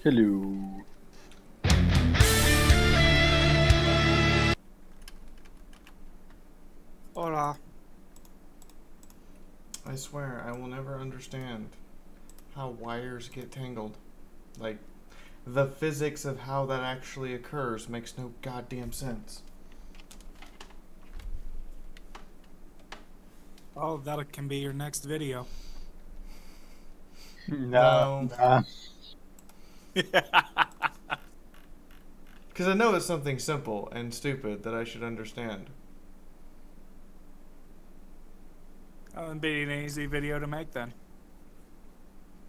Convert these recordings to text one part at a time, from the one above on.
Hello. Hola. I swear, I will never understand how wires get tangled. Like, the physics of how that actually occurs makes no goddamn sense. Oh, that can be your next video. No. Nah. Because I know it's something simple and stupid that I should understand. That would be an easy video to make then.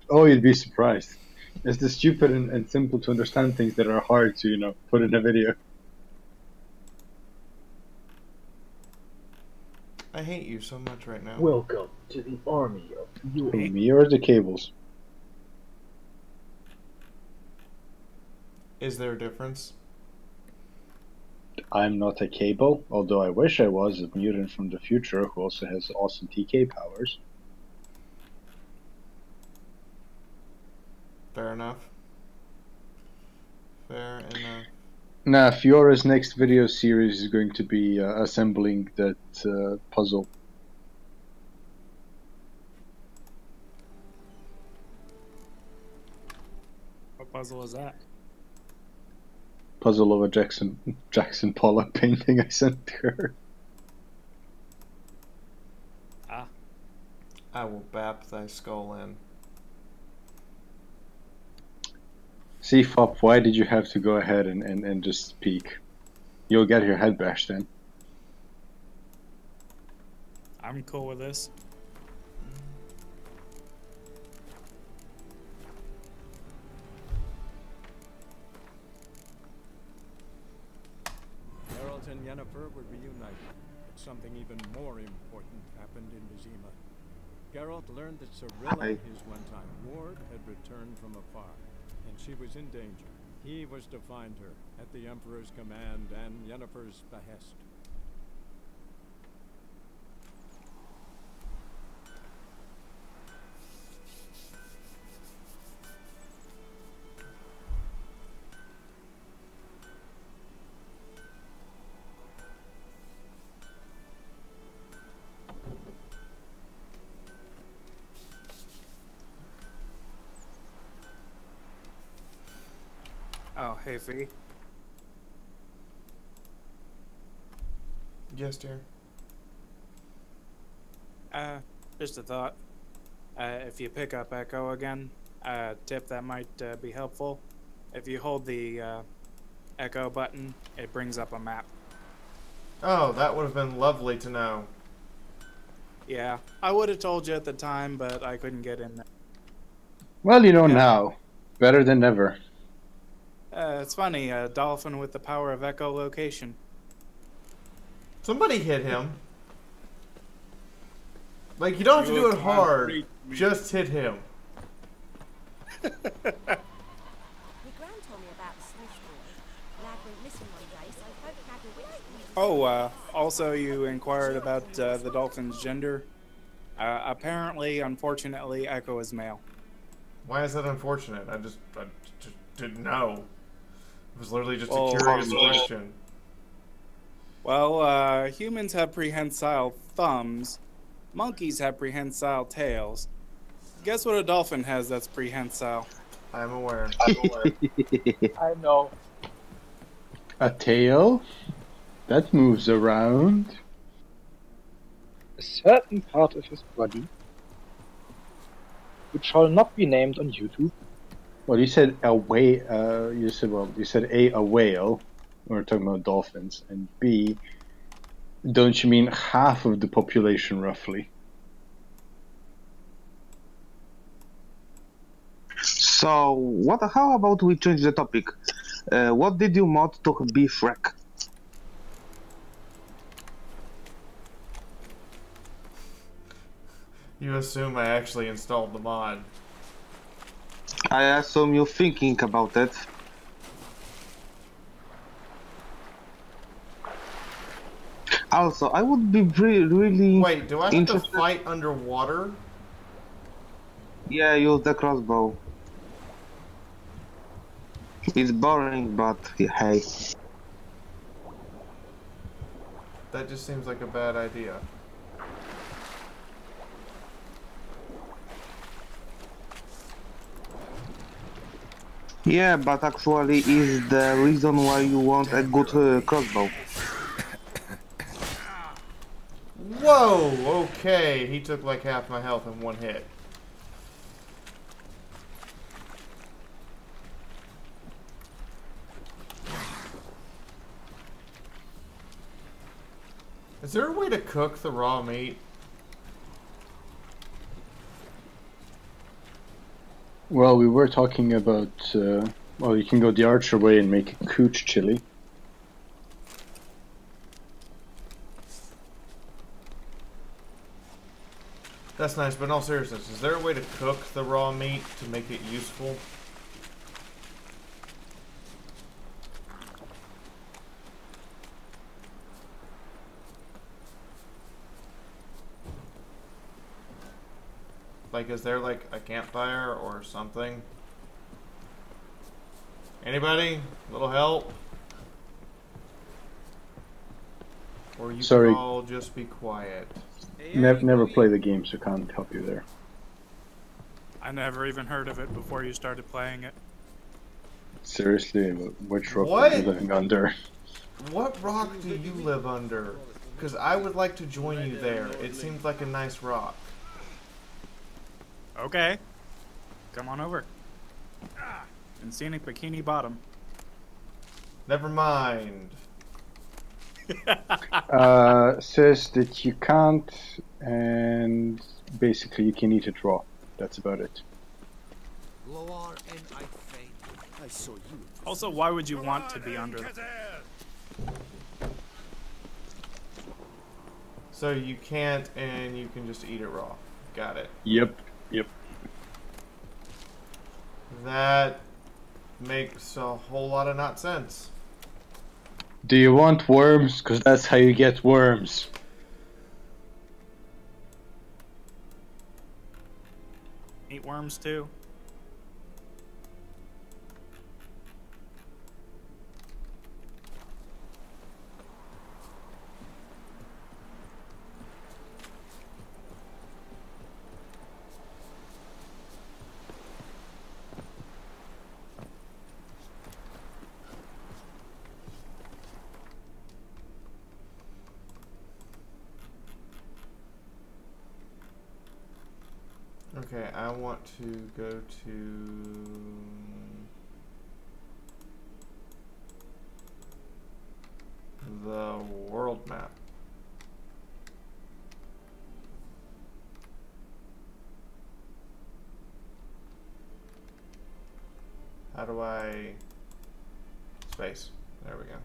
Oh, you'd be surprised. It's the stupid and simple to understand things that are hard to, put in a video. I hate you so much right now. Welcome to the army of Who, you. me or the cables? Is there a difference? I'm not a cable, although I wish I was a mutant from the future who also has awesome TK powers. Fair enough. Fair enough. Nah, Fiaura's next video series is going to be assembling that puzzle. What puzzle is that? Puzzle of a Jackson Pollock painting I sent to her. Ah. I will bap thy skull in. See, Fop, why did you have to go ahead and just speak? You'll get your head bashed then. I'm cool with this. Geralt and Yennefer were reunited, but something even more important happened in Vizima. Geralt learned that Cirilla, his one-time ward, had returned from afar, and she was in danger. He was to find her, at the Emperor's command and Yennefer's behest. Oh, hey, Fee. Yes, dear. Just a thought. If you pick up Echo again, a tip that might be helpful. If you hold the Echo button, it brings up a map. Oh, that would have been lovely to know. Yeah, I would have told you at the time, but I couldn't get in there. Well, you know Yeah. now. Better than never. It's funny, a dolphin with the power of echolocation. Somebody hit him. Like, you don't have to do it hard. Just hit him. My gran told me about the Swiss boy. Lad went missing one day, so folk had a witness. Oh, also you inquired about the dolphin's gender. Apparently, unfortunately, Echo is male. Why is that unfortunate? I just didn't know. It was literally just Well, a curious question. Well, humans have prehensile thumbs. Monkeys have prehensile tails. Guess what a dolphin has that's prehensile? I'm aware. I know. A tail that moves around. A certain part of his body, which shall not be named on YouTube. Well, you said a whale. You said a whale. We're talking about dolphins, and B. Don't you mean half of the population, roughly? So, how about we change the topic? What did you mod to be Shrek? You assume I actually installed the mod. I assume you're thinking about it. Also, I would be really Wait, do I have to interested. fight underwater? Yeah, use the crossbow. It's boring, but hey. That just seems like a bad idea. Yeah, but actually is the reason why you want a good crossbow. Whoa! Okay, he took like half my health in one hit. Is there a way to cook the raw meat? Well, we were talking about, well, you can go the Archer way and make a cooch chili. That's nice, but in all seriousness, is there a way to cook the raw meat to make it useful? Like, is there like a campfire or something? Anybody? A little help? Or you Sorry. can all just be quiet. Never play the game, so can't help you there. I never even heard of it before you started playing it. Seriously, which rock What? are you living under? What rock do you live under? Because I would like to join you there. It seems like a nice rock. Okay. Come on over. In scenic Bikini Bottom. Never mind. Says that you can't, and basically you can eat it raw. That's about it. Also, why would you want to be under the... So you can't, and you can just eat it raw. Got it. Yep. That makes a whole lot of not sense. Do you want worms? Because that's how you get worms. Eat worms too? Okay, I want to go to... the world map. How do I... space. There we go.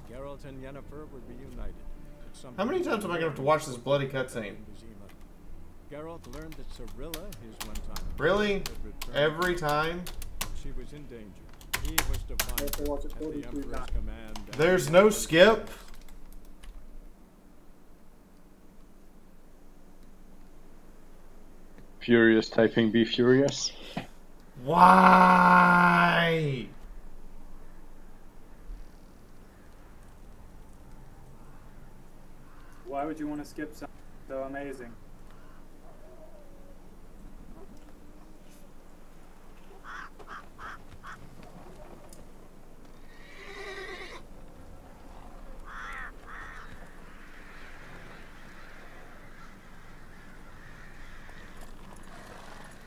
Geralt and Yennefer were reunited. How many times am I going to have to watch this bloody cutscene? Geralt learned that Cirilla, his one-time Really? had returned. Every time? She was in danger. He was to find her at the Emperor's command. There's no skip? Furious typing be furious. Why? Why would you want to skip something so amazing?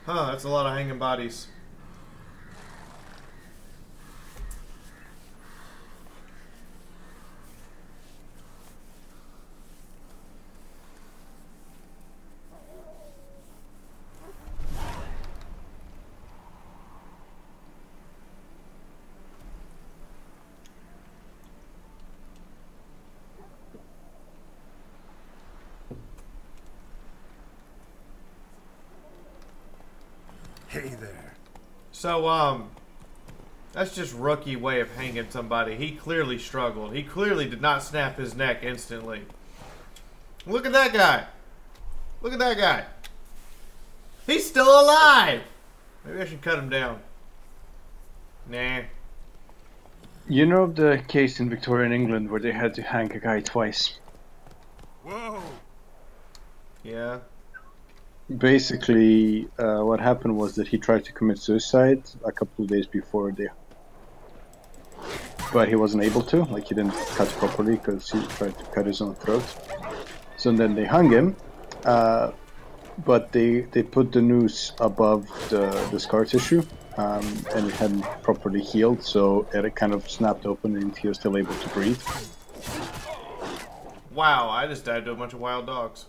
Huh, that's a lot of hanging bodies. Hey there. So, That's just rookie way of hanging somebody. He clearly struggled. He clearly did not snap his neck instantly. Look at that guy. Look at that guy. He's still alive. Maybe I should cut him down. Nah. You know the case in Victorian England where they had to hang a guy twice? Whoa! Yeah. Basically, what happened was that he tried to commit suicide a couple of days before but he wasn't able to, like he didn't cut properly because he tried to cut his own throat. So then they hung him, but they put the noose above the scar tissue, and it hadn't properly healed, so it kind of snapped open and he was still able to breathe. Wow, I just died to a bunch of wild dogs.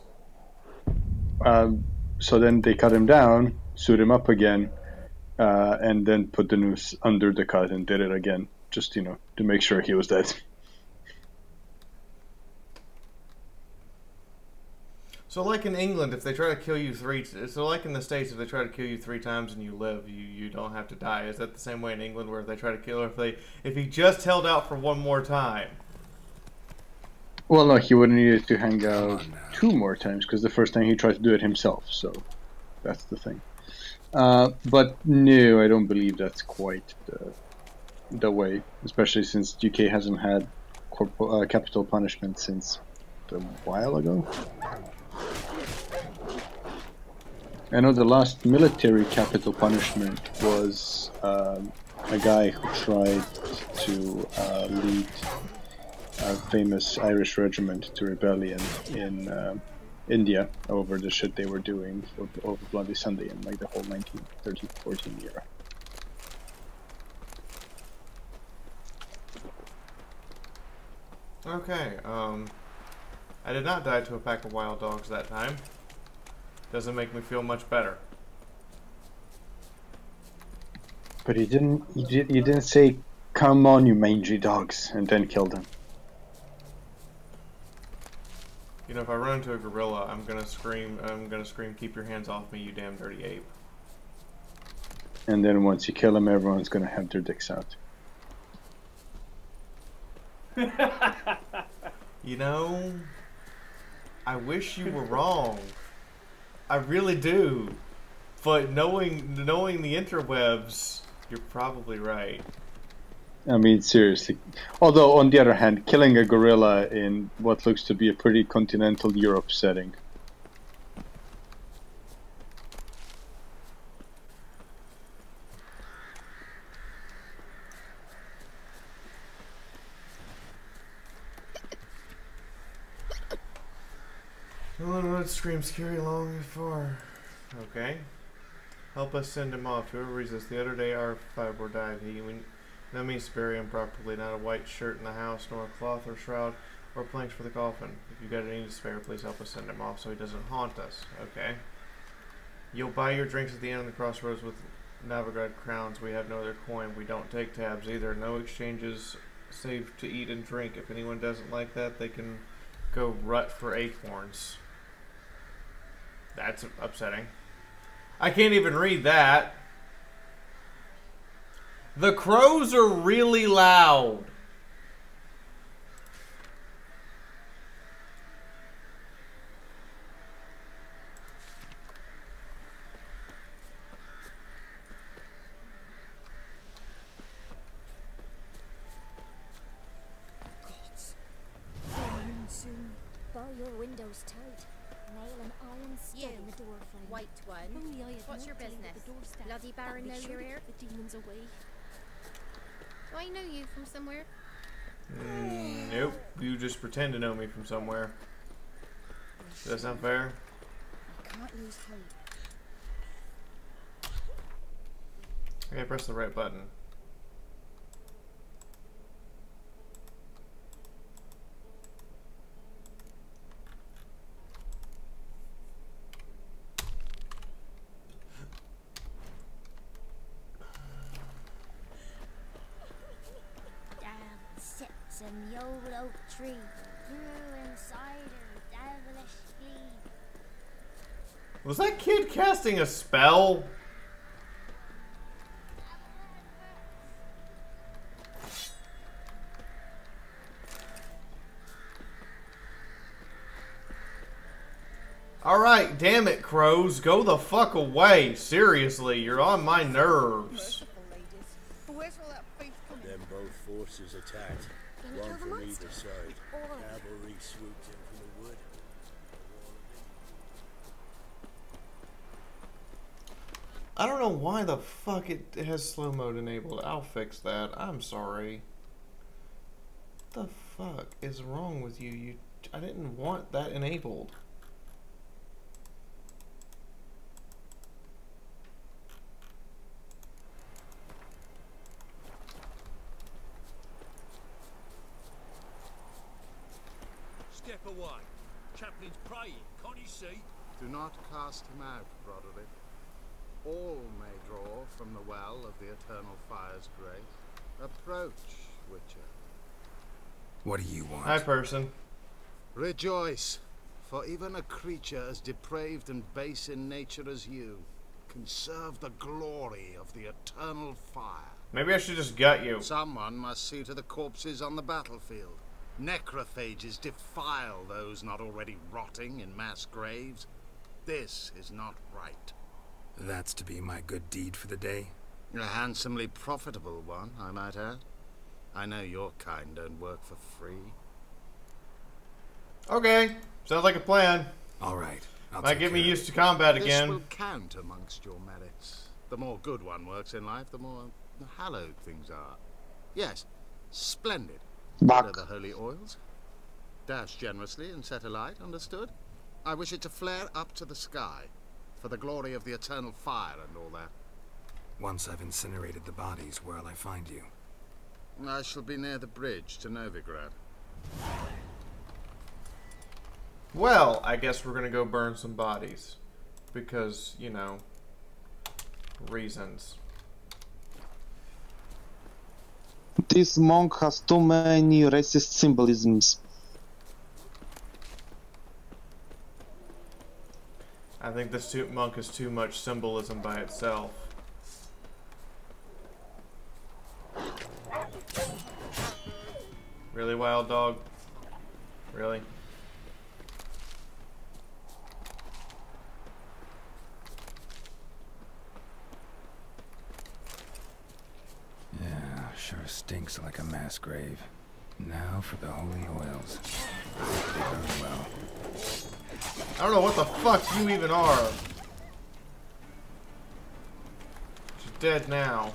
So then they cut him down, sewed him up again, and then put the noose under the cut and did it again, just, you know, to make sure he was dead. So like in England, if they try to kill you so like in the States, if they try to kill you 3 times and you live, you don't have to die. Is that the same way in England, where if they try to kill, if he just held out for one more time? Well, no, he would have needed to hang out 2 more times, because the first time he tried to do it himself, so that's the thing. But no, I don't believe that's quite the way, especially since UK hasn't had capital punishment since a while ago. I know the last military capital punishment was a guy who tried to lead a famous Irish regiment to rebellion in India over the shit they were doing over Bloody Sunday in like the whole 1913-14 era. Okay, I did not die to a pack of wild dogs that time. Doesn't make me feel much better. But you didn't say, "Come on, you mangy dogs," and then kill them. You know, if I run into a gorilla, I'm gonna scream, "Keep your hands off me, you damn dirty ape." And then once you kill them, everyone's gonna have their dicks out. You know, I wish you were wrong. I really do. But knowing the interwebs, you're probably right. I mean, seriously. Although, on the other hand, killing a gorilla in what looks to be a pretty continental Europe setting. No one would scream scary long before. Okay. Help us send him off. Whoever reads this. The other day our fiber died. That means to bury him properly. Not a white shirt in the house, nor a cloth or shroud, or planks for the coffin. If you got any to spare, please help us send him off so he doesn't haunt us. Okay. You'll buy your drinks at the end of the crossroads with Novigrad crowns. We have no other coin. We don't take tabs either. No exchanges save to eat and drink. If anyone doesn't like that, they can go rut for acorns. That's upsetting. I can't even read that. The crows are really loud. Bar your windows tight. Nail an iron stud in the door frame. White one. Only I have What's your no clue business? the doorstep. Bloody Baron know you're here? The demons away. Do I know you from somewhere? Nope. You just pretend to know me from somewhere. Does that sound fair? I can't lose hope. Okay, press the right button. In the old oak tree, grew inside her devilish glee. Was that kid casting a spell? Alright, damn it, crows. Go the fuck away. Seriously, you're on my nerves. Where's all that beef coming? Then both forces attacked. Can you One kill the from monster? either side. All of them. Cavalry swooped in from the wood. I don't know why the fuck it has slow mode enabled. I'll fix that. I'm sorry. What the fuck is wrong with you? I didn't want that enabled. Step away. Chaplain's praying. Can't you see? Do not cast him out, Broderick. All may draw from the well of the eternal fire's grace. Approach, Witcher. What do you want? Hi, person. Rejoice, for even a creature as depraved and base in nature as you can serve the glory of the eternal fire. Maybe I should just gut you. Someone must see to the corpses on the battlefield. Necrophages defile those not already rotting in mass graves. This is not right. That's to be my good deed for the day? A handsomely profitable one, I might add. I know your kind don't work for free. Okay, sounds like a plan. All right. Might get me used to combat again. This will count amongst your merits. The more good one works in life, the more hallowed things are. Yes, splendid. What are the holy oils? Dash generously and set alight, understood? I wish it to flare up to the sky, for the glory of the eternal fire and all that. Once I've incinerated the bodies, where'll I find you? I shall be near the bridge to Novigrad. Well, I guess we're gonna go burn some bodies. Because, you know, reasons. This monk has too many racist symbolisms. I think this monk is too much symbolism by itself. Really, wild dog? Really? Yeah, sure stinks like a mass grave. Now for the holy oils. They burn well. I don't know what the fuck you even are. She's dead now.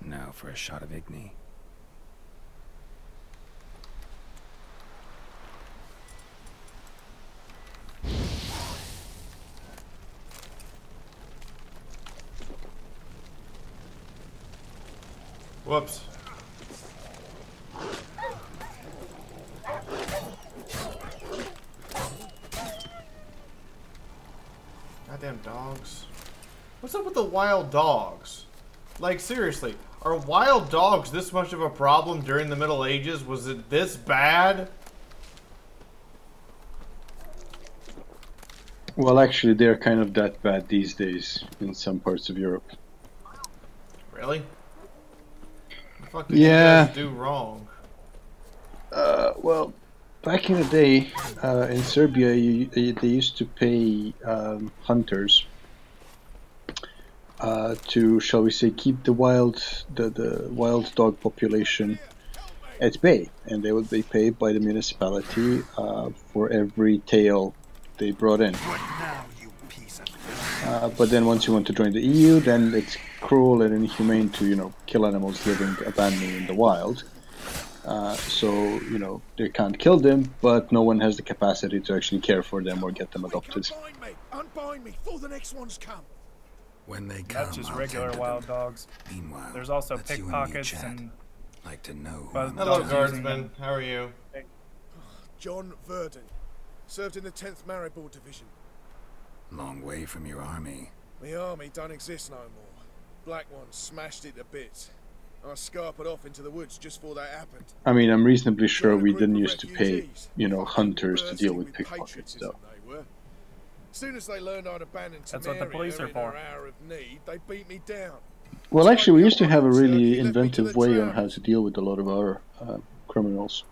Now for a shot of Igni. Whoops. Goddamn dogs. What's up with the wild dogs? Like, seriously, are wild dogs this much of a problem during the Middle Ages? Was it this bad? Well, actually, they're kind of that bad these days in some parts of Europe. Really? What the fuck did you guys do wrong? Well, back in the day, in Serbia, they used to pay hunters to, shall we say, keep the wild dog population at bay, and they would be paid by the municipality for every tail they brought in. But then once you want to join the EU, then it's cruel and inhumane to, you know, kill animals living abandoned in the wild. So, you know, they can't kill them, but no one has the capacity to actually care for them or get them adopted. Unbind me before the next ones come. When they come, That's just I'll regular tend to wild them. dogs. Meanwhile, There's also that's you pickpockets and me, and. like to know who But I'm Hello, dogs using. guardsman. How are you? John Verdon. Served in the 10th Maribor Division. Long way from your army. The army don't exist no more. Black Ones smashed it to bits. I scarpered off into the woods just before that happened. I mean, I'm reasonably sure we didn't used to pay, you know, hunters to deal with pickpockets, though. As soon as they learned I'd abandoned That's what the Temeria police are in for. our hour of need, they beat me down. Well, actually, we used to have a really inventive way on how to deal with a lot of our criminals.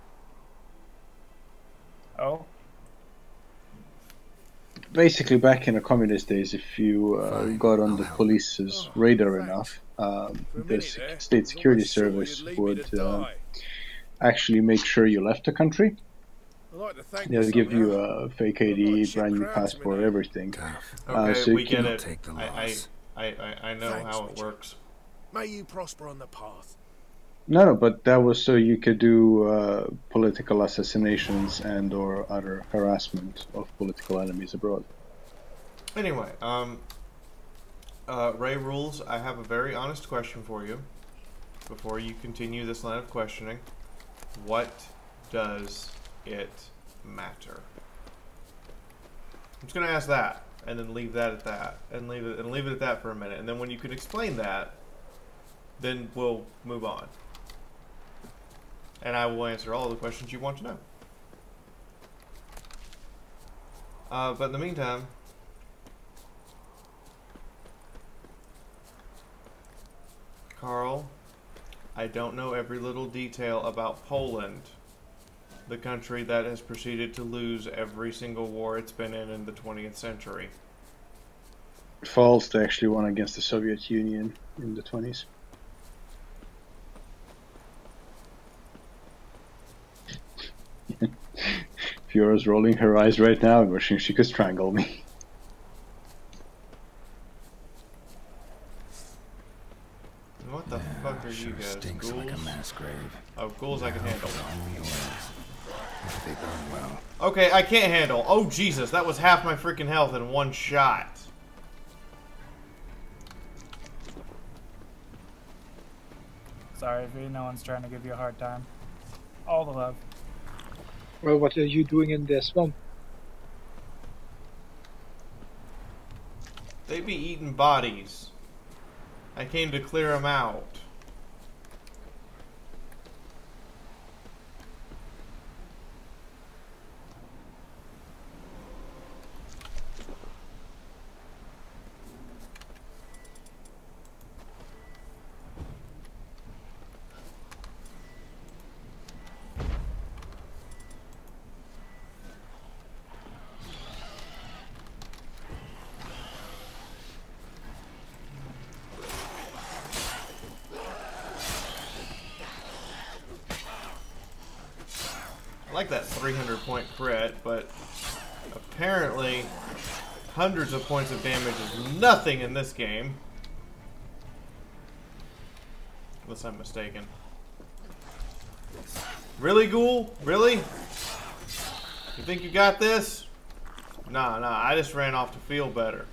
Oh? Basically, back in the communist days, if you got on the police's radar enough, the state security service would actually make sure you left the country. They'll give you a fake ID, brand new passport, everything. Okay, so we get it. Take the I know how it works. May you prosper on the path. No, but that was so you could do political assassinations and or other harassment of political enemies abroad. Anyway, Ray Rules, I have a very honest question for you before you continue this line of questioning. What does it matter? I'm just gonna ask that, and then leave that at that, and leave it at that for a minute, and then when you can explain that, then we'll move on. And I will answer all the questions you want to know. But in the meantime, Carl, I don't know every little detail about Poland, the country that has proceeded to lose every single war it's been in the 20th century. False, they actually won against the Soviet Union in the 20s. Fiaura's rolling her eyes right now and wishing she could strangle me. What the fuck are you guys? Stinks Ghouls? like a mass grave. Oh, ghouls I can handle. They burn well. Okay, I can't handle. Oh Jesus, that was half my freaking health in one shot. Sorry, V, no one's trying to give you a hard time. All the love. Well, what are you doing in the swamp? They be eating bodies. I came to clear them out. I like that 300-point crit, but apparently hundreds of points of damage is nothing in this game. Unless I'm mistaken. Really, Ghoul? Really? You think you got this? Nah, I just ran off to feel better.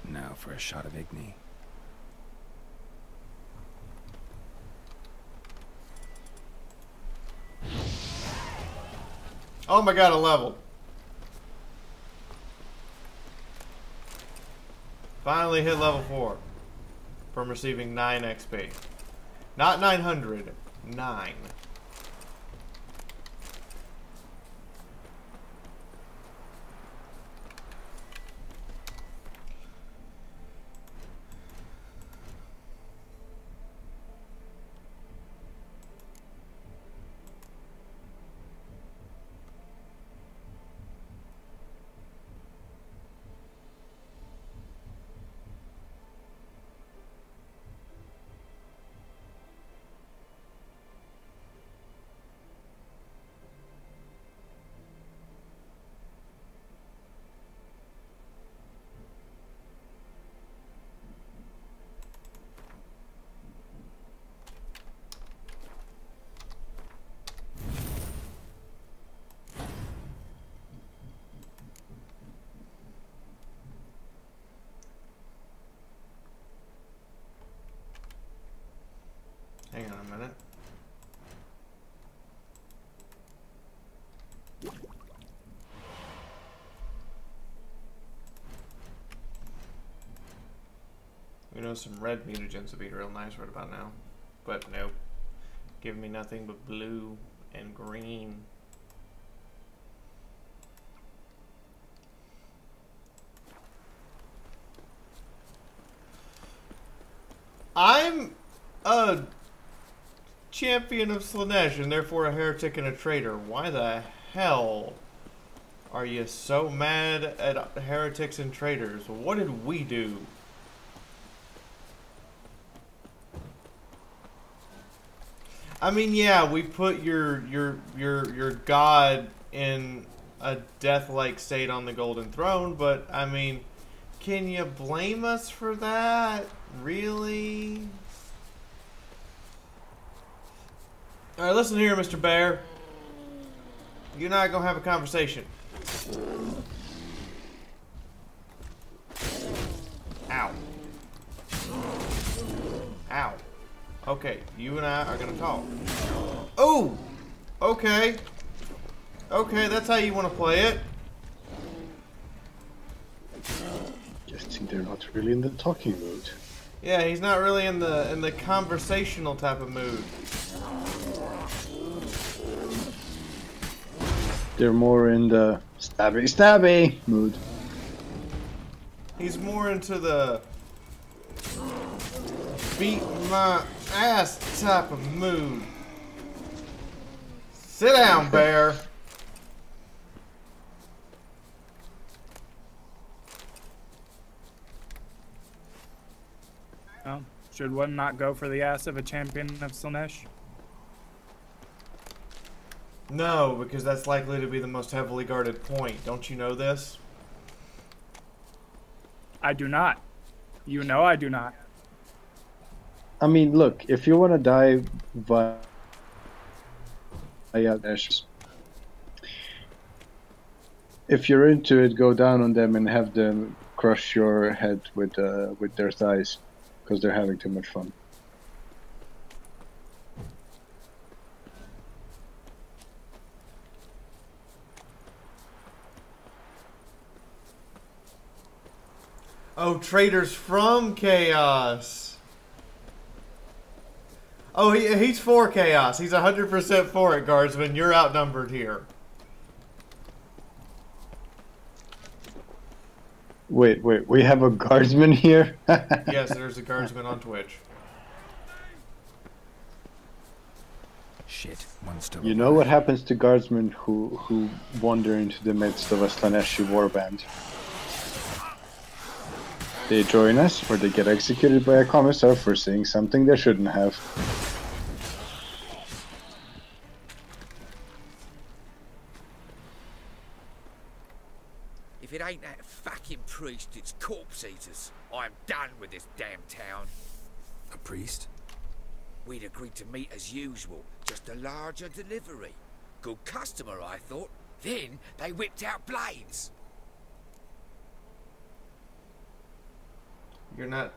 Now for a shot of Igni. Oh my god, a level. Finally hit level 4 from receiving 9 XP. Not 900, 9. Hang on a minute. You know, some red mutagens would be real nice right about now. But nope. Give me nothing but blue and green. I'm a champion of Slanesh and therefore a heretic and a traitor. Why the hell are you so mad at heretics and traitors? What did we do? I mean, yeah, we put your god in a death-like state on the Golden Throne, but I mean, can you blame us for that? Really? All right, listen here, Mr. Bear. You're not gonna have a conversation. Ow. Ow. Okay, you and I are gonna talk. Oh! Okay. Okay, that's how you want to play it. Just see they're not really in the talking mood. Yeah, he's not really in the conversational type of mood. They're more in the stabby stabby mood. He's more into the beat my ass type of mood. Sit down, Bear. Oh, should one not go for the ass of a champion of Slanesh? No, because that's likely to be the most heavily guarded point. Don't you know this? I do not. You know I do not. I mean, look, if you want to die via ashes, if you're into it, go down on them and have them crush your head with their thighs, because they're having too much fun. Oh, traitors from Chaos. Oh, he's for Chaos. He's 100% for it, Guardsman. You're outnumbered here. Wait, we have a guardsman here? Yes, there's a guardsman on Twitch. Shit, one's still You know what happens to guardsmen who wander into the midst of a Slaneshi warband? They join us, or they get executed by a commissar for saying something they shouldn't have. If it ain't that fucking priest, it's corpse eaters. I'm done with this damn town. A priest? We'd agreed to meet as usual, just a larger delivery. Good customer, I thought. Then they whipped out blades. You're not...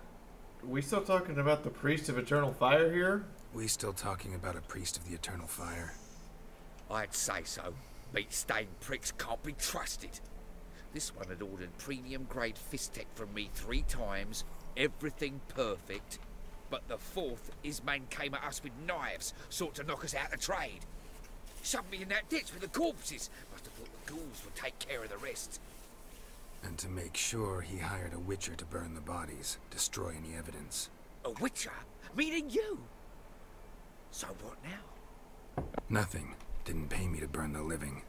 Are we still talking about the priest of eternal fire here? We still talking about a priest of the eternal fire? I'd say so. Meat-stained pricks can't be trusted. This one had ordered premium-grade fist-tech from me 3 times, everything perfect. But the 4th, his men came at us with knives, sought to knock us out of trade. Shoved me in that ditch with the corpses. Must have thought the ghouls would take care of the rest. And to make sure, he hired a witcher to burn the bodies, destroy any evidence. A witcher? Meaning you? So what now? Nothing. Didn't pay me to burn the living.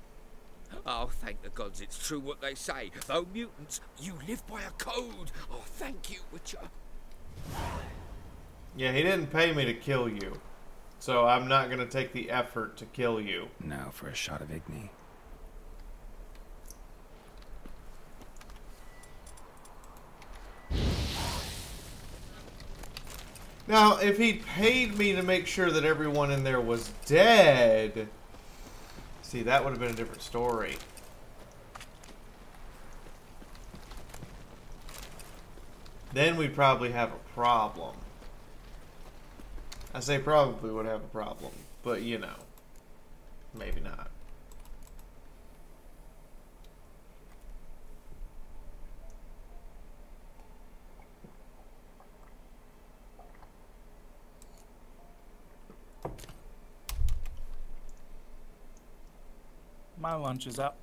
Oh, thank the gods it's true what they say. Though mutants, you live by a code. Oh, thank you, Witcher. Yeah, he didn't pay me to kill you. So I'm not going to take the effort to kill you. Now for a shot of Igni. Now, if he'd paid me to make sure that everyone in there was dead... See, that would have been a different story. Then we'd probably have a problem. I say probably would have a problem, but you know, maybe not. My lunch is up.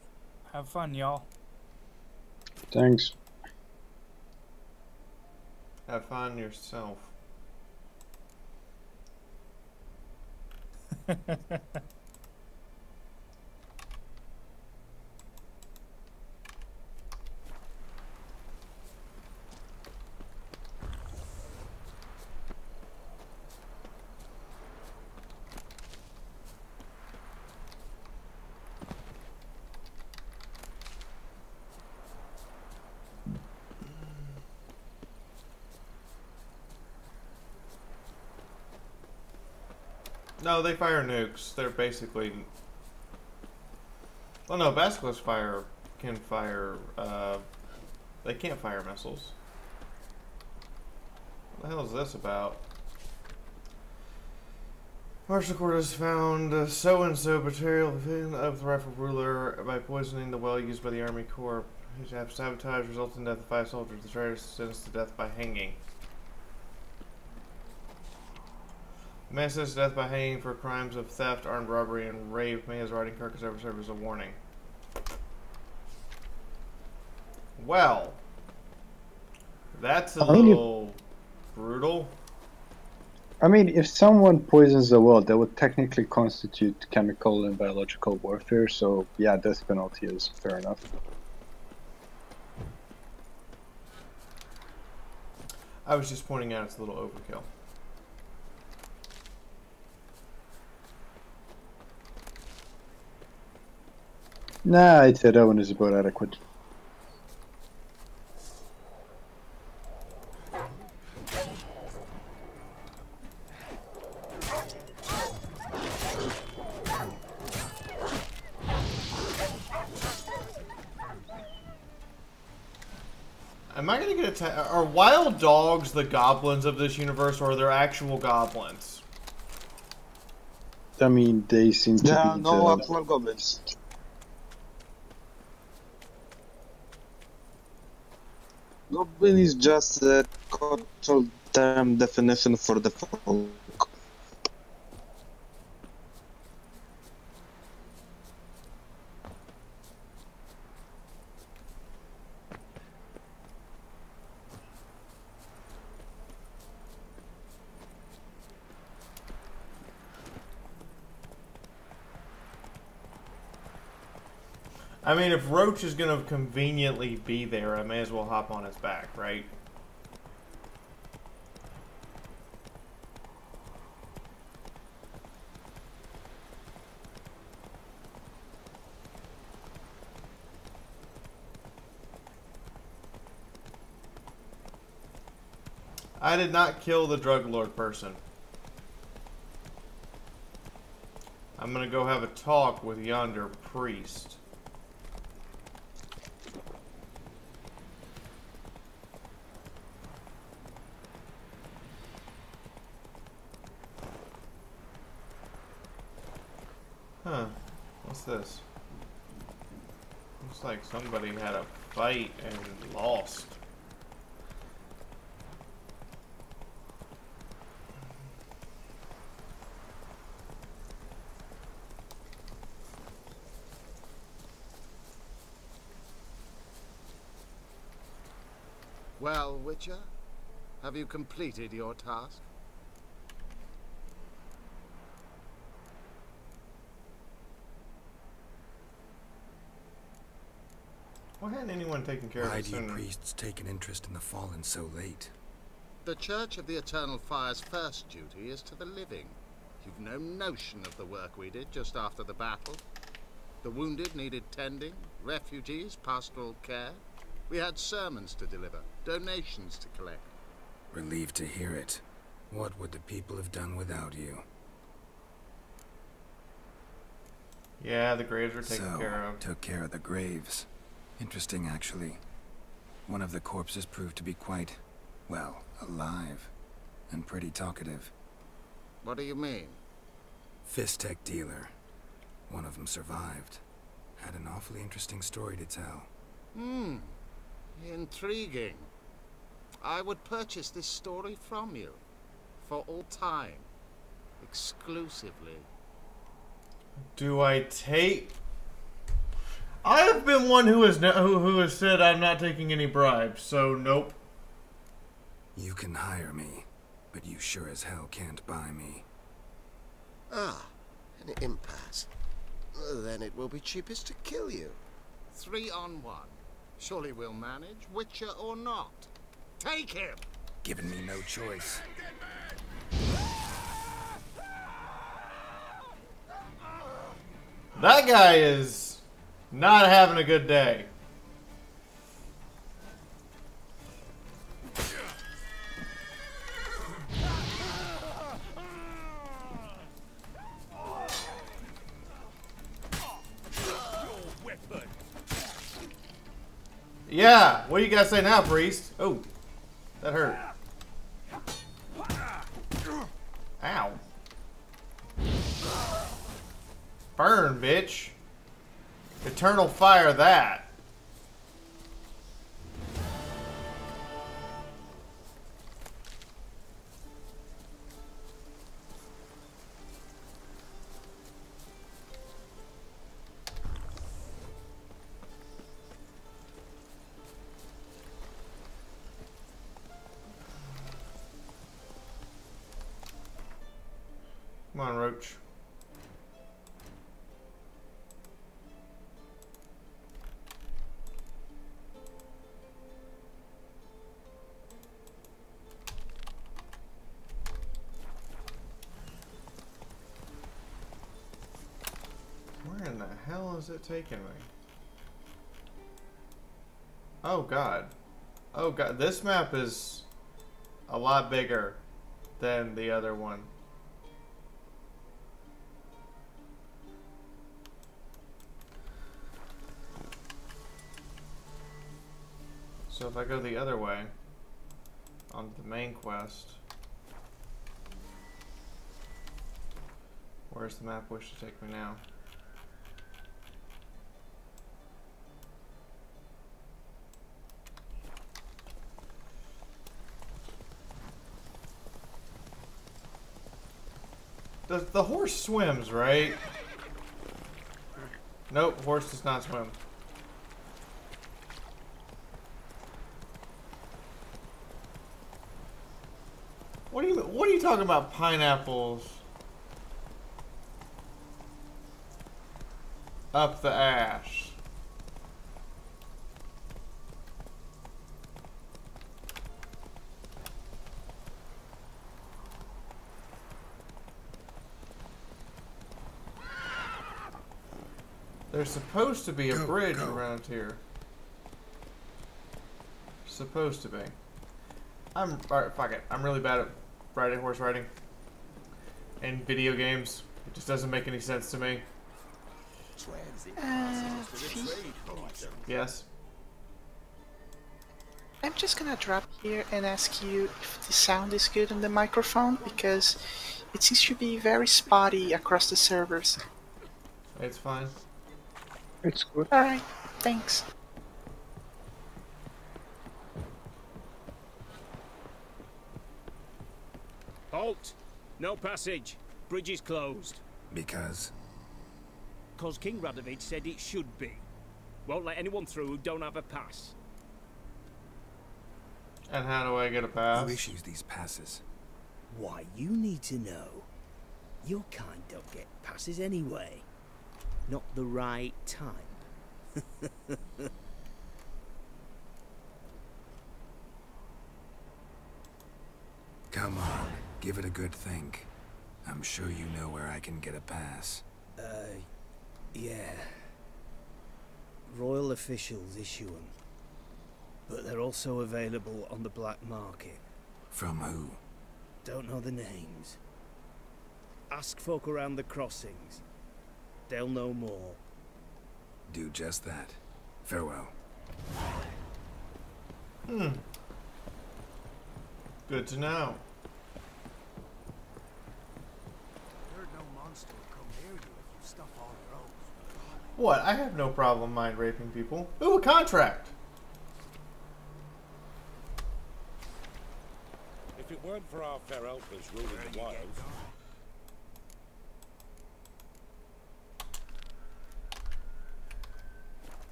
Have fun, y'all. Thanks. Have fun yourself. No, they fire nukes. They're basically... Well, no, Basilisk fire can fire... they can't fire missiles. What the hell is this about? Marshal Cordes found so-and-so material of the rifle ruler by poisoning the well used by the Army Corps. His sabotage resulted in the death of 5 soldiers. The traitor is sentenced to death by hanging. The man sentenced to death by hanging for crimes of theft, armed robbery, and rape. May his riding carcass ever serve as a warning. Well, that's a little brutal. I mean, if someone poisons the well, that would technically constitute chemical and biological warfare, so yeah, death penalty is fair enough. I was just pointing out it's a little overkill. Nah, I'd say that one is about adequate. Am I gonna get attacked? Are wild dogs the goblins of this universe, or are there actual goblins? I mean, they seem to be no actual goblins. Goblin is just a cultural term definition for the folk. I mean, if Roach is going to conveniently be there, I may as well hop on his back, right? I did not kill the drug lord person. I'm going to go have a talk with yonder priest. Huh. What's this? Looks like somebody had a fight and lost. Well, Witcher, have you completed your task? Why hadn't anyone taken care of it sooner? Why do you priests take an interest in the fallen so late? The Church of the Eternal Fire's first duty is to the living. You've no notion of the work we did just after the battle. The wounded needed tending, refugees, pastoral care. We had sermons to deliver, donations to collect. Relieved to hear it. What would the people have done without you? Yeah, the graves were taken care of. Took care of the graves. Interesting, actually. One of the corpses proved to be quite, well, alive. And pretty talkative. What do you mean? Fist tech dealer. One of them survived. Had an awfully interesting story to tell. Intriguing. I would purchase this story from you. For all time. Exclusively. Do I take... I have been one who has said I'm not taking any bribes, so nope. You can hire me, but you sure as hell can't buy me. Ah, An impasse. Then it will be cheapest to kill you. 3 on 1. Surely we'll manage, Witcher or not. Take him! Giving me no choice. That guy is not having a good day. Yeah, what do you guys say now, priest? Oh, that hurt. Ow. Burn, bitch. Eternal fire that. Come on, Roach. Where in the hell is it taking me? Oh god. Oh god, this map is a lot bigger than the other one. So if I go the other way, onto the main quest, where's the map wish to take me now? The horse swims, right? Nope, horse does not swim. What are you talking about, pineapples up the ash? There's supposed to be a bridge around here. Supposed to be. Alright, fuck it. I'm really bad at horse riding. And video games. It just doesn't make any sense to me. Yes? I'm just gonna drop here and ask you if the sound is good on the microphone, because it seems to be very spotty across the servers. It's fine. It's good. Alright, thanks. Halt! No passage. Bridge is closed. Because? Cause King Radovid said it should be. Won't let anyone through who don't have a pass. And how do I get a pass? Who issues these passes? Why, you need to know. Your kind don't get passes anyway. Not the right time. Come on, give it a good think. I'm sure you know where I can get a pass. Yeah. Royal officials issue them. But they're also available on the black market. From who? Don't know the names. Ask folk around the crossings. They'll know more. Do just that. Farewell. Good to know. Heard no monster will come near you if you stuff all your own. What? I have no problem mind raping people. Ooh, a contract! If it weren't for our fair elfers ruling the wilds,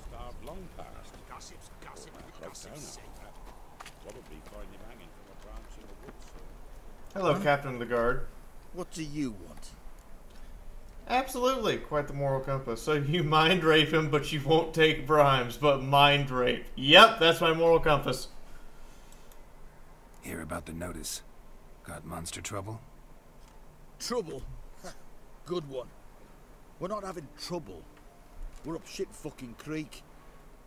starved long past. Gossip's gossip. Gossip's probably find him hanging from a branch in the woods. Hello, Captain of the Guard. What do you want? Absolutely, quite the moral compass. So you mind rape him, but you won't take bribes, but mind rape. Yep, that's my moral compass. Hear about the notice. Got monster trouble? Trouble? Good one. We're not having trouble. We're up shit fucking creek.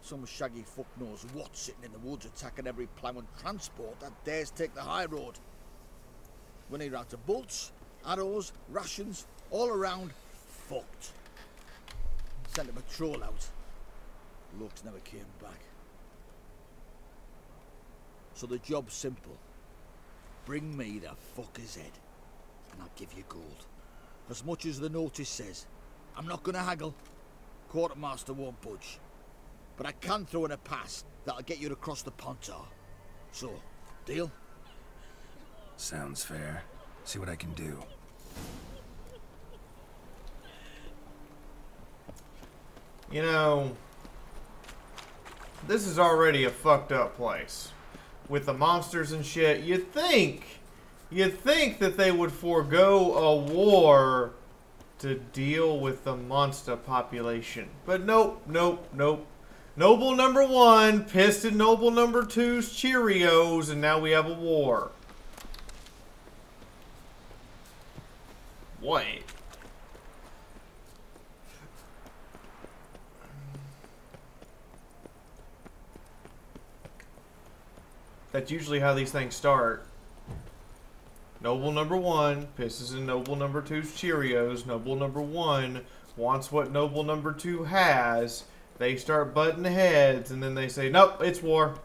Some shaggy fuck knows what sitting in the woods attacking every plough and transport that dares take the high road. We're near out of bolts, arrows, rations, all around fucked. Sent a patrol out. Looks never came back. So the job's simple. Bring me the fucker's head, and I'll give you gold. As much as the notice says. I'm not gonna haggle. Quartermaster won't budge. But I can throw in a pass that'll get you across the Pontar. So, deal? Sounds fair. See what I can do. You know, this is already a fucked up place. With the monsters and shit, you'd think that they would forego a war to deal with the monster population. But nope, nope, nope. Noble number 1 pissed at Noble number 2's Cheerios, and now we have a war. What? That's usually how these things start. Noble number 1 pisses in Noble number 2's Cheerios. Noble number 1 wants what Noble number 2 has. They start butting heads, and then they say, nope, it's war.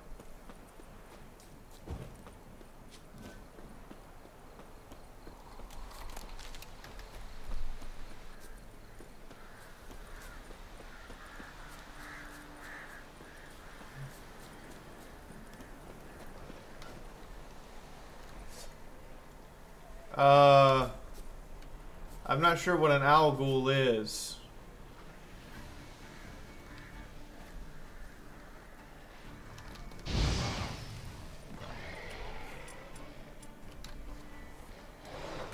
I'm not sure what an owl ghoul is.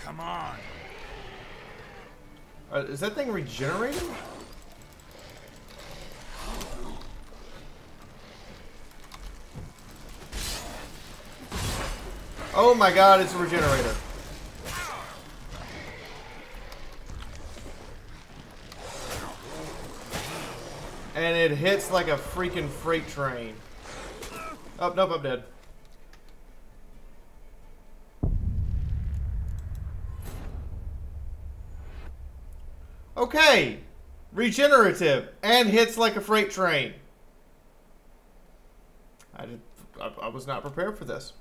Come on. Is that thing regenerating? Oh my god, it's a regenerator. And it hits like a freaking freight train. Oh, nope, I'm dead. Okay. Regenerative. And hits like a freight train. I was not prepared for this.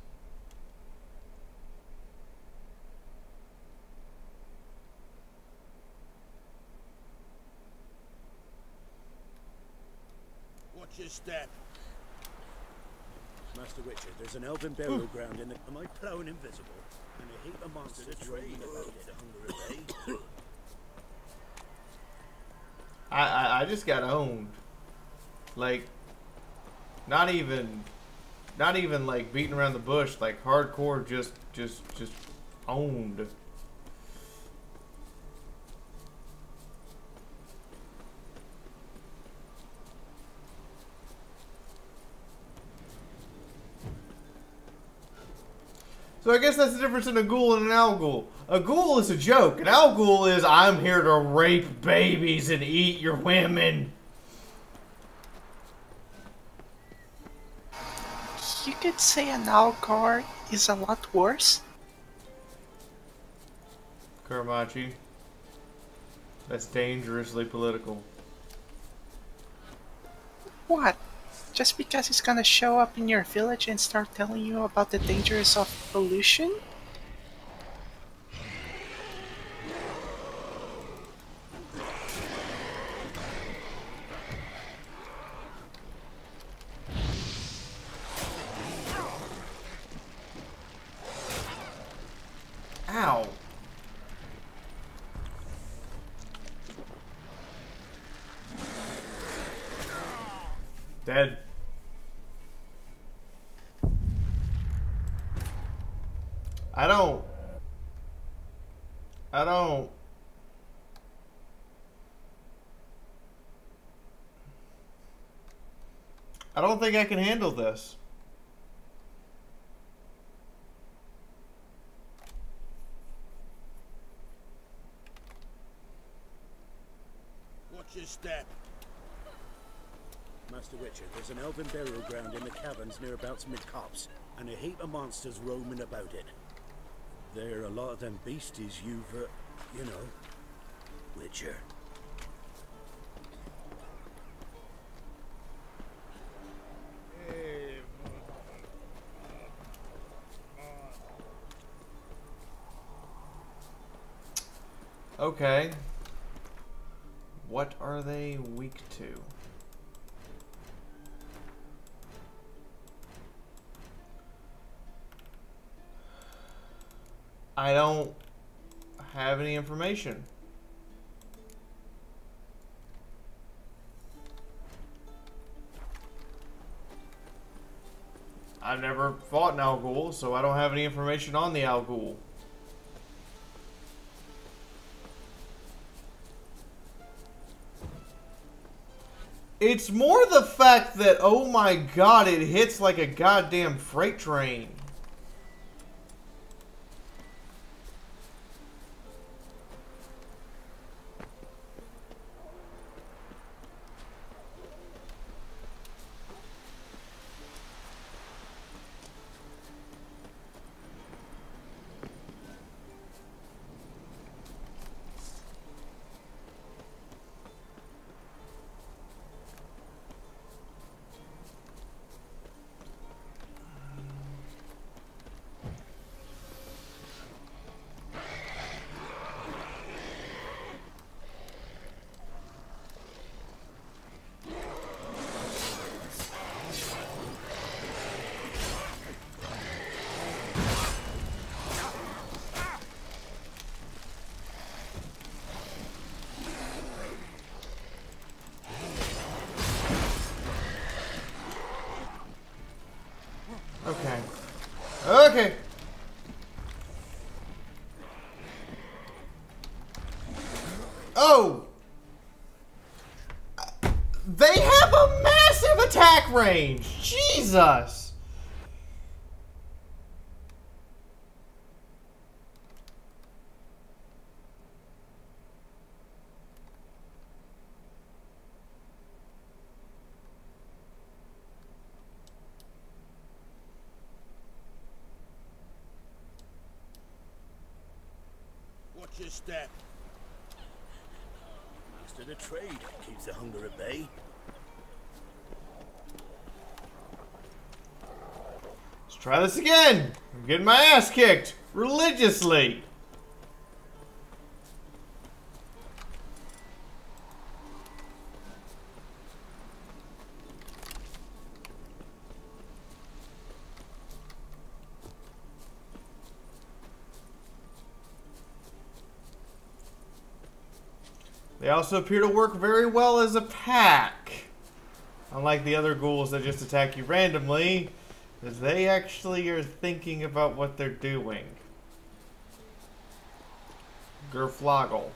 Watch your step. Master Richard, there's an elven burial ground in the... Am I prone invisible? And a heap of monsters are trading about it a hunger a day. I just got owned. Like, not even like beating around the bush, like hardcore just owned. So I guess that's the difference in a ghoul and an owl ghoul. A ghoul is a joke. An owl ghoul is, I'm here to rape babies and eat your women. You could say an owl guard is a lot worse. Kuramachi. That's dangerously political. What? Just because he's gonna show up in your village and start telling you about the dangers of pollution? Ow. Dead. I don't I don't think I can handle this. Watch your step. Master Witcher, there's an elven burial ground in the caverns nearabouts mid-copse, and a heap of monsters roaming about it. There are a lot of them beasties you've, you know, Witcher. Okay. What are they weak to? I don't have any information. I've never fought an Al Ghul, so I don't have any information on the Al Ghul. It's more the fact that, oh my god, it hits like a goddamn freight train. Okay. Okay. Oh! They have a massive attack range! Jesus! Watch your step. Master the trade keeps the hunger at bay. Let's try this again. I'm getting my ass kicked religiously. They also appear to work very well as a pack. Unlike the other ghouls that just attack you randomly, as they actually are thinking about what they're doing. Gerfloggle.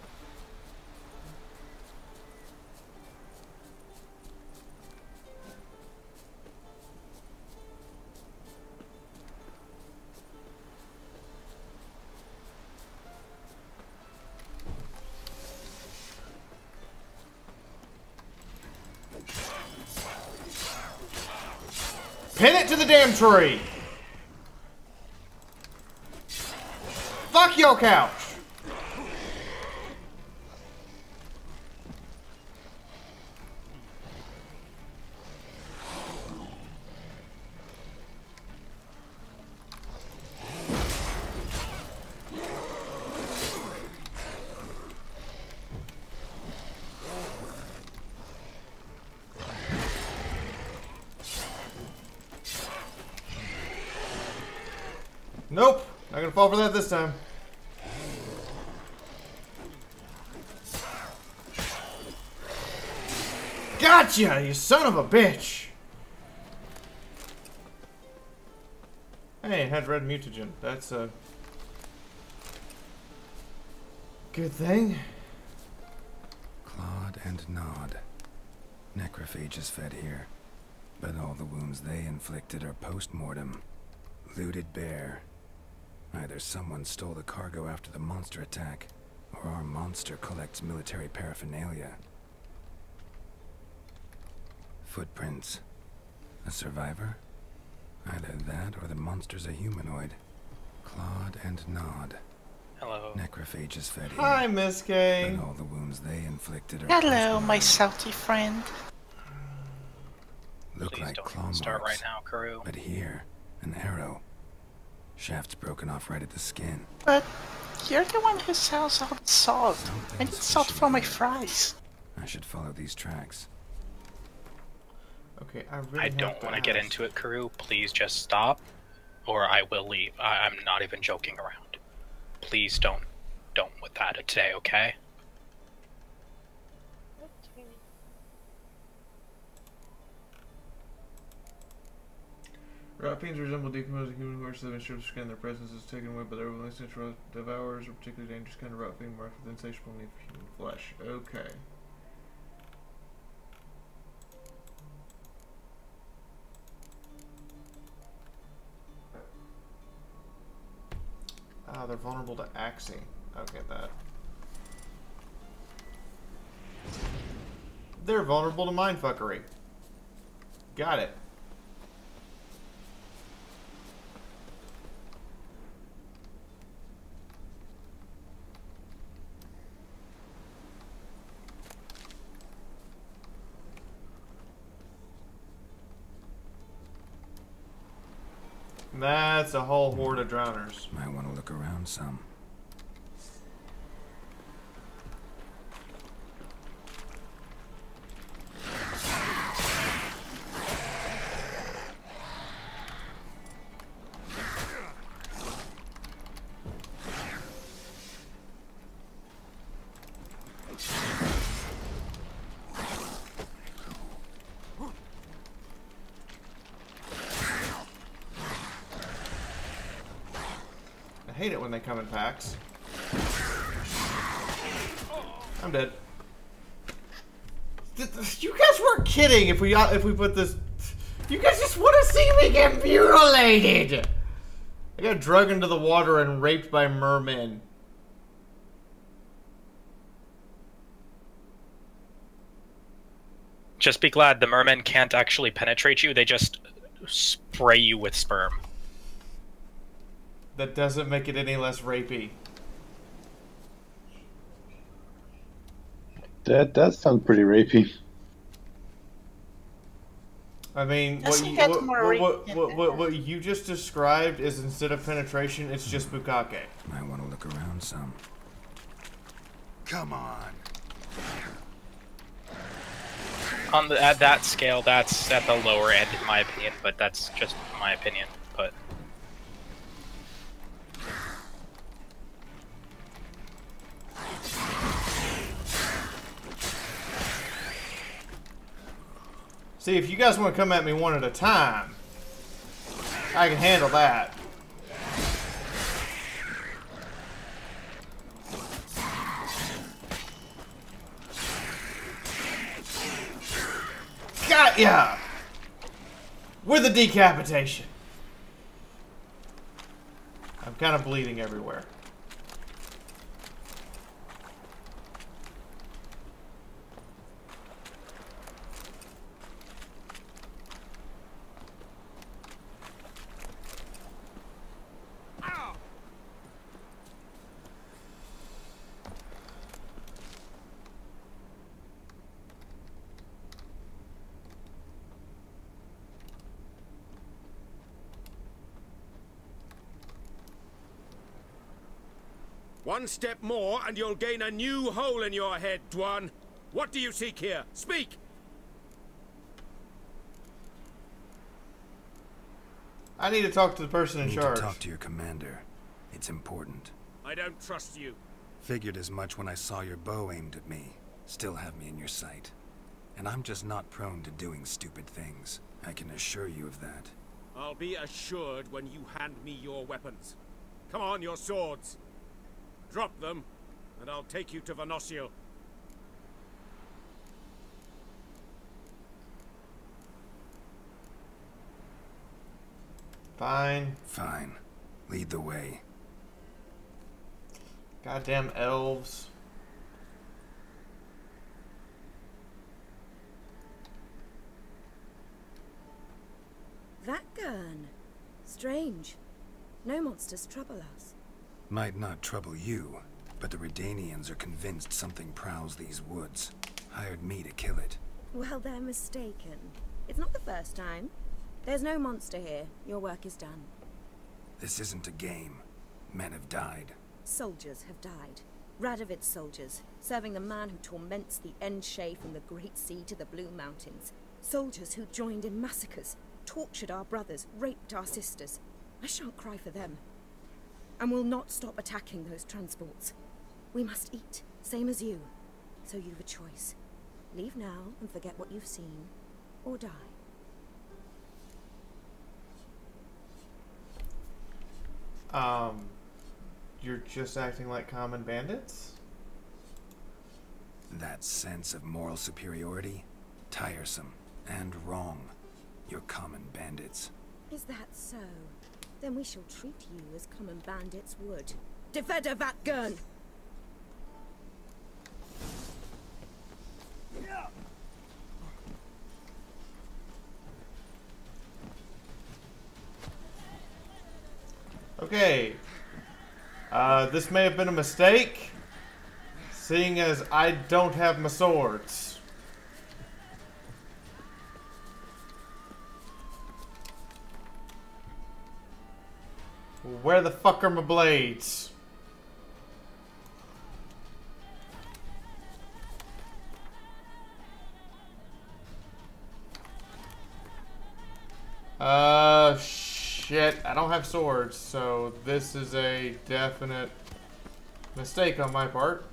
Pin it to the damn tree! Fuck your couch! Nope, not gonna fall for that this time. Gotcha, you son of a bitch! Hey, it had red mutagen. That's a good thing. Clawed and gnawed. Necrophages fed here. But all the wounds they inflicted are post-mortem. Looted bare. Either someone stole the cargo after the monster attack, or our monster collects military paraphernalia. Footprints. A survivor? Either that or the monster's a humanoid. Clawed and gnawed. Hello. Necrophages fed him. Hi, Miss K. But all the wounds they inflicted are Hello, my salty friend. Look Please like don't claw even start marks. right now, Karu. But here, an arrow. Shaft's broken off right at the skin. But you're the one who sells all the salt. I need salt for my fries. I should follow these tracks. Okay, I I don't want to get into it, Karu. Please just stop, or I will leave. I'm not even joking around. Please don't with that today, okay? Rot fiends resemble decomposing human horses that have been stripped of skin. Their presence is taken away by their overwhelming sensual devourers, a particularly dangerous kind of rot fiend marked with insatiable need for human flesh. Okay. Ah, they're vulnerable to axing. Okay, that. They're vulnerable to mindfuckery. Got it. That's a whole horde of drowners. Might want to look around some. I hate it when they come in packs. I'm dead. You guys weren't kidding if we put this. You guys just want to see me get mutilated. I got dragged into the water and raped by mermen. Just be glad the mermen can't actually penetrate you. They just spray you with sperm. That doesn't make it any less rapey. That does sound pretty rapey. I mean, what you just described is instead of penetration, it's just bukkake. Might want to look around some. Come on. At that scale, that's at the lower end, in my opinion. But that's just my opinion. But see, if you guys want to come at me one at a time, I can handle that. Got ya! With a decapitation. I'm kind of bleeding everywhere. One step more, and you'll gain a new hole in your head, Dwan. What do you seek here? Speak! I need to talk to the person in charge. Talk to your commander. It's important. I don't trust you. Figured as much when I saw your bow aimed at me. Still have me in your sight. And I'm just not prone to doing stupid things. I can assure you of that. I'll be assured when you hand me your weapons. Come on, your swords. Drop them, and I'll take you to Venosio. Fine. Fine. Lead the way. Goddamn elves. That gun. Strange. No monsters trouble us. Might not trouble you, but the Redanians are convinced something prowls these woods. Hired me to kill it. Well, they're mistaken. It's not the first time. There's no monster here. Your work is done. This isn't a game. Men have died. Soldiers have died. Radovid's soldiers, serving the man who torments the Endshay from the Great Sea to the Blue Mountains. Soldiers who joined in massacres, tortured our brothers, raped our sisters. I shan't cry for them. And will not stop attacking those transports. We must eat, same as you. So you've a choice. Leave now and forget what you've seen, or die. You're just acting like common bandits? That sense of moral superiority? Tiresome and wrong. You're common bandits. Is that so? Then we shall treat you as common bandits would. Defender that gun! Okay. This may have been a mistake, seeing as I don't have my swords. Where the fuck are my blades? Shit, I don't have swords, so this is a definite mistake on my part.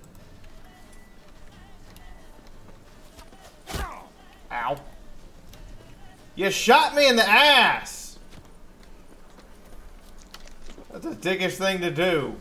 Ow. You shot me in the ass! That's a dickish thing to do.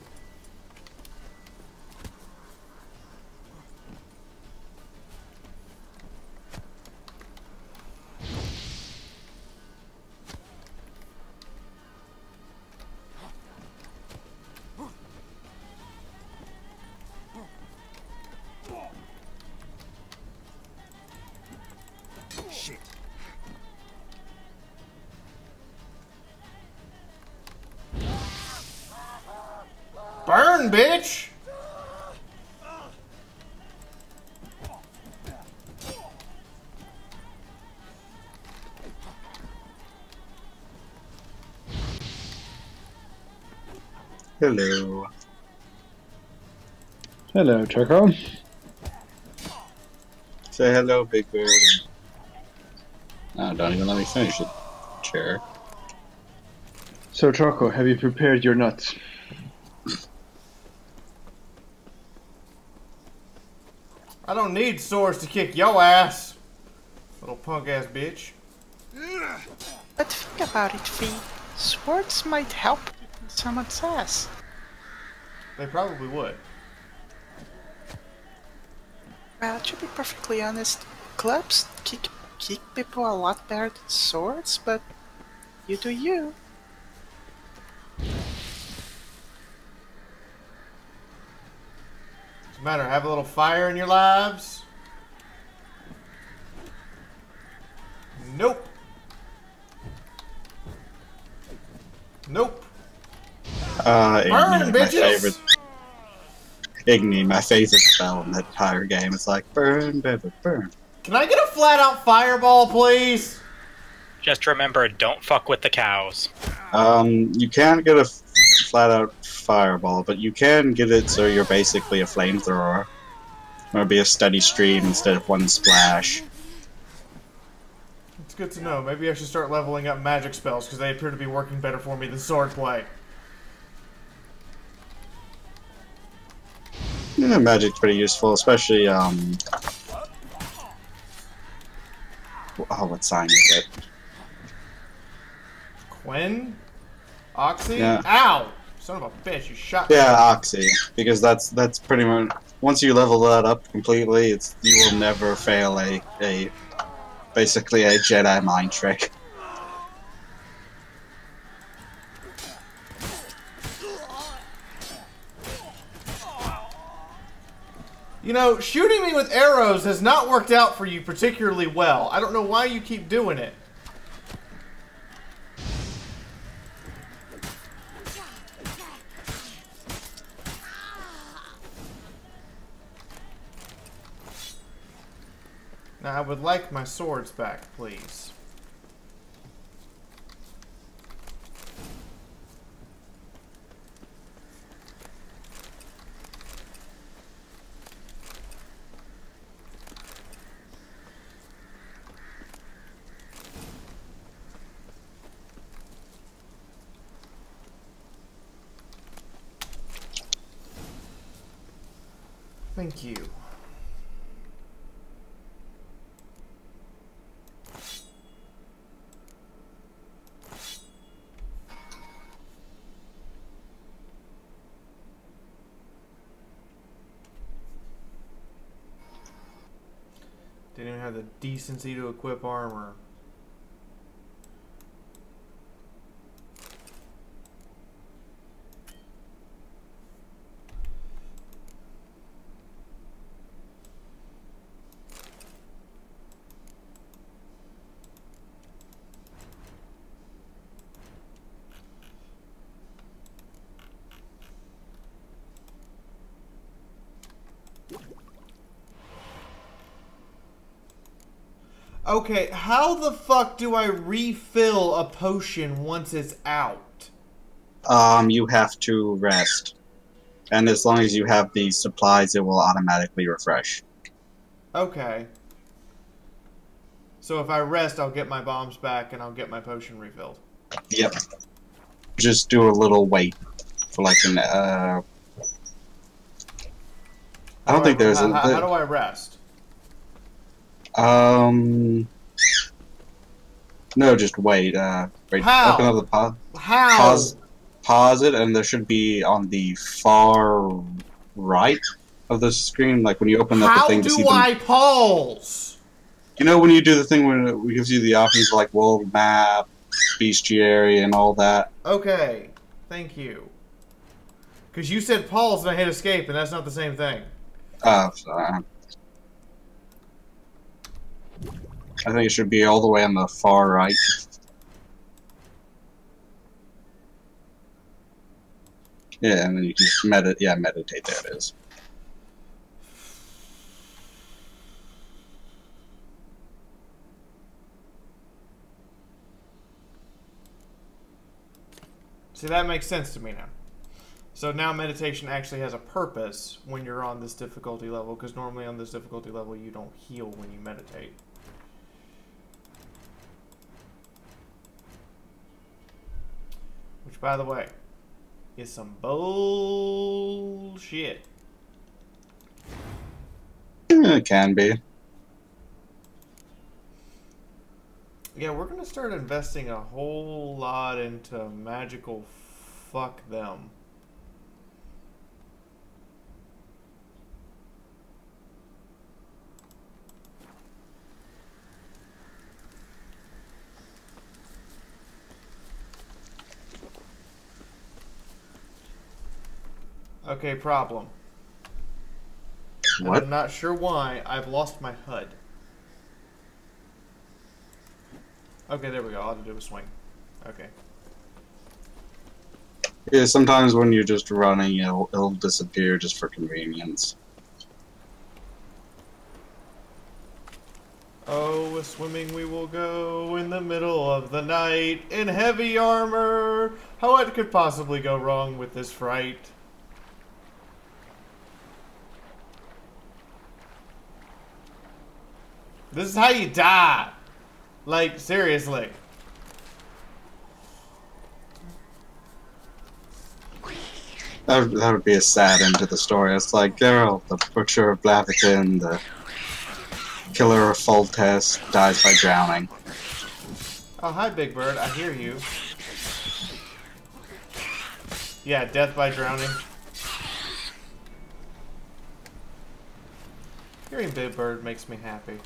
Burn, bitch! Hello. Hello, Choco. Say hello, Big Bird. Oh, don't even let me finish it. Chair. So, Choco, have you prepared your nuts? I don't need swords to kick your ass, little punk ass bitch. But think about it, V. Swords might help someone's ass. They probably would. Well, to be perfectly honest, clubs kick people a lot better than swords, but you do you. Doesn't matter, have a little fire in your lives. Nope. Nope. Igni, my favorite. Igni, my favorite spell in that entire game. It's like burn, baby, burn. Can I get a flat out fireball, please? Just remember, don't fuck with the cows. You can't get a flat out fireball, but you can get it so you're basically a flamethrower. Or be a steady stream instead of one splash. It's good to know. Maybe I should start leveling up magic spells because they appear to be working better for me than swordplay. Yeah, magic's pretty useful, especially, oh, what sign is it? Quinn? Oxy? Yeah. Ow! Son of a bitch, you shot me. Yeah, Oxy, because that's pretty much, once you level that up completely, you will never fail basically a Jedi mind trick. You know, shooting me with arrows has not worked out for you particularly well. I don't know why you keep doing it. Now, I would like my swords back, please. Thank you. Didn't even have the decency to equip armor. Okay, how the fuck do I refill a potion once it's out? You have to rest. And as long as you have the supplies, it will automatically refresh. Okay. So if I rest, I'll get my bombs back and I'll get my potion refilled. Yep. Just do a little wait for like an, I don't think there's a... How do I rest? No, just wait. Wait. How? Open up the pause. How? Pause it, and there should be on the far right of the screen, like when you open up the thing to see How do I pause? You know when you do the thing when it gives you the options like world map, bestiary, and all that? Okay. Thank you. Because you said pause and I hit escape, and that's not the same thing. Oh, sorry. I think it should be all the way on the far right. Yeah, and then you can just meditate, there it is. See, that makes sense to me now. So now meditation actually has a purpose when you're on this difficulty level, because normally on this difficulty level you don't heal when you meditate. Which, by the way, is some bullshit. It can be. Yeah, we're gonna start investing a whole lot into magical fuck them. Okay, problem. What? I'm not sure why. I've lost my HUD. Okay, there we go. All I had to do was swing. Okay. Yeah, sometimes when you're just running, it'll disappear just for convenience. Oh, a swimming we will go in the middle of the night in heavy armor. How what could possibly go wrong with this fright? This is how you die. Like, seriously. That would be a sad end to the story. It's like Geralt, the butcher of Blaviken, the killer of Foltest, dies by drowning. Oh, hi, Big Bird. I hear you. Yeah, death by drowning. Hearing Big Bird makes me happy.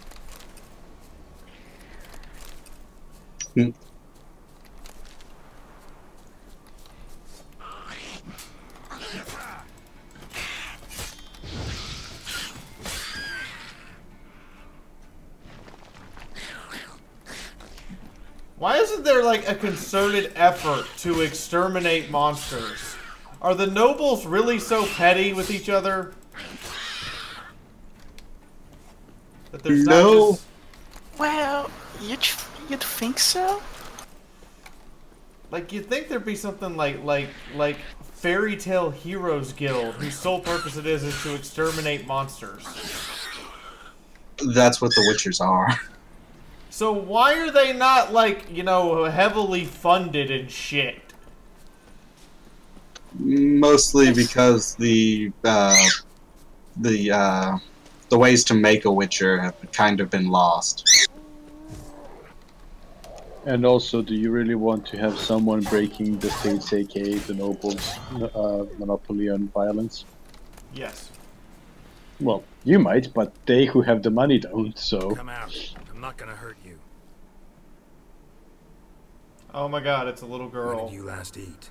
Why isn't there like a concerted effort to exterminate monsters? Are the nobles really so petty with each other? That there's not just... Well, you'd think so? Like, you'd think there'd be something like Fairy Tale Heroes Guild, whose sole purpose it is to exterminate monsters. That's what the Witchers are. So why are they not, like, you know, heavily funded and shit? Mostly because the ways to make a Witcher have kind of been lost. And also, do you really want to have someone breaking the state's, aka the nobles' monopoly on violence? Yes. Well, you might, but they who have the money don't, so... Come out. I'm not gonna hurt you. Oh my god, it's a little girl. When did you last eat?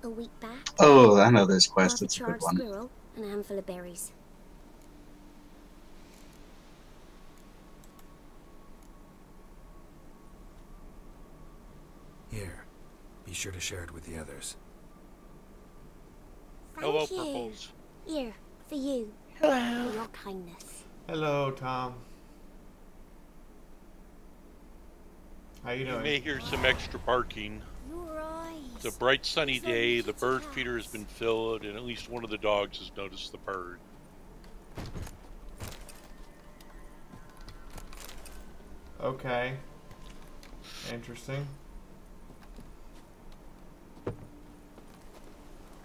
A week back. Oh, I know this quest. Half a It's a charred good one. squirrel and a handful of berries. Here. Be sure to share it with the others. Hello, Purples. Here, for you. Hello. For your kindness. Hello, Tom. How you doing? You may hear some extra barking. It's a bright sunny day, the bird feeder has been filled, and at least one of the dogs has noticed the bird. Okay. Interesting.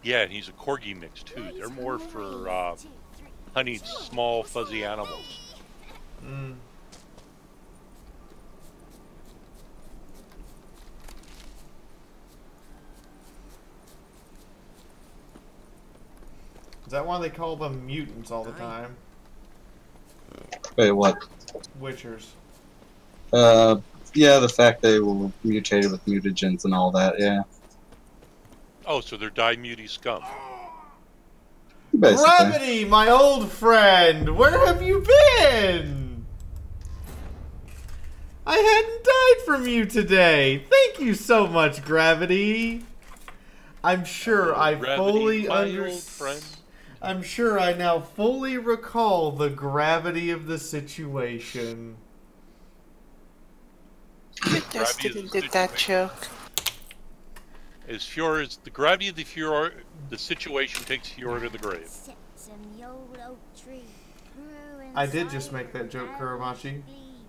Yeah, and he's a corgi mix too. They're more for hunting small fuzzy animals. Mm. Is that why they call them mutants all the time? Wait, what? Witchers. Yeah, the fact they were mutated with mutagens and all that, yeah. Oh, so they're die muty scum. Basically. Gravity, my old friend! Where have you been? I hadn't died from you today. Thank you so much, Gravity. I'm sure I fully understand. I'm sure I now fully recall the gravity of the situation. You just didn't did that joke. As Fiaura's the gravity of the Fiaura, the situation takes Fiaura to the grave. I did just make that joke, Kuramachi.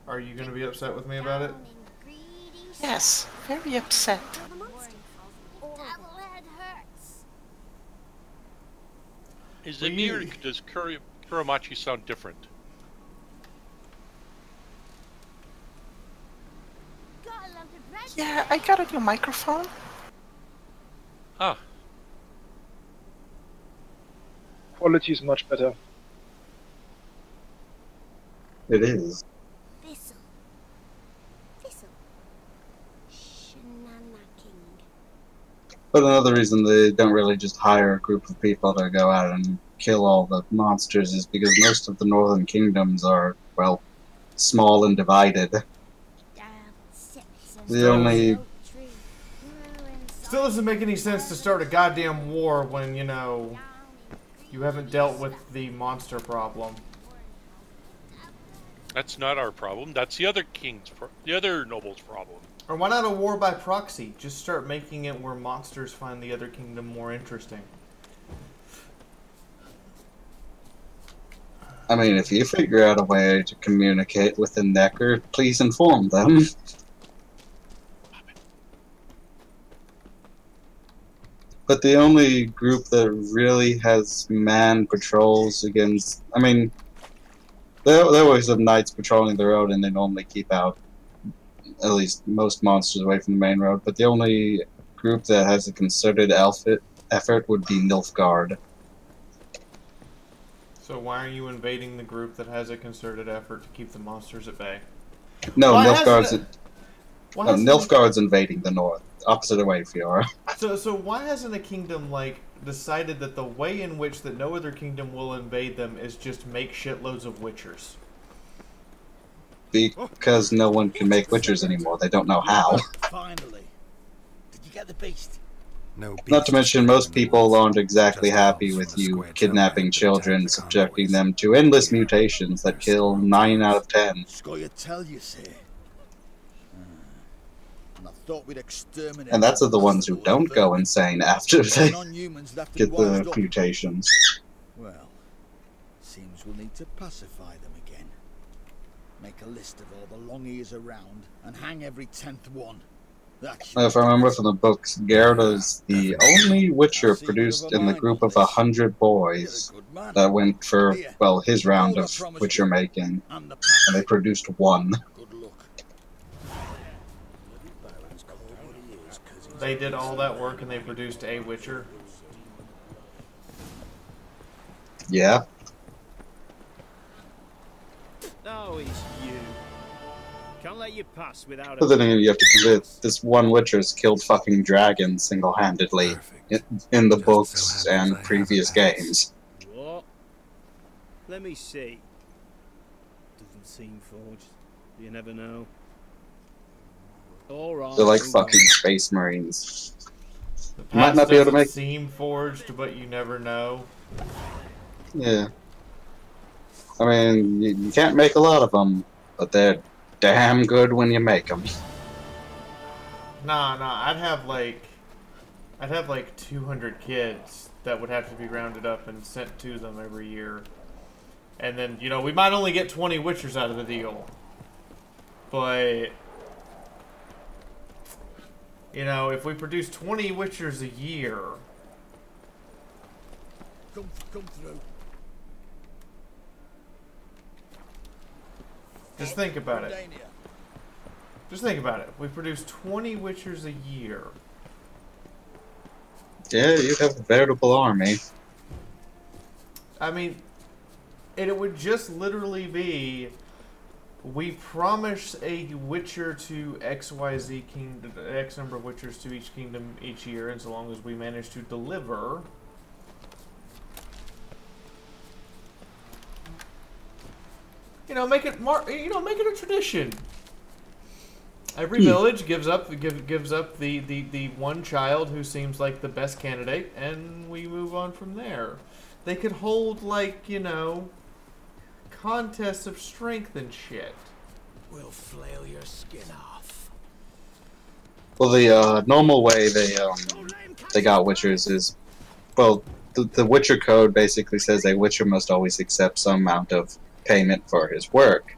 Are you going to be upset with me about it? Yes, very upset. Is it me or does Kuramachi sound different? Yeah, I got a new microphone. Ah. Quality is much better. It is. But another reason they don't really just hire a group of people to go out and kill all the monsters is because most of the northern kingdoms are, well, small and divided. The only... Still doesn't make any sense to start a goddamn war when, you know, you haven't dealt with the monster problem. That's not our problem. That's the other the other noble's problem. Or why not a war by proxy? Just start making it where monsters find the other kingdom more interesting. I mean, if you figure out a way to communicate with the Necker, please inform them. But the only group that really has manned patrols against... I mean, they always have knights patrolling the road and they normally keep out at least most monsters away from the main road, but the only group that has a concerted effort would be Nilfgaard. So why are you invading the group that has a concerted effort to keep the monsters at bay? No, Nilfgaard's invading the north. Opposite way, Fiaura. So why hasn't a kingdom, like, decided that the way in which that no other kingdom will invade them is just make shitloads of witchers? Because no one can make witchers anymore. They don't know how. Finally. Did you get the beast? No. Not to mention, most people aren't exactly happy with you kidnapping children, subjecting them to endless mutations that kill 9 out of 10. Scoya tell you, say. And I thought we'd exterminate. And that's the ones who don't go insane after they non-humans left get and the wised up. mutations. Well, seems we'll need to pacify them again. Make a list of all the long ears around and hang every 10th one. If I remember from the books, Gerda is the only witcher produced in the group of 100 boys that went for, well, his round of witcher making, and they produced one. They did all that work and they produced a witcher. Yeah. No, it's you. Can't let you pass without But then again, you have to consider this one witcher's killed fucking dragons single-handedly in the books and previous games. What? Let me see. Doesn't seem forged. You never know. Alright. They're like fucking space marines. The You might past not be able to doesn't make. seem forged, but you never know. Yeah. I mean, you can't make a lot of them, but they're damn good when you make them. Nah, I'd have like 200 kids that would have to be rounded up and sent to them every year. And then, you know, we might only get 20 witchers out of the deal. But, you know, if we produce 20 witchers a year... Come through. Just think about it. Just think about it. We produce 20 witchers a year. Yeah, you have a veritable army. I mean, and it would just literally be, we promise a witcher to XYZ kingdom, X number of witchers to each kingdom each year, and so long as we manage to deliver, you know, make it make it a tradition. Every village gives up the one child who seems like the best candidate, and we move on from there. They could hold, like, you know, contests of strength and shit. We'll flail your skin off. Well, the normal way they got witchers is, well, the Witcher code basically says a witcher must always accept some amount of payment for his work.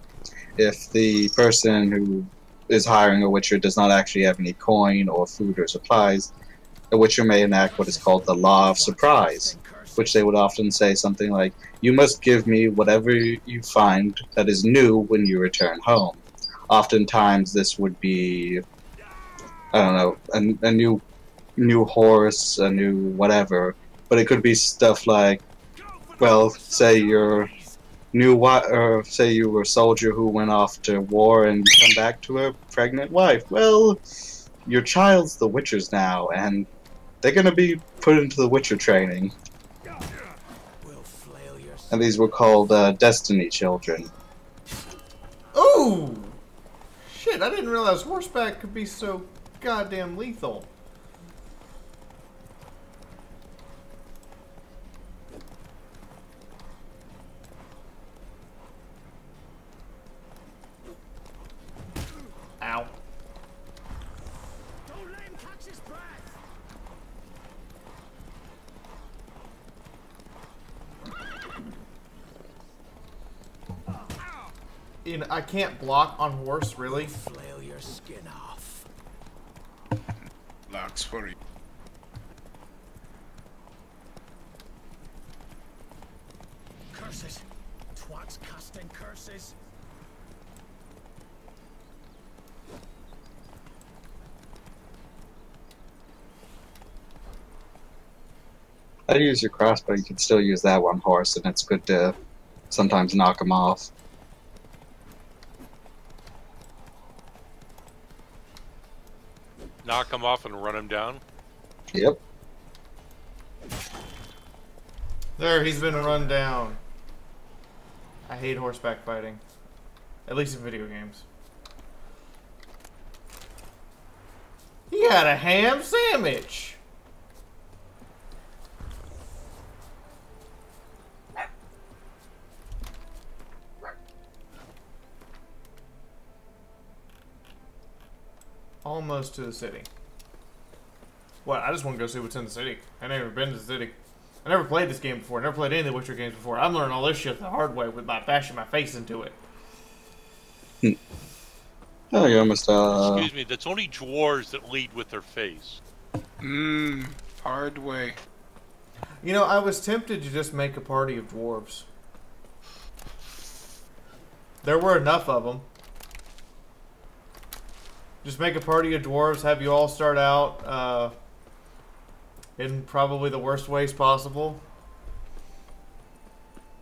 If the person who is hiring a witcher does not actually have any coin or food or supplies, a witcher may enact what is called the law of surprise, which they would often say something like, you must give me whatever you find that is new when you return home. Oftentimes this would be, I don't know, a new horse, a new whatever, but it could be stuff like, well, say you're say you were a soldier who went off to war and you come back to a pregnant wife. Well, your child's the Witcher's now, and they're going to be put into the Witcher training. And these were called Destiny Children. Ooh! Shit, I didn't realize horseback could be so goddamn lethal. Ow. Don't let him catch his breath. I can't block on horse, really? Flail your skin off. Locks for you. Curses. Twats casting curses. I use your crossbow, you can still use that one horse, and it's good to sometimes knock them off. Knock him off and run him down? Yep. There, he's been run down. I hate horseback fighting. At least in video games. He had a ham sandwich! Almost to the city. What? I just want to go see what's in the city. I've never been to the city. I never played this game before. I never played any of the Witcher games before. I'm learning all this shit the hard way with my bashing my face into it. Oh, you almost, Excuse me, that's only dwarves that lead with their face. Hard way. You know, I was tempted to just make a party of dwarves. There were enough of them. Just make a party of dwarves, have you all start out in probably the worst ways possible.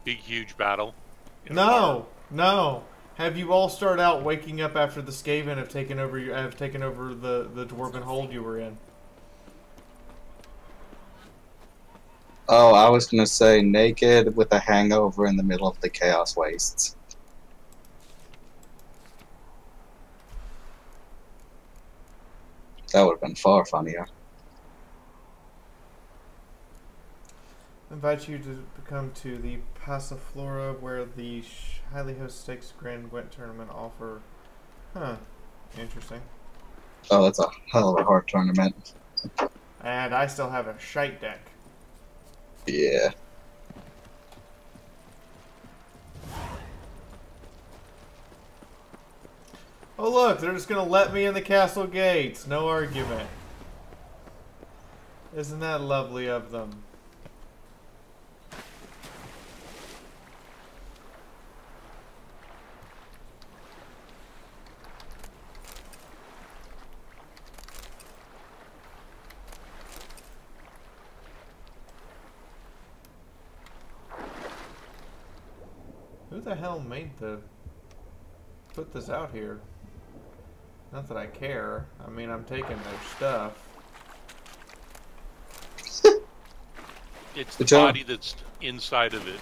Big, huge battle. No, no. Have you all start out waking up after the Skaven have taken over the dwarven hold you were in? Oh, I was gonna say naked with a hangover in the middle of the Chaos Wastes. That would have been far funnier. I invite you to come to the Passiflora where the highly host stakes Grand Gwent tournament offer. Huh. Interesting. Oh, that's a hell of a hard tournament. And I still have a shite deck. Yeah. Oh look, they're just gonna let me in the castle gates. No argument. Isn't that lovely of them? Who the hell put this out here? Not that I care. I mean, I'm taking their stuff. It's the body that's inside of it.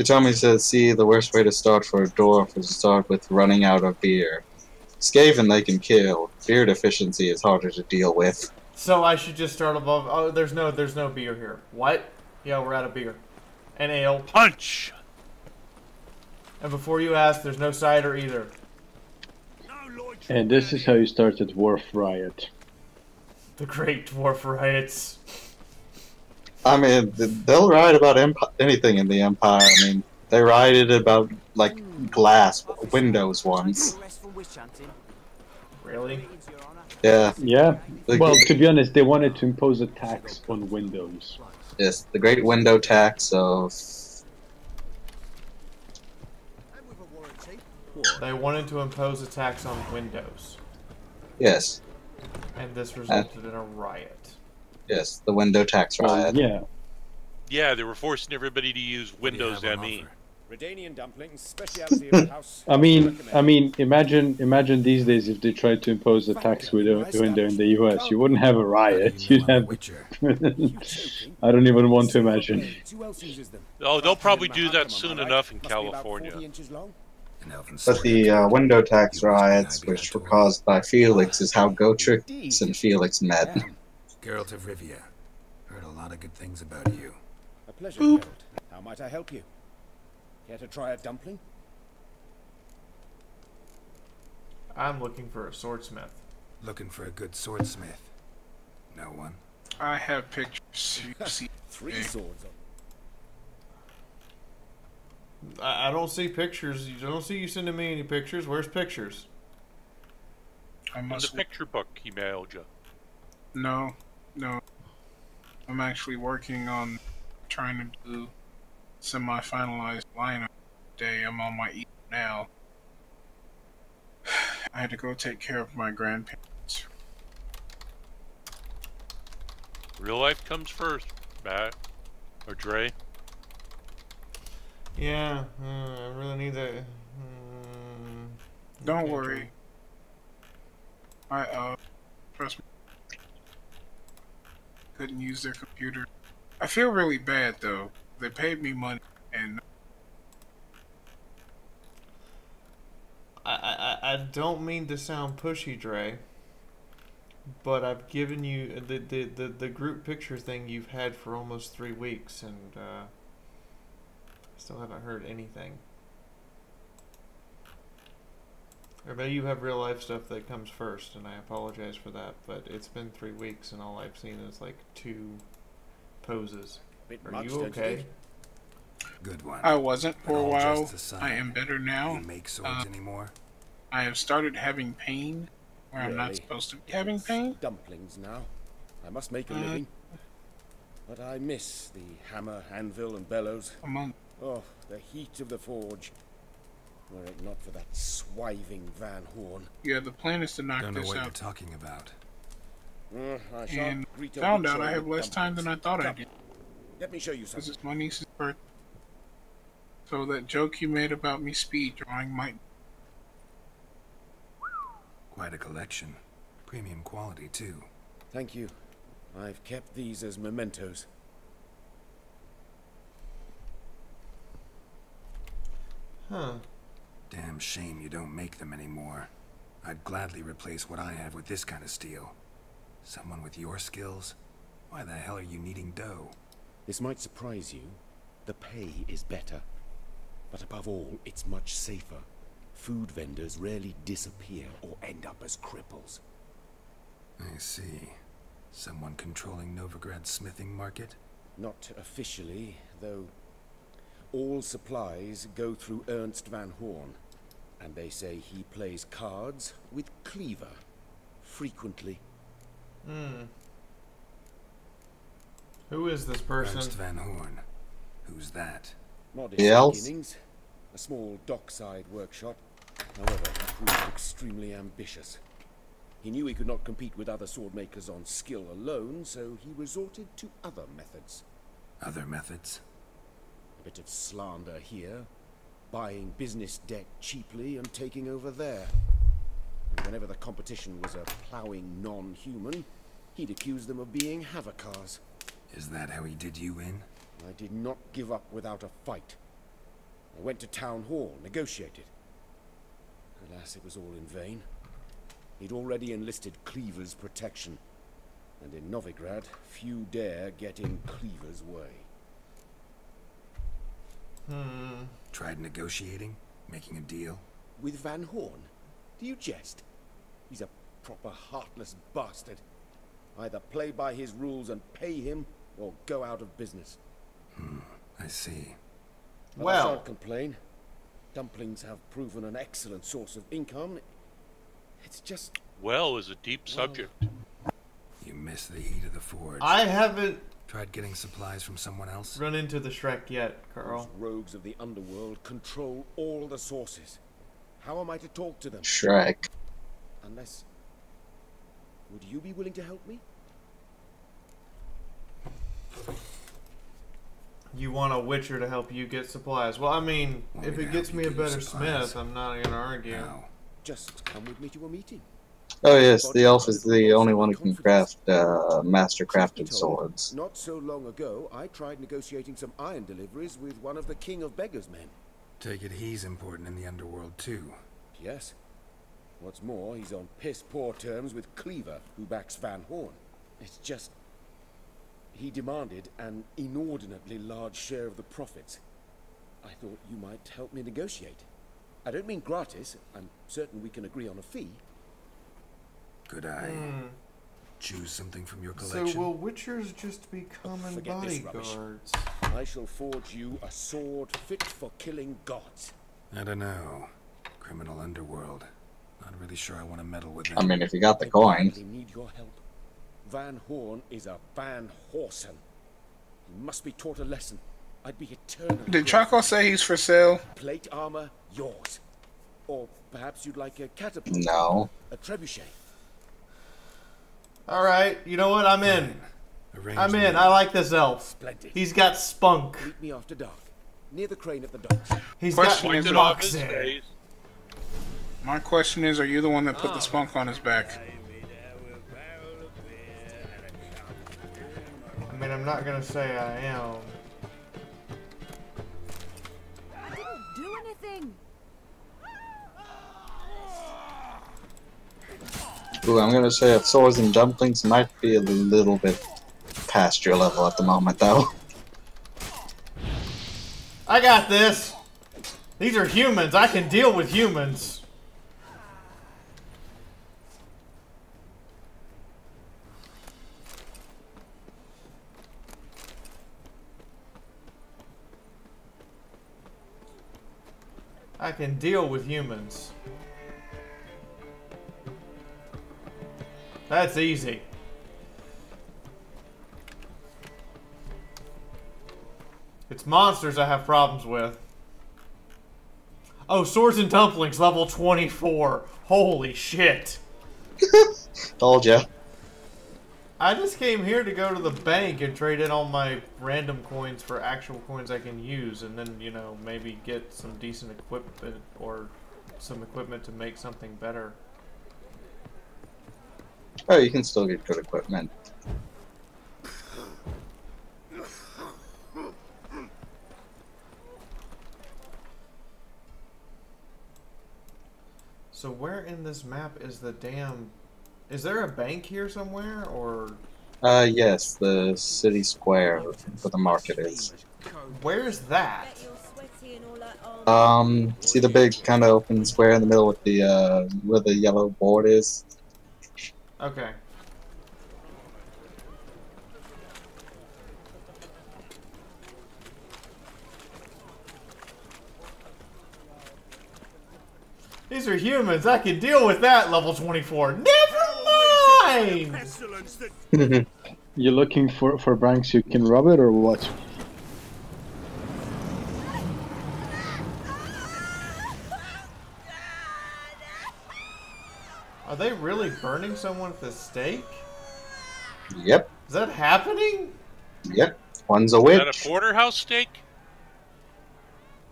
Tommy says, see, the worst way to start for a dwarf is to start with running out of beer. Skaven they can kill. Beer deficiency is harder to deal with. So I should just start above. Oh, there's no beer here. What? Yeah, we're out of beer. And ale. Punch! And before you ask, there's no cider either. And this is how you start a dwarf riot. The Great Dwarf Riots. I mean, they'll riot about anything in the Empire. I mean, they rioted about, like, glass windows once. Really? Yeah. Yeah. Well, to be honest, they wanted to impose a tax on windows. Yes, the Great Window Tax of... They wanted to impose a tax on windows. Yes. And this resulted in a riot. Yes, the window tax riot. Yeah. Yeah, they were forcing everybody to use Windows ME. Redanian dumplings, speciality of the house. I mean, imagine these days if they tried to impose a tax window in the US, you wouldn't have a riot. You'd have. I don't even want to imagine. Oh, they'll probably do that soon enough in California. But the window tax riots, which were caused by Felix, is how Gotrix and Felix met. Geralt of Rivia. Heard a lot of good things about you. A pleasure, Geralt. How might I help you? Care to try a dumpling? I'm looking for a swordsmith. Looking for a good swordsmith. No one? I have pictures. You see 3 swords. I don't see pictures. You don't see you sending me any pictures. Where's pictures? In the picture book he mailed you. No. I'm actually working on trying to do semi-finalized lineup today. I'm on my E now. I had to go take care of my grandparents. Real life comes first, Matt. Or Dre. Yeah, I really need that. Don't worry. Trust me. Couldn't use their computer. I feel really bad though. They paid me money and I don't mean to sound pushy, Dre, but I've given you the group picture thing you've had for almost 3 weeks, and I still haven't heard anything. Or maybe you have real life stuff that comes first, and I apologize for that, but it's been 3 weeks and all I've seen is like 2 poses. Are you okay? Good one. I wasn't for a while. Just aside. I am better now. You make swords anymore? I have started having pain where I'm not Really? supposed to be having pain. Dumplings now. I must make a living. But I miss the hammer, anvil, and bellows. Oh, the heat of the forge. Were it not for that swiving Van Horn. Yeah, the plan is to knock Don't know this what out. you're talking about. I shall And greet a found witch out I with have less time than I thought I dumplings. did. Let me show you This something. is my niece's birthday. So that joke you made about me speed drawing might... Quite a collection. Premium quality, too. Thank you. I've kept these as mementos. Huh. Damn shame you don't make them anymore. I'd gladly replace what I have with this kind of steel. Someone with your skills? Why the hell are you needing dough? This might surprise you. The pay is better. But above all, it's much safer. Food vendors rarely disappear or end up as cripples. I see. Someone controlling Novigrad's smithing market? Not officially, though all supplies go through Ernst Van Horn. And they say he plays cards with Cleaver. Frequently. Who is this person? Ernst Van Horn. Who's that? Modest beginnings. A small dockside workshop. However, he proved extremely ambitious. He knew he could not compete with other sword makers on skill alone, so he resorted to other methods. Other methods? A bit of slander here, buying business debt cheaply and taking over there. And whenever the competition was a ploughing non-human, he'd accuse them of being Havocars. Is that how he did you in? I did not give up without a fight. I went to Town Hall, negotiated. Alas, it was all in vain. He'd already enlisted Cleaver's protection. And in Novigrad, few dare get in Cleaver's way. Tried negotiating? Making a deal? With Van Horn? Do you jest? He's a proper heartless bastard. Either play by his rules and pay him, or go out of business. I see. But I shan't complain. Dumplings have proven an excellent source of income. It's just... Well is a deep subject. You miss the heat of the forge. I haven't... Tried getting supplies from someone else? Run into the Shrek yet, Carl. Those rogues of the underworld control all the sources. How am I to talk to them? Shrek. Unless... Would you be willing to help me? You want a witcher to help you get supplies. Well, I mean, if it gets me a better smith, I'm not gonna argue. Just come with me to a meeting. Oh yes, the elf is the only one who can craft master crafted swords. Not so long ago, I tried negotiating some iron deliveries with one of the King of Beggars' men. Take it he's important in the underworld too. Yes. What's more, he's on piss-poor terms with Cleaver, who backs Van Horn. It's just... He demanded an inordinately large share of the profits. I thought you might help me negotiate. I don't mean gratis. I'm certain we can agree on a fee. Could I choose something from your collection? So will witchers just be common bodyguards? I shall forge you a sword fit for killing gods. I don't know. Criminal underworld. Not really sure I want to meddle with them. I mean, if you got the coin. I need your help. Van Horn is a Van Horsen. He must be taught a lesson. I'd be eternally... Did Choco say he's for sale? Plate armor, yours. Or perhaps you'd like a catapult. No. A trebuchet. Alright, you know what? I'm in. I'm in. I like this elf. Splendid. He's got spunk. Meet me after dark. Near the crane at the docks. He's got Question is, my question is, are you the one that put the spunk on his back? I mean, I'm not gonna say I am. I didn't do anything. Ooh, I'm gonna say if swords and dumplings might be a little bit past your level at the moment, though. I got this! These are humans. I can deal with humans. I can deal with humans. That's easy. It's monsters I have problems with. Oh, swords and dumplings, level 24. Holy shit. Told ya. I just came here to go to the bank and trade in all my random coins for actual coins I can use, and then, you know, maybe get some decent equipment or some equipment to make something better. Oh, you can still get good equipment. So where in this map is the damn... Is there a bank here somewhere, or... Yes, the city square where the market is. Where's that? See the big kind of open square in the middle with the, where the yellow board is? Okay. These are humans. I can deal with that, level 24. Never mind! You looking for banks you can rob it or what? Are they really burning someone at the stake? Yep. Is that happening? Yep. One's a witch. Is that a porterhouse steak?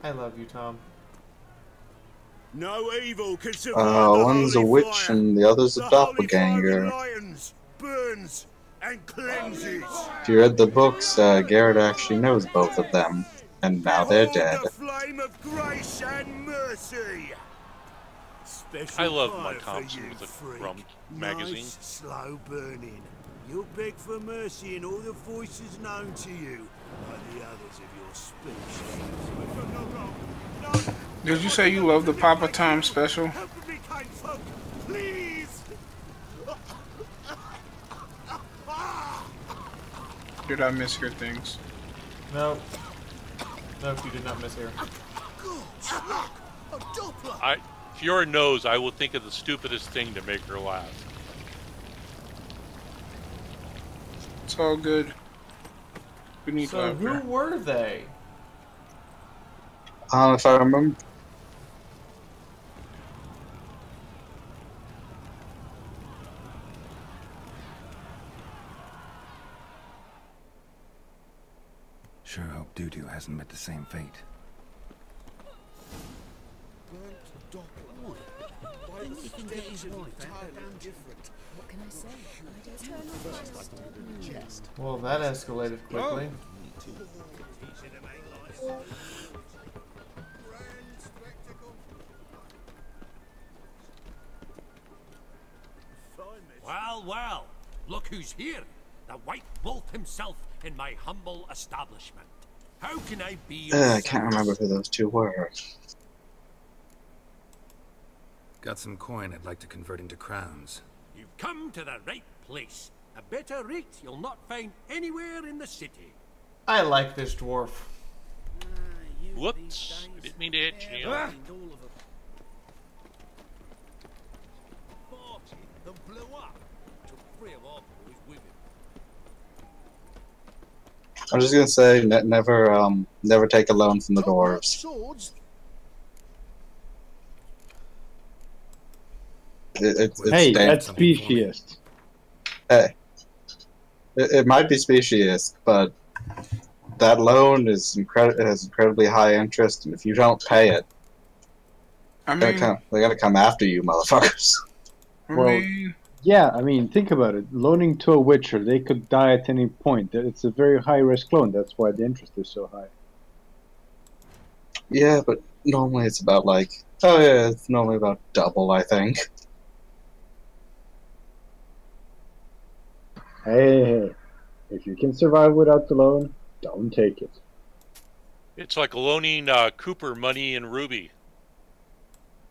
I love you, Tom. No evil can survive one's a witch and the other's a doppelganger. burns and cleanses. If you read the books, Garrett actually knows both of them, and now they're dead. The flame of grace and mercy. I love my Thompson with a rum magazine. Nice, slow burning. You'll beg for mercy in all the voices known to you, like the others of your species. Did you say you love the Papa Tom special? Please. Did I mishear things? No. Nope, you did not mishear. Fiaura knows I will think of the stupidest thing to make her laugh. It's all good. We need So laughter. who were they? If I remember... Sure hope Doo-Doo hasn't met the same fate. What can I say? I don't know. Well, that escalated quickly. Well, well, look who's here. The White Wolf himself in my humble establishment. How can I be of I can't remember service? who those two were. Got some coin I'd like to convert into crowns. You've come to the right place. A better rate you'll not find anywhere in the city. I like this dwarf. Whoops. I didn't mean to hit you. Them blew up. Took 3 of our boys with him. I'm just gonna say, never take a loan from the dwarves. Swords? It's Hey, dangerous. that's speciesist. Hey, it might be speciesist, but that loan is has incredibly high interest, and if you don't pay it, they gotta come after you, motherfuckers. Well, yeah, I mean, think about it. Loaning to a witcher, they could die at any point. It's a very high-risk loan. That's why the interest is so high. Yeah, but normally it's about it's normally about double, I think. Hey, if you can survive without the loan, don't take it. It's like loaning Cooper money and Ruby.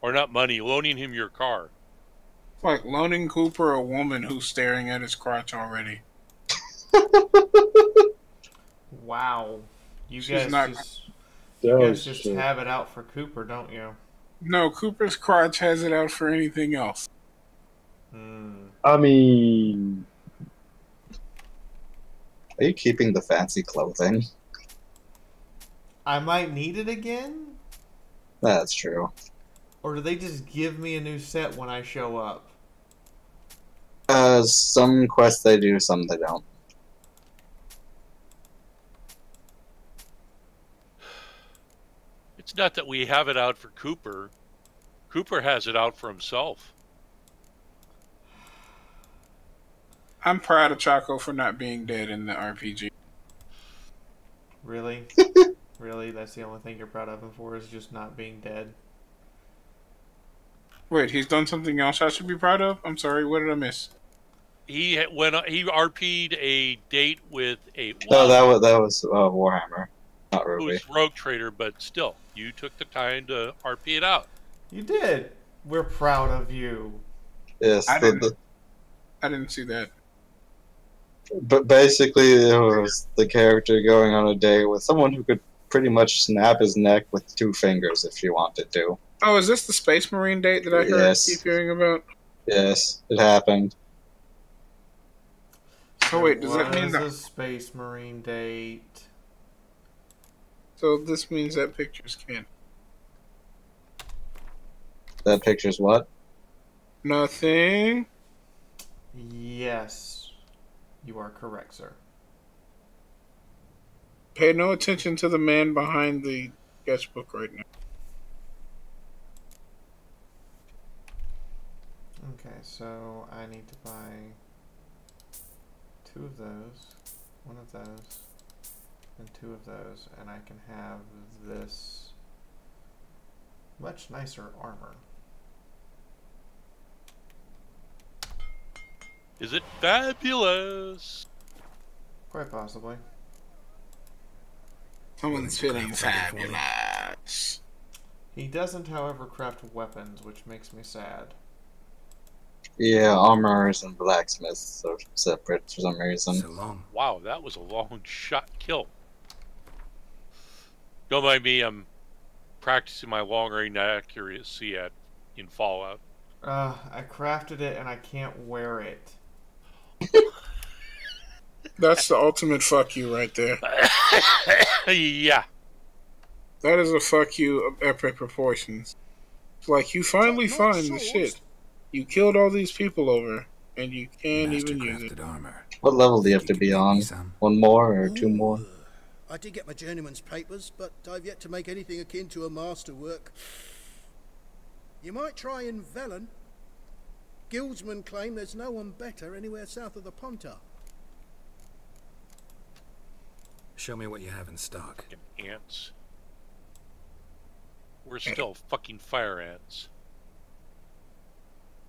Or not money, loaning him your car. It's like loaning Cooper a woman who's staring at his crotch already. Wow. You She's guys just have it out for Cooper, don't you? No, Cooper's crotch has it out for anything else. I mean... Are you keeping the fancy clothing? I might need it again? That's true. Or do they just give me a new set when I show up? Some quests they do, some they don't. It's not that we have it out for Cooper. Cooper has it out for himself. I'm proud of Chaco for not being dead in the RPG. Really? Really? That's the only thing you're proud of him for, is just not being dead? Wait, he's done something else I should be proud of? I'm sorry, what did I miss? He RP'd a date with a... No, that was Warhammer, not Ruby. Who's Rogue Trader, but still, you took the time to RP it out. You did. We're proud of you. Yes, I didn't see that. But basically, it was the character going on a date with someone who could pretty much snap his neck with 2 fingers if she wanted to. Oh, is this the Space Marine date that I keep hearing about? Yes, it happened. So wait, does that mean a Space Marine date? So this means that picture's canon. That picture's what? Nothing. Yes. You are correct, sir. Pay no attention to the man behind the sketchbook right now. Okay, so I need to buy 2 of those, 1 of those, and 2 of those, and I can have this much nicer armor. Is it fabulous? Quite possibly. Someone's feeling fabulous. He doesn't, however, craft weapons, which makes me sad. Yeah, armorers and blacksmiths are separate for some reason. Wow, that was a long shot kill. Don't mind me, I'm practicing my long range accuracy in Fallout. I crafted it and I can't wear it. That's the ultimate fuck you right there. Yeah. That is a fuck you of epic proportions. It's like you finally find the shit you killed all these people over, and you can't even use it. What level do you have to be on? 1 more or 2 more? I did get my journeyman's papers, but I've yet to make anything akin to a masterwork. You might try in Velen. Guildsmen claim there's no one better anywhere south of the Pontar. Show me what you have in stock. Ants. We're still fucking fire ants.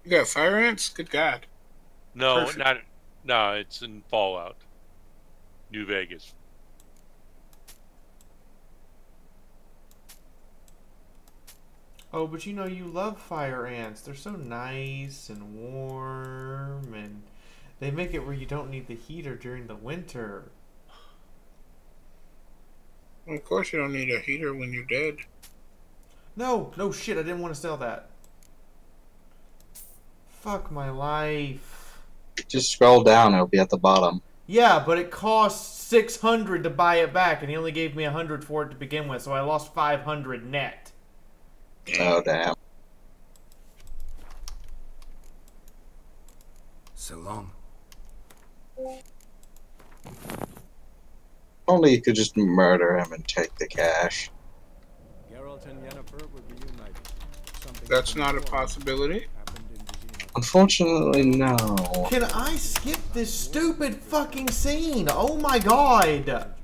You got fire ants? Good God. No, Perfect. No, it's in Fallout. New Vegas. Oh, but you know you love fire ants. They're so nice and warm, and they make it where you don't need the heater during the winter. Of course you don't need a heater when you're dead. No shit, I didn't want to sell that. Fuck my life. Just scroll down, it'll be at the bottom. Yeah, but it costs 600 to buy it back, and he only gave me 100 for it to begin with, so I lost 500 net. Oh, damn. So long. Only you could just murder him and take the cash. Geralt and Yennefer would be united. That's not a possibility. Unfortunately, no. Can I skip this stupid fucking scene? Oh my god!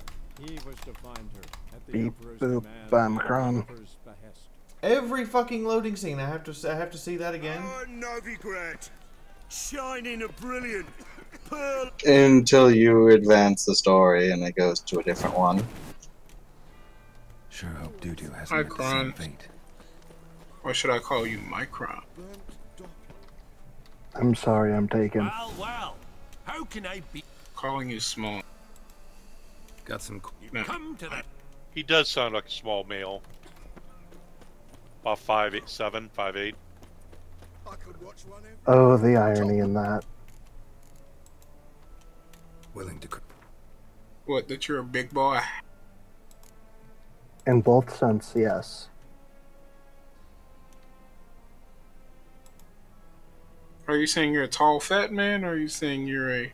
He was to find her at the Beep Emperor's boop command bam at the cron. Emperor's behest. Every fucking loading scene, I have to see that again. Oh, Novigrad! Shining and brilliant! Until you advance the story and it goes to a different one. Sure hope Doo-Doo hasn't met the same Micron. fate. Or should I call you Micron? I'm sorry, I'm taken. Well, well. How can I be? Calling you small. Got some. No. Come to that. He does sound like a small male. About 5'7", 5'8". Oh, the irony in that. Willing to. What, that you're a big boy? In both sense, yes. Are you saying you're a tall fat man, or are you saying you're a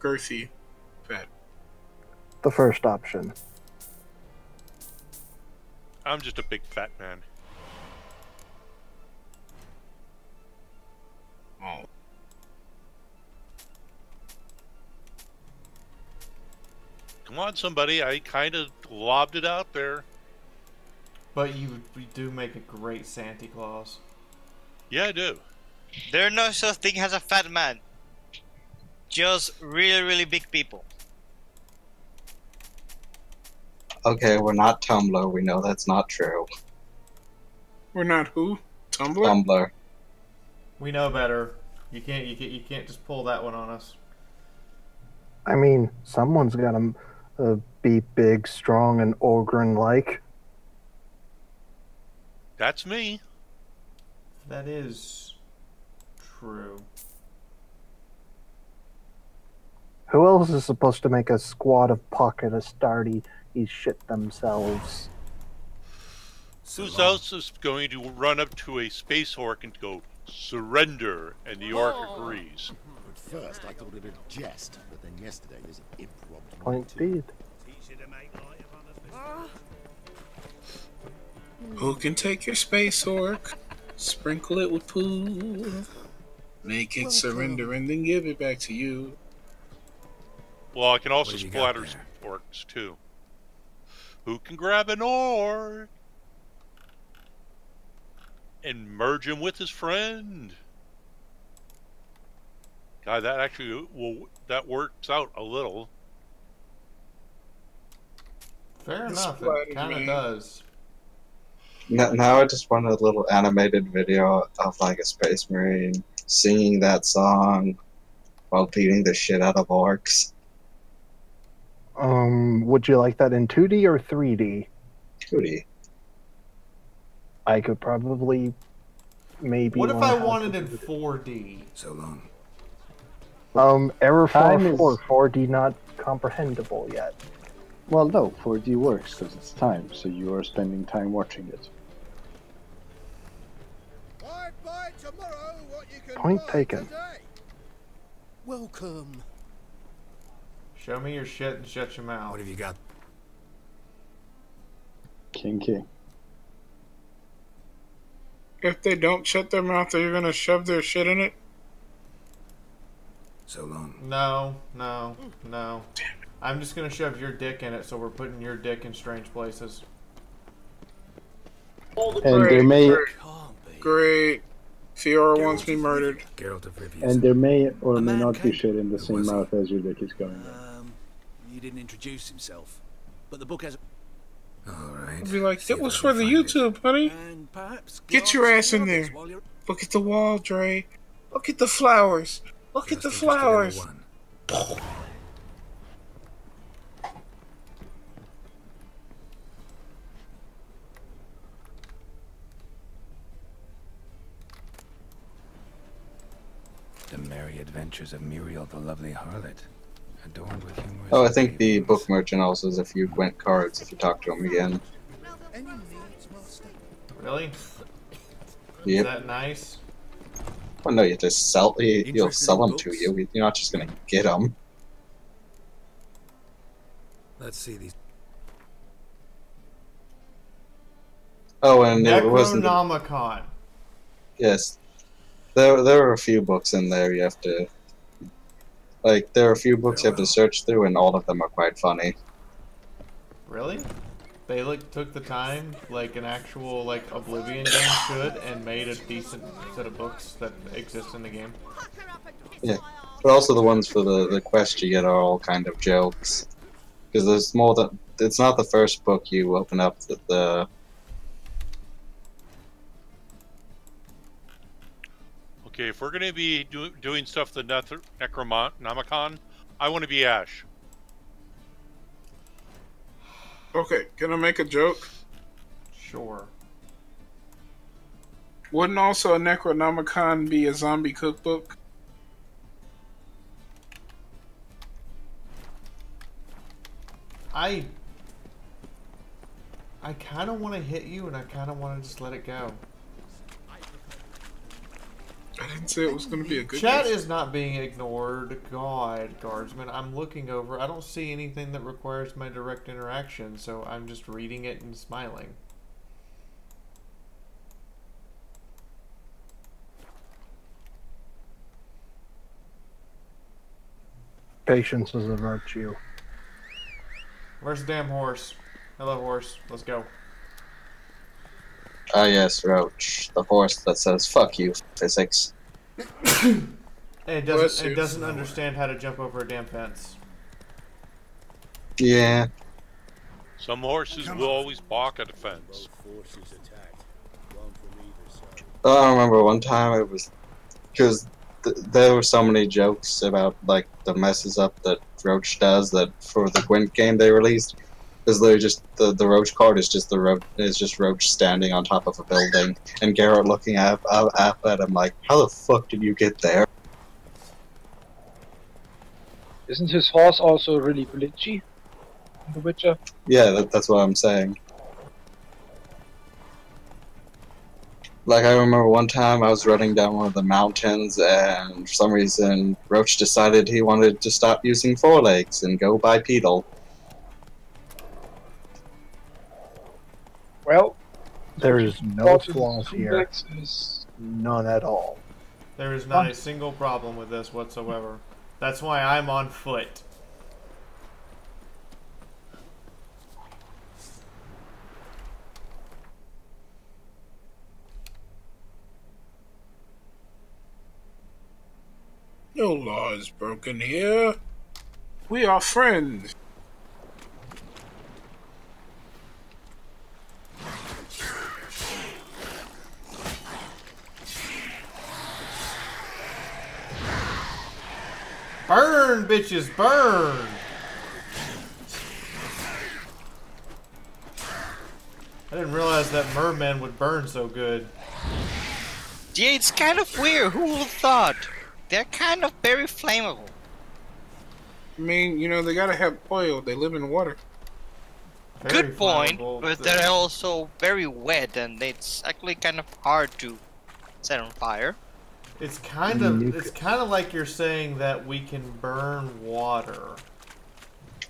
girthy fat? The first option. I'm just a big fat man. Oh. Come on, somebody. I kind of lobbed it out there. But you do make a great Santa Claus. Yeah, I do. There's no such thing as a fat man. Just really, really big people. Okay, we're not Tumblr. We know that's not true. We're not who? Tumblr? Tumblr. We know better. You can't just pull that one on us. I mean, someone's got to be big, strong, and Ogren-like. That's me. That is true. Who else is supposed to make a squad of Puck and a Stardy eat shit themselves? Who else is going to run up to a space orc and go, surrender, and the orc agrees? At first, I thought it a jest, but then yesterday this imp robbed me. Point beat. Who can take your space orc, sprinkle it with poo, make it surrender, and then give it back to you? Well, I can also splatter orcs, too. Who can grab an orc and merge him with his friend? God, that actually that works out a little. Fair enough, it kind of does. Now I just want a little animated video of like a space marine singing that song while beating the shit out of orcs. Would you like that in 2D or 3D? 2D. I could probably maybe. What if I wanted in 4D? So long. Error Time 4 4D not comprehensible yet. Well, no, 4D works because it's time, so you are spending time watching it. Point taken. Welcome. Show me your shit and shut your mouth. What have you got? Kinky. If they don't shut their mouth, are you gonna shove their shit in it? So long. No. I'm just gonna shove your dick in it, so we're putting your dick in strange places. And there may Great. Fiaura wants me murdered. And there may or may not be shit in the same mouth as your dick is going in. He didn't introduce himself, but the book has. All right. I'd be like, that was for the YouTube, honey. Get your ass in there. Look at the wall, Dre. Look at the flowers. Look at the flowers. The merry adventures of Muriel the lovely harlot, adorned with humorous. Oh, I think the book merchant also has a few Gwent cards if you talk to him again. Really? Yep. Is that nice? Well, no, you just sell. He'll sell them to you. You're not just gonna get them. Let's see these. Oh, and it wasn't. Necronomicon. Yes, there are a few books in there you have to. Like, there are a few books you have to search through, and all of them are quite funny. Really? They took the time, like an actual Oblivion game should, and made a decent set of books that exist in the game. Yeah, But also the ones for the quest you get are all kind of jokes. Because there's more than... It's not the first book you open up that the... Okay, if we're going to be doing stuff the Necronomicon, I want to be Ash. Okay, can I make a joke? Sure. Wouldn't also a Necronomicon be a zombie cookbook? I kind of want to hit you, and I kind of want to just let it go. I didn't say it was going to be a good Chat guess. is not being ignored. God, guardsman, I'm looking over. I don't see anything that requires my direct interaction, so I'm just reading it and smiling. Patience is a virtue. Where's the damn horse? Hello, horse. Let's go. Ah, yes, Roach. The horse that says, fuck you, physics. And it doesn't understand how to jump over a damn fence. Yeah. Some horses will always balk at a fence. I remember one time it was... Because there were so many jokes about, like, the messes up that Roach does that for the Gwent game they released. Is literally just the Roach card is just Roach standing on top of a building and Garrett looking up at him like, how the fuck did you get there? Isn't his horse also really glitchy in The Witcher? Yeah, that's what I'm saying. Like, I remember one time I was running down one of the mountains and for some reason Roach decided he wanted to stop using forelegs and go bipedal. Well, there is no flaws here. None at all. There is not a single problem with this whatsoever. That's why I'm on foot. No law is broken here. We are friends. Burn, bitches, burn! I didn't realize that mermen would burn so good. Yeah, it's kind of weird. Who would have thought? They're kind of very flammable. I mean, you know, they gotta have oil. They live in water. Good point, but they're also very wet, and it's actually kind of hard to set on fire. It's kind of like you're saying that we can burn water.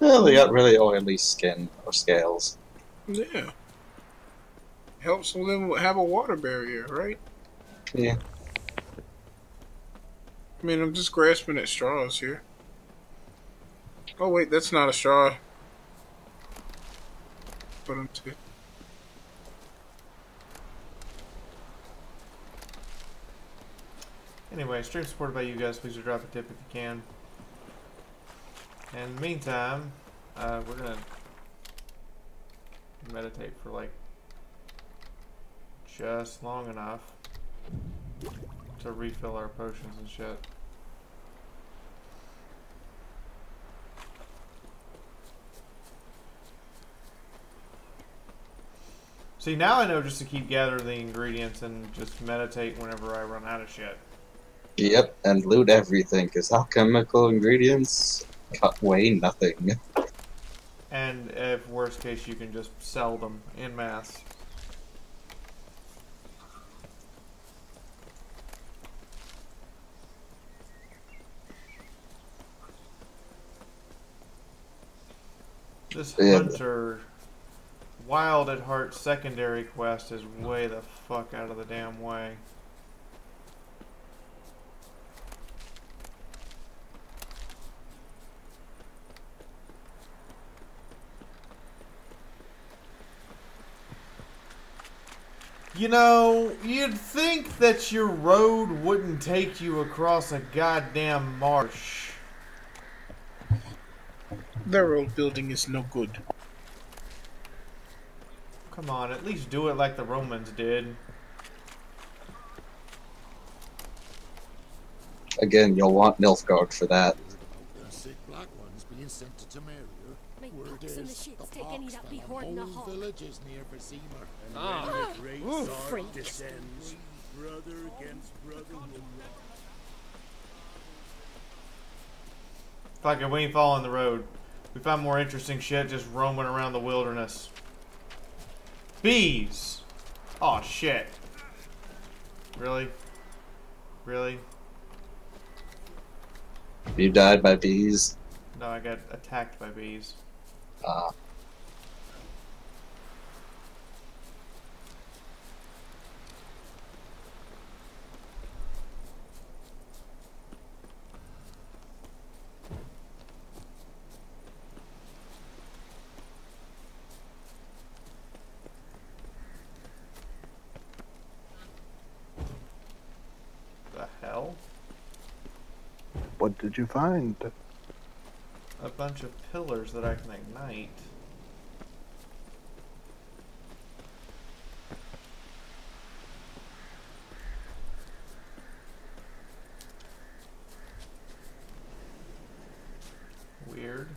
Well, they got really oily skin or scales. Yeah. Helps them have a water barrier, right? Yeah. I mean, I'm just grasping at straws here. Oh wait, that's not a straw. But I'm too. Anyway, stream supported by you guys. Please do drop a tip if you can. And in the meantime, we're gonna meditate for like just long enough to refill our potions and shit. See, now I know just to keep gathering the ingredients and just meditate whenever I run out of shit. Yep, and loot everything, because alchemical ingredients weigh nothing. And if worst case, you can just sell them en masse. This hunter, wild at heart secondary quest is way the fuck out of the damn way. You know, you'd think that your road wouldn't take you across a goddamn marsh. The road building is no good. Come on, at least do it like the Romans did. Again, you'll want Nilfgaard for that. Sick black ones being sent to Temeria. Word Pox and the is, shits the take any Pox that be found hoarding a whole hog. villages near Vizima. And when the great Ooh, Tsar freak. descends, brother against brother will Fuck it, we ain't following the road. We found more interesting shit just roaming around the wilderness. Bees! Oh shit. Really? Really? You died by bees. No, I got attacked by bees. The hell? What did you find? A bunch of pillars that I can ignite. Weird.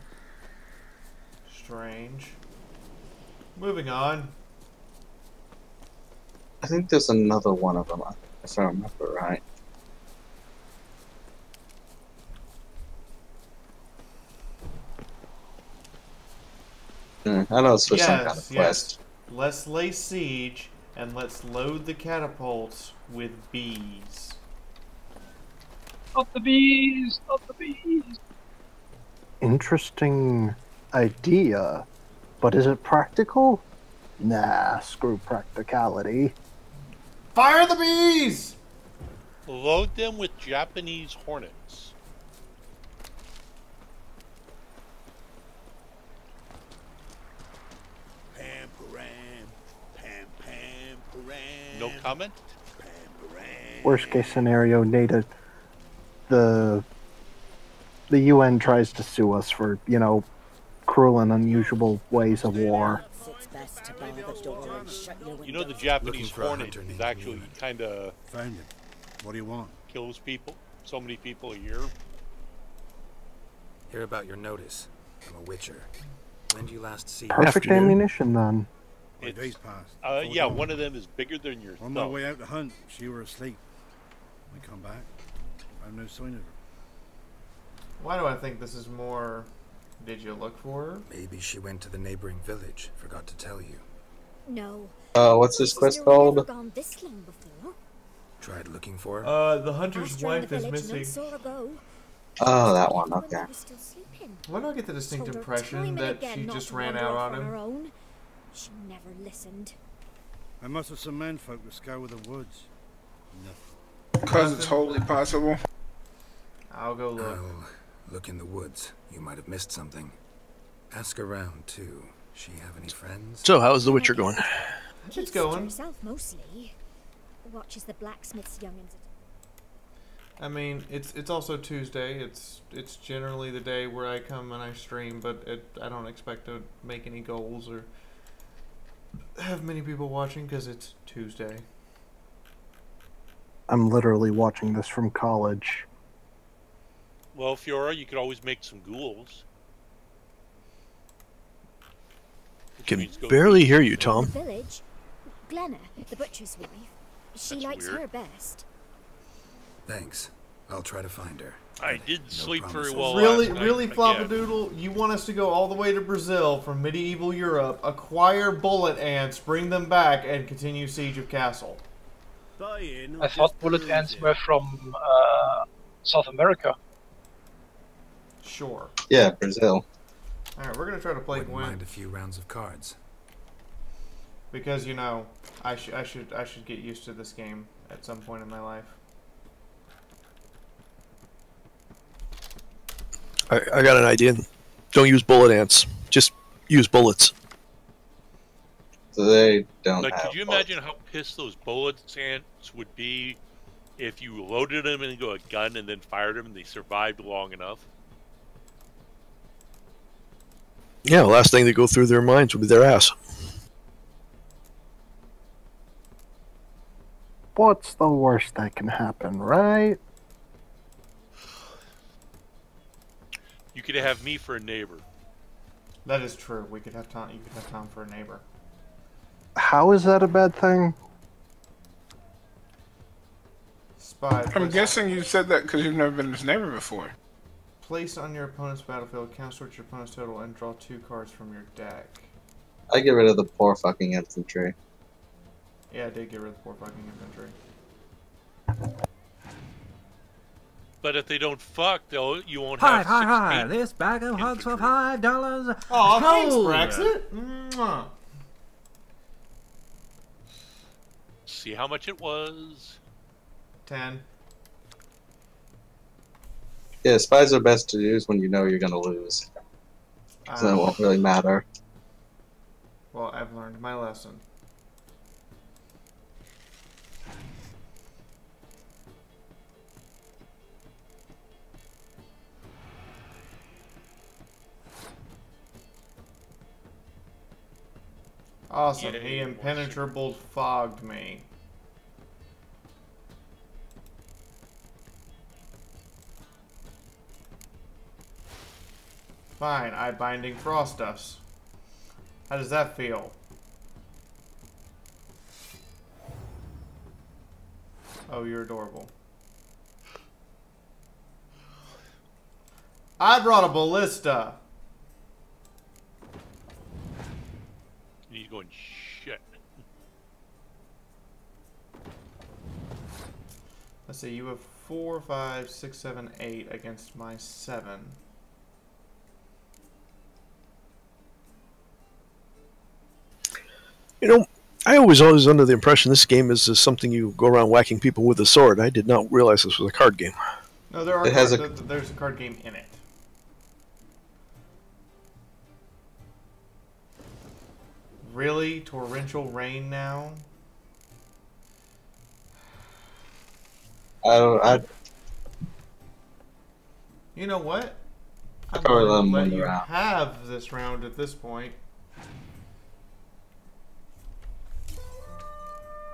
Strange. Moving on. I think there's another one of them, if I remember right. I know it's for some kind of quest. Let's lay siege and let's load the catapults with bees. Not the bees! Not the bees! Interesting idea, but is it practical? Nah, screw practicality. Fire the bees! Load them with Japanese hornets. Pam param, pam pam param. No comment? Worst case scenario, NATO, the UN tries to sue us for, you know, cruel and unusual ways of war. You know the Japanese hornet is actually kind of... Found him. What do you want? Kills people. So many people a year. Hear about your notice. I'm a witcher. When did you last see... Perfect ammunition, then. Days passed. Yeah, one of them is bigger than your On my way out to hunt, she were asleep. I come back. Found no sign of her. Why do I think this is more... Did you look for her? Maybe she went to the neighboring village. Forgot to tell you. No. What's this quest called? Gone this long before. Tried looking for her? The hunter's wife is missing. Oh, that one, okay. Why do I get the distinct impression that she just ran out on him? She never listened. I must have some menfolk to scour the woods. Nothing. Because it's wholly possible. I'll go look. I'll look in the woods. You might have missed something. Ask around, too. She have any friends? So, how's The Witcher going? It's going. Herself mostly. Watches the blacksmith's youngins. I mean, it's also Tuesday. It's generally the day where I come and I stream, but I don't expect to make any goals or have many people watching because it's Tuesday. I'm literally watching this from college. Well, Fiaura, you could always make some ghouls. Can barely hear you, Tom. The village, Glenna, the butcher's wife. She likes her best. Thanks. I'll try to find her. I didn't sleep very well Really, last night, really, again. Flopadoodle, you want us to go all the way to Brazil from medieval Europe, acquire bullet ants, bring them back, and continue siege of castle? I thought bullet ants were from South America. Sure. Yeah, Brazil. Alright, we're gonna try to play Wouldn't Gwent. mind a few rounds of cards. Because, you know, I should get used to this game at some point in my life. I got an idea. Don't use bullet ants. Just use bullets. They don't Like, have could you imagine how pissed those bullet ants would be if you loaded them into a gun and then fired them and they survived long enough? Yeah, the last thing that go through their minds would be their ass. What's the worst that can happen, right? You could have me for a neighbor. That is true. We could have Tom. You could have Tom for a neighbor. How is that a bad thing? Spy. I'm guessing you said that because you've never been his neighbor before. Place on your opponent's battlefield, count sort your opponent's total, and draw 2 cards from your deck. I get rid of the poor fucking infantry. Yeah, I did get rid of the poor fucking infantry. But if they don't fuck, you won't Hi, have hi, 6 hi! This bag of hugs for $5. Oh, thanks, Hold. Brexit. Mwah. See how much it was. 10. Yeah, spies are best to use when you know you're gonna lose. So it won't really matter. Well, I've learned my lesson. Awesome. Yeah, He impenetrable fogged me. Fine, eye binding frost dust. How does that feel? Oh, you're adorable. I brought a ballista. He's going, shit. Let's see, you have 4, 5, 6, 7, 8 against my 7. You know, I was always under the impression this game is something you go around whacking people with a sword. I did not realize this was a card game. No, there's a card game in it. Really? Torrential rain now? You know what? I'm probably going to let let them you round. have this round at this point.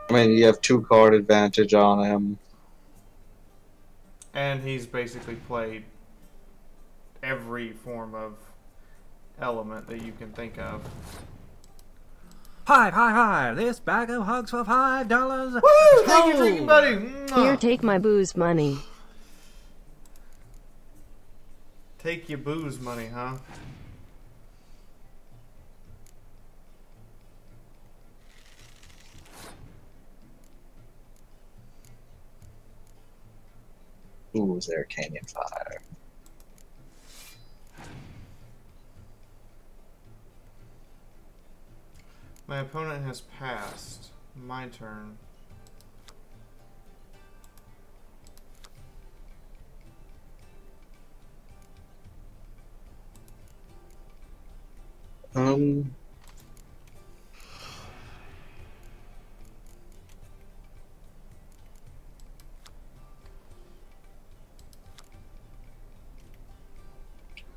I mean, you have 2 card advantage on him. And he's basically played every form of element that you can think of. Hi, hi, hi! This bag of hugs for $5. Woo! Thank you, drinking buddy! Here, take my booze money. Take your booze money, huh? Ooh, is there a canyon fire? My opponent has passed. My turn.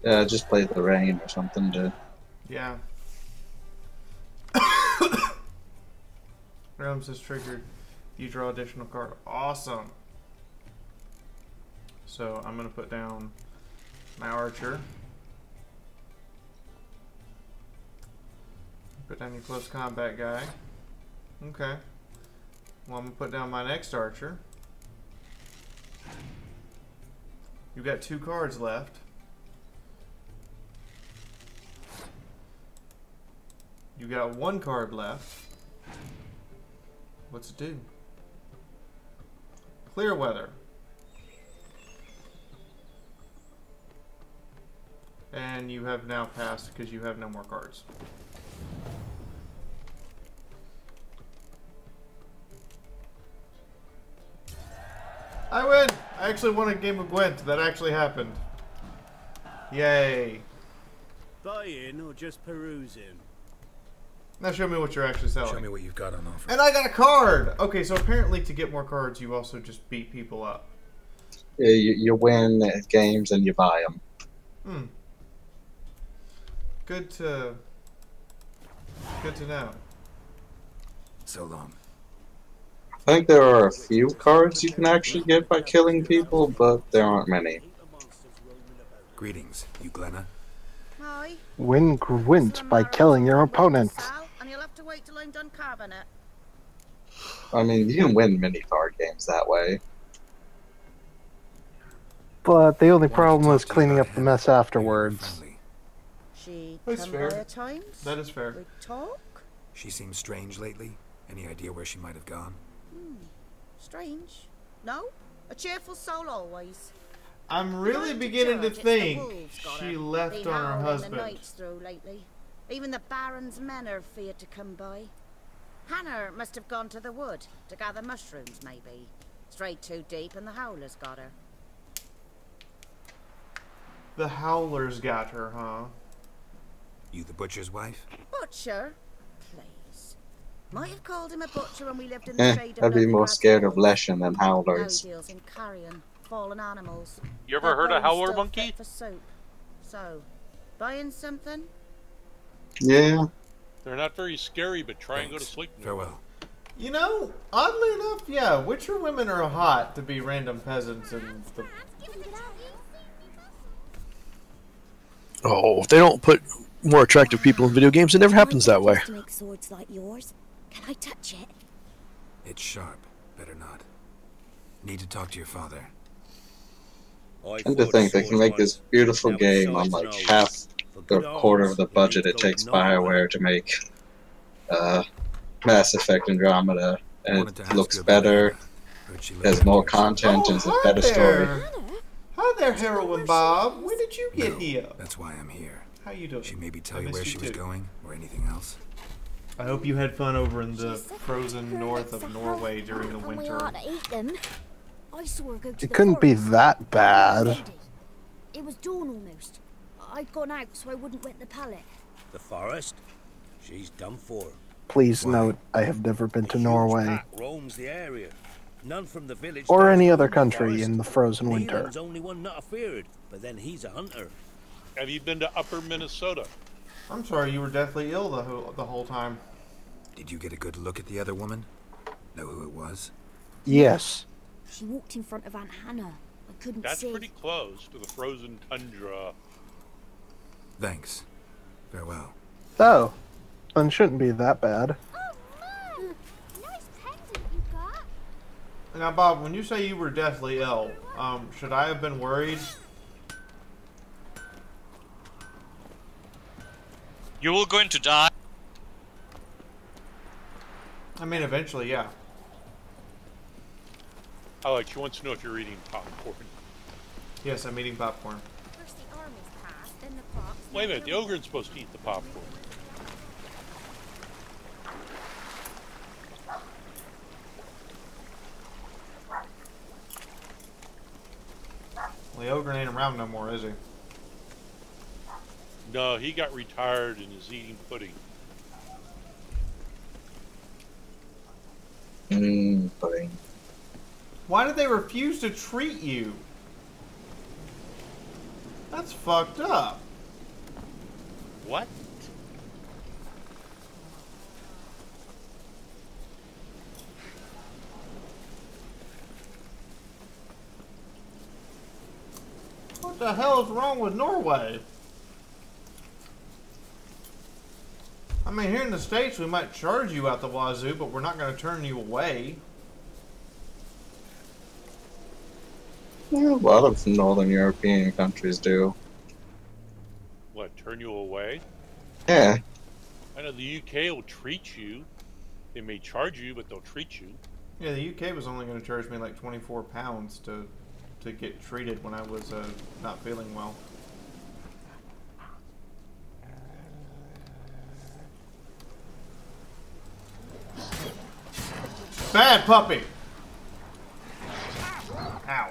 Yeah, just play the rain or something to... Yeah. Realms is triggered. You draw additional card. Awesome. So I'm gonna put down my archer. Put down your close combat guy. Okay. Well, I'm gonna put down my next archer. You've got 2 cards left. You got 1 card left. What's it do? Clear weather. And you have now passed because you have no more cards. I win! I actually won a game of Gwent. That actually happened. Yay. Buying or just perusing? Now show me what you're actually selling. Show me what you've got on offer. And I got a card! Okay, so apparently to get more cards, you also just beat people up. Yeah, you win at games and you buy them. Hmm. Good to know. So long. I think there are a few cards you can actually get by killing people, but there aren't many. Greetings, you Glenna. Hi. Win Gwent by killing your opponent. And you'll have to wait till I'm done carving it. I mean, you can win mini card games that way. But the only problem was cleaning up the mess afterwards. She That's come fair. by at times. That is fair. We talk. She seems strange lately. Any idea where she might have gone? Strange. No? A cheerful soul always. I'm really beginning to think she left on her husband. The nights through lately. Even the Baron's men are feared to come by. Hannah must have gone to the wood to gather mushrooms, maybe. Strayed too deep and the Howlers got her. The Howlers got her, huh? You the butcher's wife? Butcher? Please. Might have called him a butcher when we lived in the shade of I'd be more Novigrad scared of Falls. Leshen than Now he Howlers. deals in carrion, fallen animals. You ever Their heard of bones howler still monkey? fit for soup. So, buying something? Yeah. They're not very scary, but try and go to sleep. Farewell. You know, oddly enough, yeah, Witcher women are hot to be random peasants in the... Oh, if they don't put more attractive people in video games, it never happens that way. To make swords like yours. Can I touch it? It's sharp. Better not. Need to talk to your father. And to think they can make this beautiful game on like half the quarter of the budget it takes BioWare to make Mass Effect Andromeda, and it looks better, has more content, and is a better story. Hi there, Heroine Bob. When did you get here? That's why I'm here. How you doing? She maybe tell I you miss where you she was too. going, or anything else? I hope you had fun over in the frozen north of Norway during the And we winter. ought to eat them. I saw her go to It the couldn't be forest. that bad. It was dawn almost. I'd gone out so I wouldn't wet the pallet. The forest? She's done for. Please note, I have never been to Norway. Pack roams the area. None from the village. Or dares any go other in the country forest. in the frozen winter. Neelan's only one not afeared, but then he's a hunter. Have you been to Upper Minnesota? I'm sorry, you were deathly ill the whole time. Did you get a good look at the other woman? Know who it was? Yes. She walked in front of Aunt Hannah. I couldn't That's see. pretty close to the frozen tundra. Thanks. Farewell. Oh, then shouldn't be that bad. Nice pendant you got. Now, Bob, when you say you were deathly ill, should I have been worried? You were going to die. I mean, eventually, yeah. Alex, she wants to know if you're eating popcorn. Yes, I'm eating popcorn. First the army's passed, then the crops. Wait a minute, the ogre's supposed to eat the popcorn. Well, the ogre ain't around no more, is he? No, he got retired and is eating pudding. Pudding. Why did they refuse to treat you? That's fucked up. What? What the hell is wrong with Norway? I mean, here in the States, we might charge you out the wazoo, but we're not going to turn you away. Yeah, a lot of Northern European countries do. What, turn you away? Yeah. I know the UK will treat you. They may charge you, but they'll treat you. Yeah, the UK was only going to charge me like £24 to get treated when I was not feeling well. Bad puppy! Ow.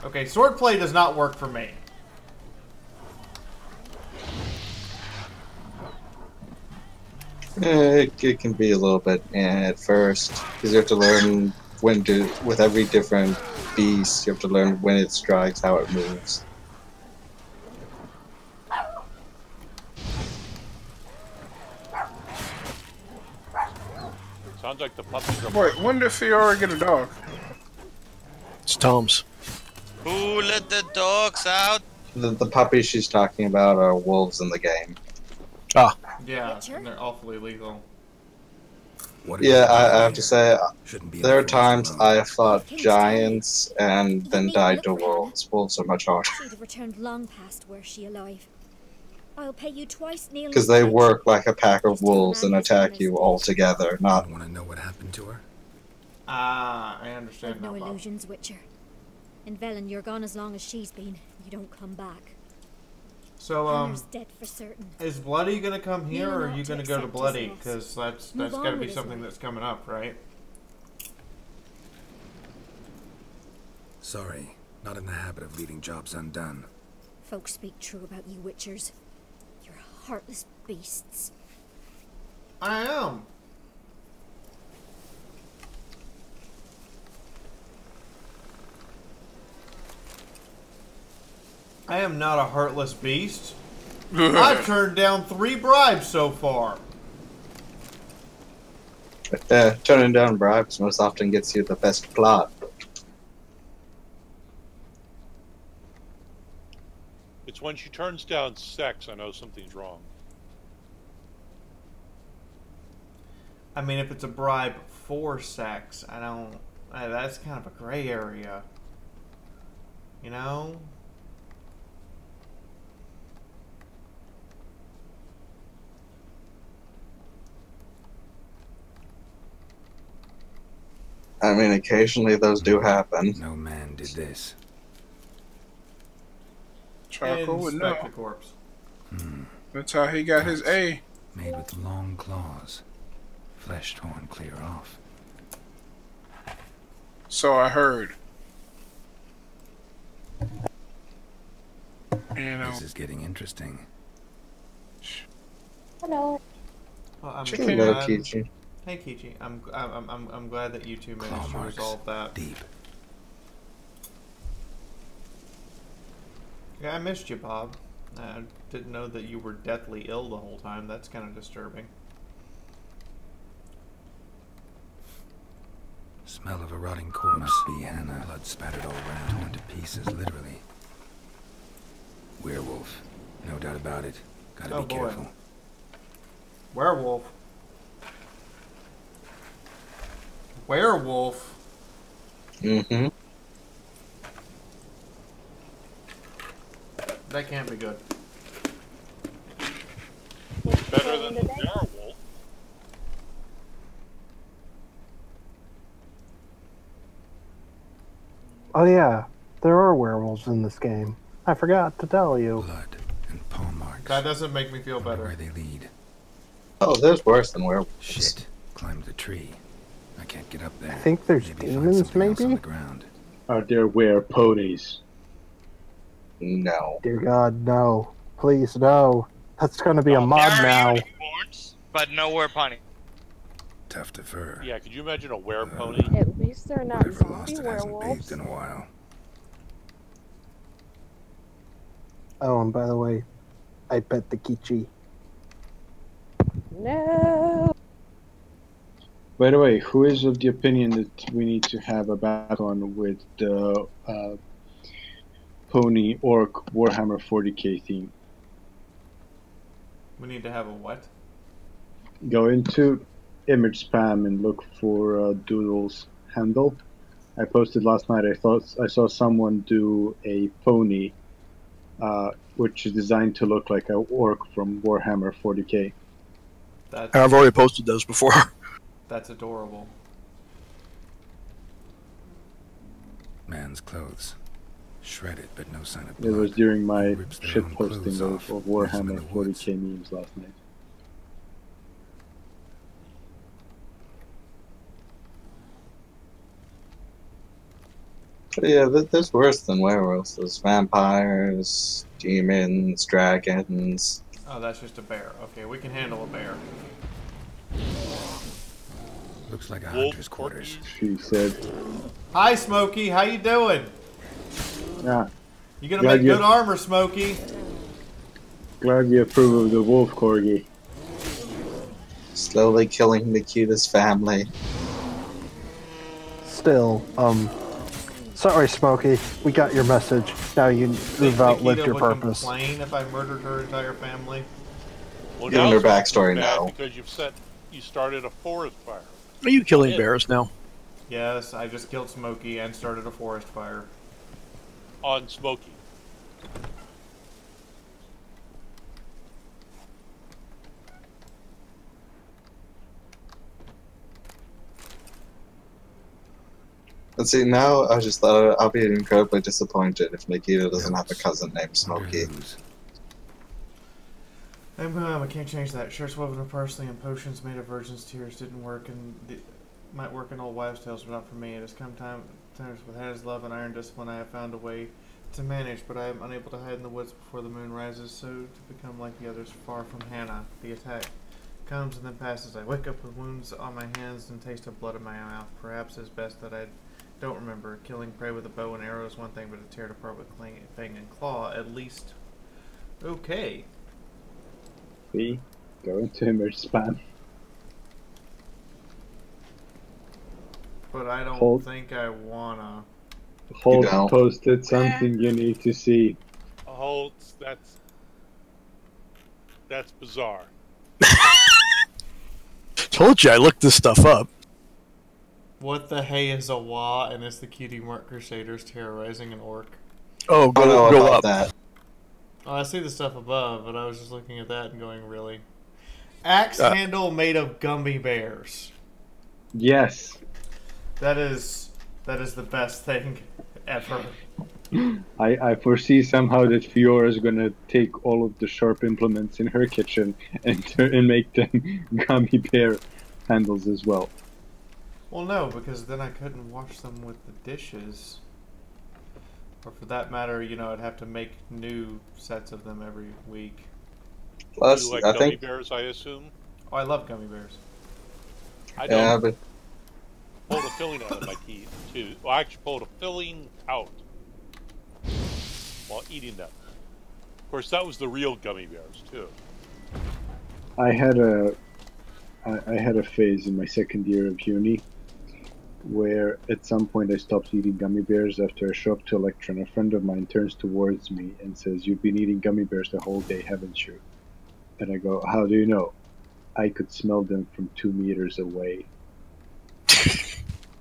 Okay, swordplay does not work for me. It can be a little bit at first, because you have to learn when to, with every different beast, you have to learn when it strikes, how it moves. Sounds like the puppies are. Wait, when did Fiaura get a dog? It's Tom's. Who let the dogs out? The puppies she's talking about are wolves in the game. Ah. Yeah, and they're awfully lethal. Yeah, I have to say, there are times I have fought giants and then died to wolves. Wolves are much harder. She'd have returned long past were she alive. I'll pay you twice nearly. Because they work like a pack of wolves and attack you all together, not... Want to know what happened to her? Ah, I understand I've now, no Bob. illusions, Witcher. In Velen, you're gone as long as she's been. You don't come back. So, Hanner's dead for certain. is Bloody gonna come here, or are you gonna go to accept his Bloody? loss. Because that's Move gotta on be with his something life. that's coming up, right? Sorry, not in the habit of leaving jobs undone. Folks speak true about you, Witchers. You're heartless beasts. I am. I am not a heartless beast. I've turned down 3 bribes so far. Turning down bribes most often gets you the best plot. It's when she turns down sex, I know something's wrong. I mean, if it's a bribe for sex, I don't... that's kind of a gray area. You know? I mean, occasionally those do happen. No man did this. Charcoal would know. Inspect the corpse. That's how he got his A. Made with long claws. Flesh torn clear off. So I heard. You know. This is getting interesting. Hello. Well, I'm Hello, glad- Kichi. Hey, Kichi. I'm glad that you two managed to resolve that. Deep. Yeah, I missed you, Bob. I didn't know that you were deathly ill the whole time. That's kind of disturbing. Smell of a rotting corpse. Must be Hannah. Blood spattered all around. Torn to pieces, literally. Werewolf. No doubt about it. Gotta Oh, be boy. careful. Werewolf. Werewolf. Mm-hmm. That can't be good. Better than the werewolf. Oh yeah, there are werewolves in this game. I forgot to tell you. Blood and paw marks. That doesn't make me feel better. Where they lead. Oh, there's worse than werewolves. Shit. Climbed the tree. I can't get up there. I think there's Maybe find demons, something else on maybe? the ground. Are there were-ponies? No. Dear God, no. Please, no. That's gonna be a mod now. Unicorns, but nowhere pony. Tough to fur. Yeah, could you imagine a were-pony? At least they're not Whoever zombie lost it hasn't werewolves. bathed in a while. Oh, and by the way, I bet the Kichi. No. By the way, who is of the opinion that we need to have a background with the Pony Orc Warhammer 40k theme? We need to have a what? Go into image spam and look for Doodle's handle. I posted last night. I saw someone do a pony, which is designed to look like an orc from Warhammer 40k. I've already posted those before. That's adorable. Man's clothes. Shredded, but no sign of It blood. was during my Rips their shit own posting clothes of off, leaves them in Warhammer the woods. 40k memes last night. But yeah, there's worse than werewolves. There's vampires, demons, dragons. Oh, that's just a bear. Okay, we can handle a bear. Looks like a wolf hunter's quarters. She said. Hi, Smokey. How you doing? Yeah. You gonna make good armor, Smokey? Glad you approve of the wolf corgi. Slowly killing the cutest family. Still, sorry, Smokey. We got your message. Now you've outlived your purpose. Complain if I murdered her entire family? Well, Given her backstory now. now. Because you started a forest fire. Are you killing bears now? Yes, I just killed Smokey and started a forest fire. On Smokey. Let's see, now I just thought I'll be incredibly disappointed if Nikita doesn't have a cousin named Smokey. I can't change that. Shirts woven of parsley and potions made of virgin's tears didn't work, and might work in old wives' tales, but not for me. It has come times with Hannah's love and iron discipline. I have found a way to manage, but I am unable to hide in the woods before the moon rises, so to become like the others, far from Hannah. The attack comes and then passes. I wake up with wounds on my hands and taste of blood in my mouth. Perhaps it's best that I don't remember. Killing prey with a bow and arrow is one thing, but to tear it apart with fang and claw, at least. Okay. See? Go into image spam. But I don't think I wanna. Holt posted something you need to see. Holt, that's bizarre. Told you I looked this stuff up. What the hey is a wah, and it's the cutie mark crusaders terrorizing an orc. Oh, go up. That. Oh, I see the stuff above, but I was just looking at that and going, really? Axe handle made of gummy bears. Yes. That is the best thing ever. I foresee somehow that Fiaura is gonna take all of the sharp implements in her kitchen and make them gummy bear handles as well. Well, no, because then I couldn't wash them with the dishes. Or for that matter, you know, I'd have to make new sets of them every week. Plus, you like I gummy think... bears, I assume? Oh, I love gummy bears. I don't. Yeah, but... Pulled a filling out of my teeth, too. Well, I actually pulled a filling out while eating them. Of course, that was the real gummy bears, too. I had a phase in my second year of uni where at some point I stopped eating gummy bears after a shock to a lecture, and a friend of mine turns towards me and says, "You've been eating gummy bears the whole day, haven't you?" And I go, "How do you know?" I could smell them from 2 meters away.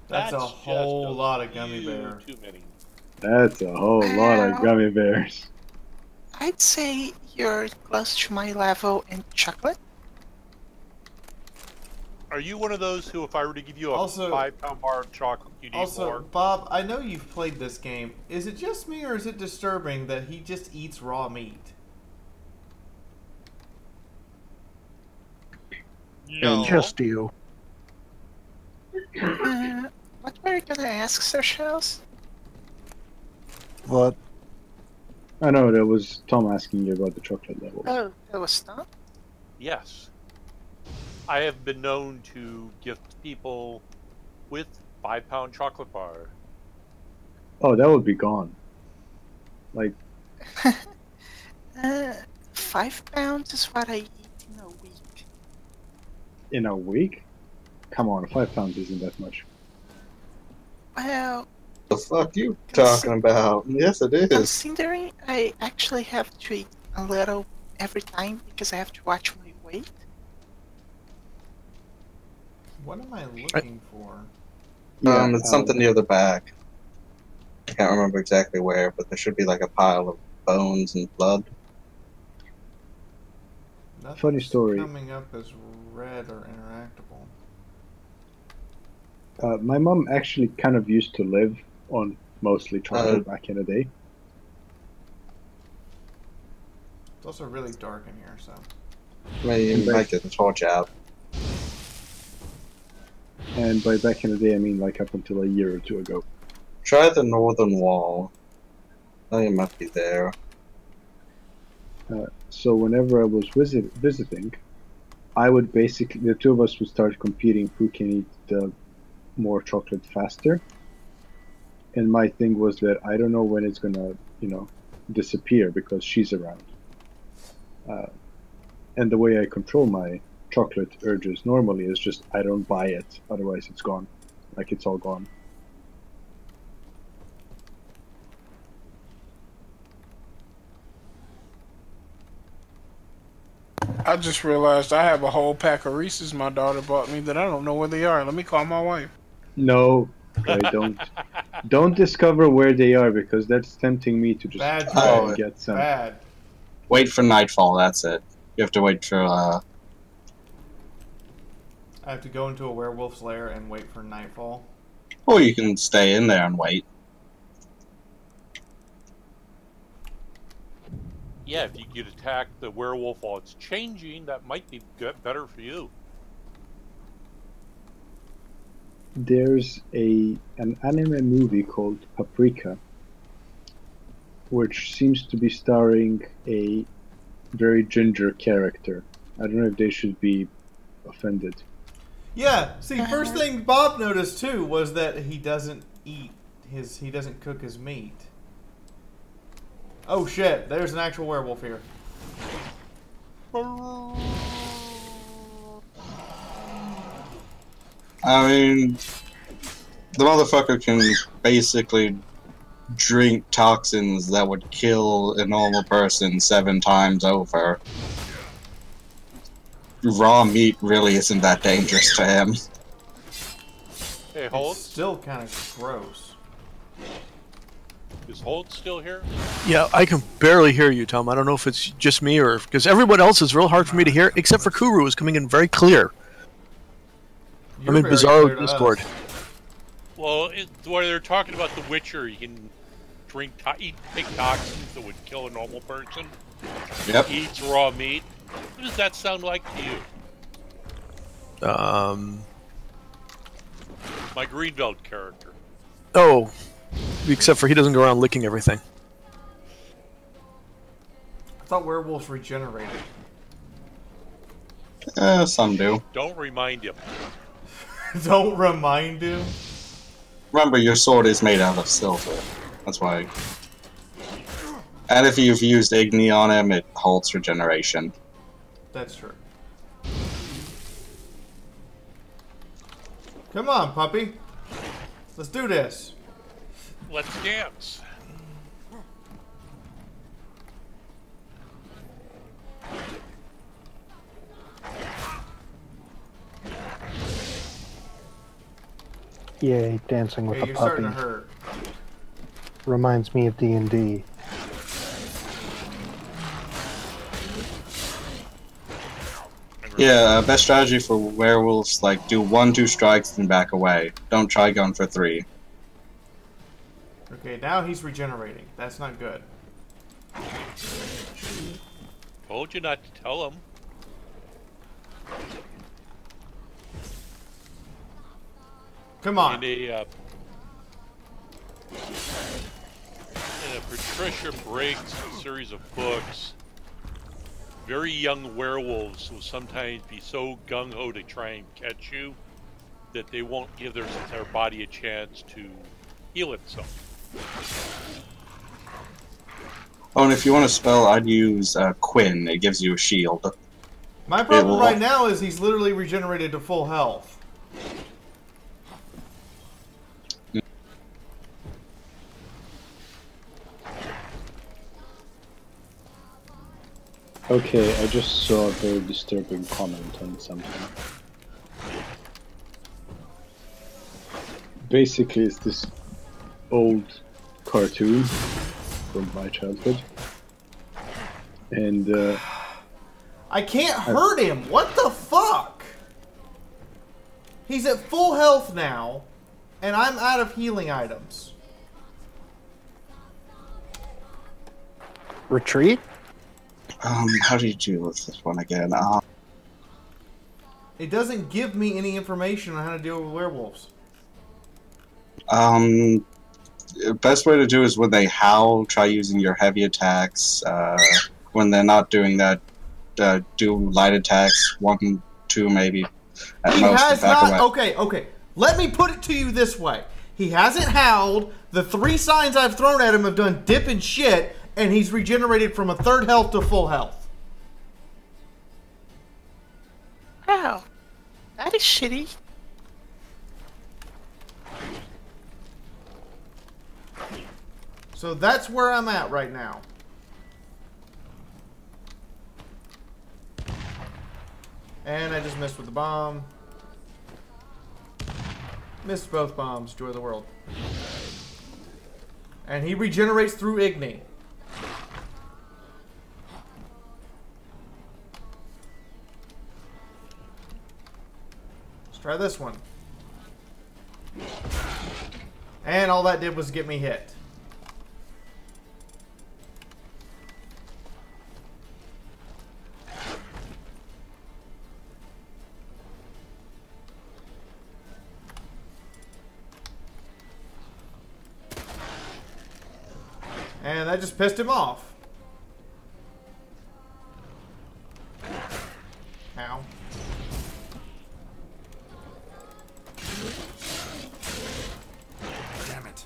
That's a whole lot of gummy bear. Too many. That's a whole lot of gummy bears. I'd say you're close to my level in chocolate. Are you one of those who, if I were to give you a 5-pound bar of chocolate, you'd eat Also, more? Bob, I know you've played this game. Is it just me, or is it disturbing that he just eats raw meat? No. Just you. What were you gonna ask, Sir Shells? What? I know, that was Tom asking you about the chocolate level. Oh, that was Tom? Yes. I have been known to gift people with 5-pound chocolate bar. Oh, that would be gone. Like... 5 pounds is what I eat in a week. In a week? Come on, 5 pounds isn't that much. Well... The fuck you talking about? Yes, it is. Considering I actually have to eat a little every time because I have to watch my weight. What am I looking for? It's something near the back. I can't remember exactly where, but there should be like a pile of bones and blood. Nothing's Funny story. Coming up as red or interactable. My mom actually kind of used to live on mostly chocolate back in the day. It's also really dark in here, so... You might get the torch out. And by back in the day, I mean like up until a year or two ago. Try the northern wall. I think it might be there. So whenever I was visiting, I would basically, the two of us would start competing who can eat the more chocolate faster. And my thing was that I don't know when it's gonna, you know, disappear because she's around. And the way I control my chocolate urges normally is just I don't buy it, otherwise it's gone. Like it's all gone. I just realized I have a whole pack of Reese's my daughter bought me that I don't know where they are. Let me call my wife. No, I don't. Don't discover where they are because that's tempting me to just try and get some. Bad. Wait for nightfall, that's it. You have to wait for, I have to go into a werewolf's lair and wait for nightfall. Or you can stay in there and wait. Yeah, if you could attack the werewolf while it's changing, that might be better for you. There's an anime movie called Paprika, which seems to be starring a very ginger character. I don't know if they should be offended. Yeah, see, first thing Bob noticed too was that he doesn't cook his meat. Oh shit, there's an actual werewolf here. I mean, the motherfucker can basically drink toxins that would kill a normal person 7 times over. Raw meat really isn't that dangerous to him. Hey, Holt? It's still kind of gross. Is Holt still here? Yeah, I can barely hear you, Tom. I don't know if it's just me or because everyone else is real hard for me to hear, except for Kuru, who's coming in very clear. I'm in Bizarro Discord. Well, when they're talking about The Witcher, you can take toxins that would kill a normal person. Yep. Eats raw meat. What does that sound like to you? My Greenbelt character. Oh, except for he doesn't go around licking everything. I thought werewolves regenerated. Some do. Don't remind him. Don't remind him? Remember, your sword is made out of silver. That's why. And if you've used Igni on him, it halts regeneration. That's true. Come on, puppy. Let's do this. Let's dance. Yay, dancing with Hey, a you're puppy. starting to hurt. Reminds me of D&D. Yeah, best strategy for werewolves, like, do 1-2 strikes and back away. Don't try going for 3. Okay, now he's regenerating. That's not good. Told you not to tell him. Come on. And Patricia Briggs' series of books, very young werewolves will sometimes be so gung-ho to try and catch you that they won't give their body a chance to heal itself. Oh, and if you want to spell, I'd use Quinn. It gives you a shield. My problem right now is he's literally regenerated to full health. Okay, I just saw a very disturbing comment on something. Basically, it's this old cartoon from my childhood. And, I can't hurt him! What the fuck? He's at full health now, and I'm out of healing items. Retreat? How do you deal with this one again? It doesn't give me any information on how to deal with werewolves. Best way to do is when they howl, try using your heavy attacks. When they're not doing that, do light attacks, 1, 2 maybe at He most. has back not. away. Okay. Let me put it to you this way: he hasn't howled. The 3 signs I've thrown at him have done dip and shit, and he's regenerated from a 3rd health to full health. Wow, that is shitty. So that's where I'm at right now. And I just missed with the bomb. Missed both bombs. Joy of the world. And he regenerates through Igni. Let's try this one. And all that did was get me hit. And that just pissed him off. Ow. Damn it.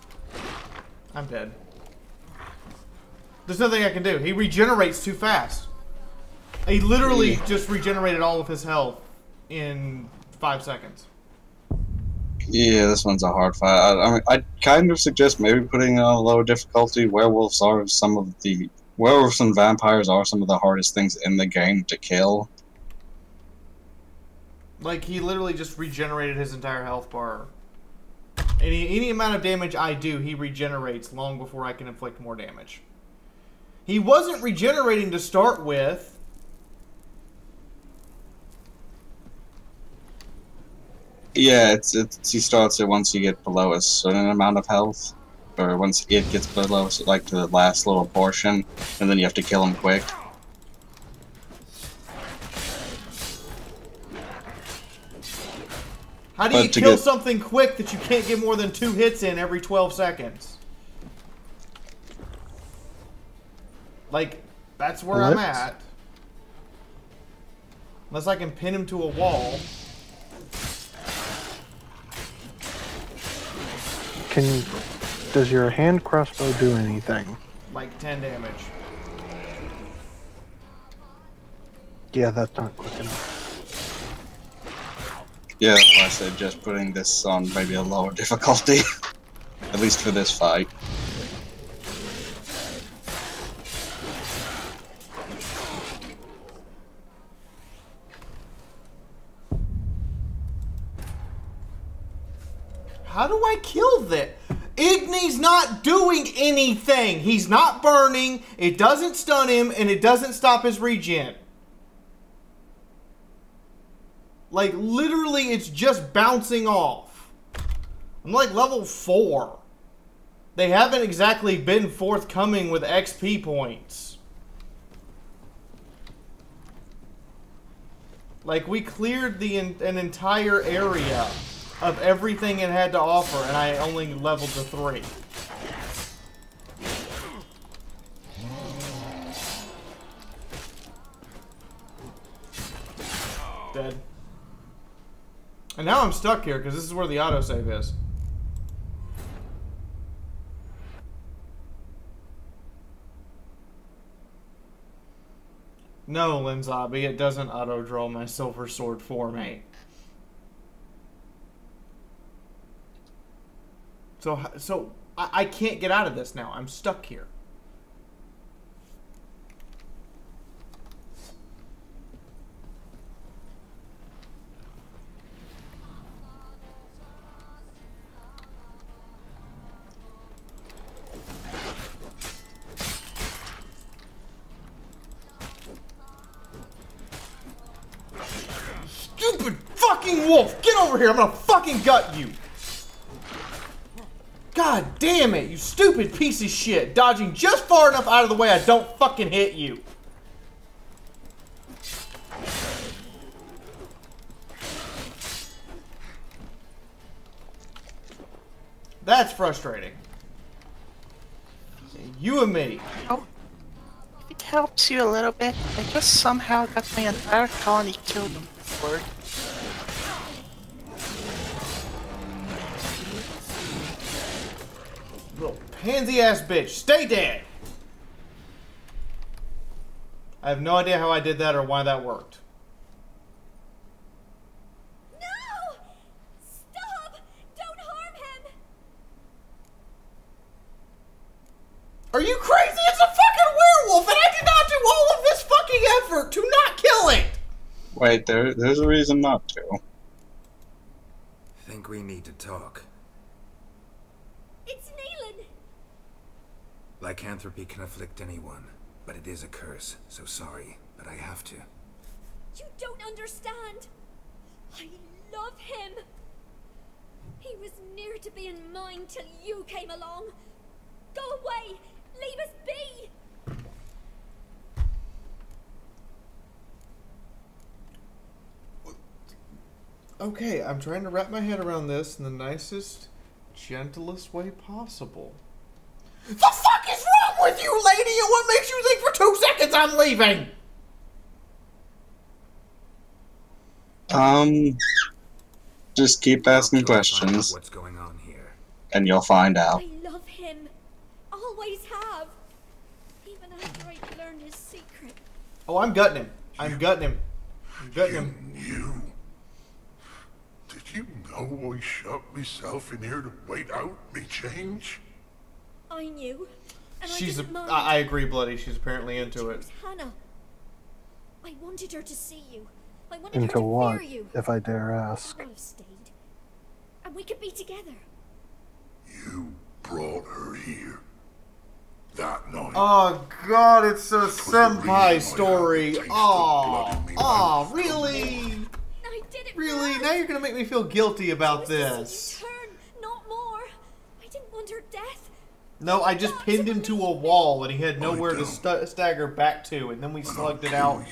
I'm dead. There's nothing I can do. He regenerates too fast. He literally just regenerated all of his health in 5 seconds. Yeah, this one's a hard fight. I mean, I'd kind of suggest maybe putting on a lower difficulty. Werewolves and vampires are some of the hardest things in the game to kill. Like, he literally just regenerated his entire health bar. Any amount of damage I do, he regenerates long before I can inflict more damage. He wasn't regenerating to start with. Yeah, he starts it once you get below a certain amount of health, or once it gets below, like the last little portion, and then you have to kill him quick. How do you kill something quick that you can't get more than 2 hits in every 12 seconds? Like, that's where I'm at. Unless I can pin him to a wall. Does your hand crossbow do anything? Like 10 damage. Yeah, that's not quick enough. Yeah, that's why I said just putting this on maybe a lower difficulty. At least for this fight. How do I kill that? Igni's not doing anything. He's not burning. It doesn't stun him, and it doesn't stop his regen. Like, literally, it's just bouncing off. I'm like level 4. They haven't exactly been forthcoming with XP points. Like, we cleared an entire area of everything it had to offer, and I only leveled to 3. Dead. And now I'm stuck here, because this is where the autosave is. No, Linzabi, it doesn't auto-draw my silver sword for me. So I can't get out of this now. I'm stuck here. Stupid fucking wolf! Get over here! I'm gonna fucking gut you! God damn it, you stupid piece of shit. Dodging just far enough out of the way I don't fucking hit you. That's frustrating. You and me. Oh, if it it helps you a little bit, I just somehow got my entire colony killed before. Little pansy ass bitch, stay dead! I have no idea how I did that or why that worked. No! Stop! Don't harm him! Are you crazy? It's a fucking werewolf and I did not do all of this fucking effort to not kill it! Wait, there's a reason not to. Think we need to talk. It's Neelan! Lycanthropy can afflict anyone, but it is a curse, so sorry, but I have to. You don't understand. I love him. He was near to being mine till you came along. Go away! Leave us be! Okay, I'm trying to wrap my head around this in the nicest, gentlest way possible. The fuck is wrong with you, lady? And what makes you think for 2 seconds I'm leaving? Just keep asking questions. What's going on here? And you'll find out. I love him. Always have. Even after I learned his secret. Oh, I'm gutting him. I'm gutting him. I'm gutting him. You? Did you know I shut myself in here to wait out me change? I knew. And She's I didn't mind. I agree, Bloody. She's apparently into it. Hannah. I wanted her to see you. I wanted her Into to what, fear you. if I dare ask? I would have stayed. And we could be together. You brought her here. That night. Oh god, it's a senpai story. Oh, really? I did it. Really? Now you're gonna make me feel guilty about this. Turn, not more. I didn't want her death. No, I just pinned him to a wall and he had nowhere to stagger back to, and then we slugged it out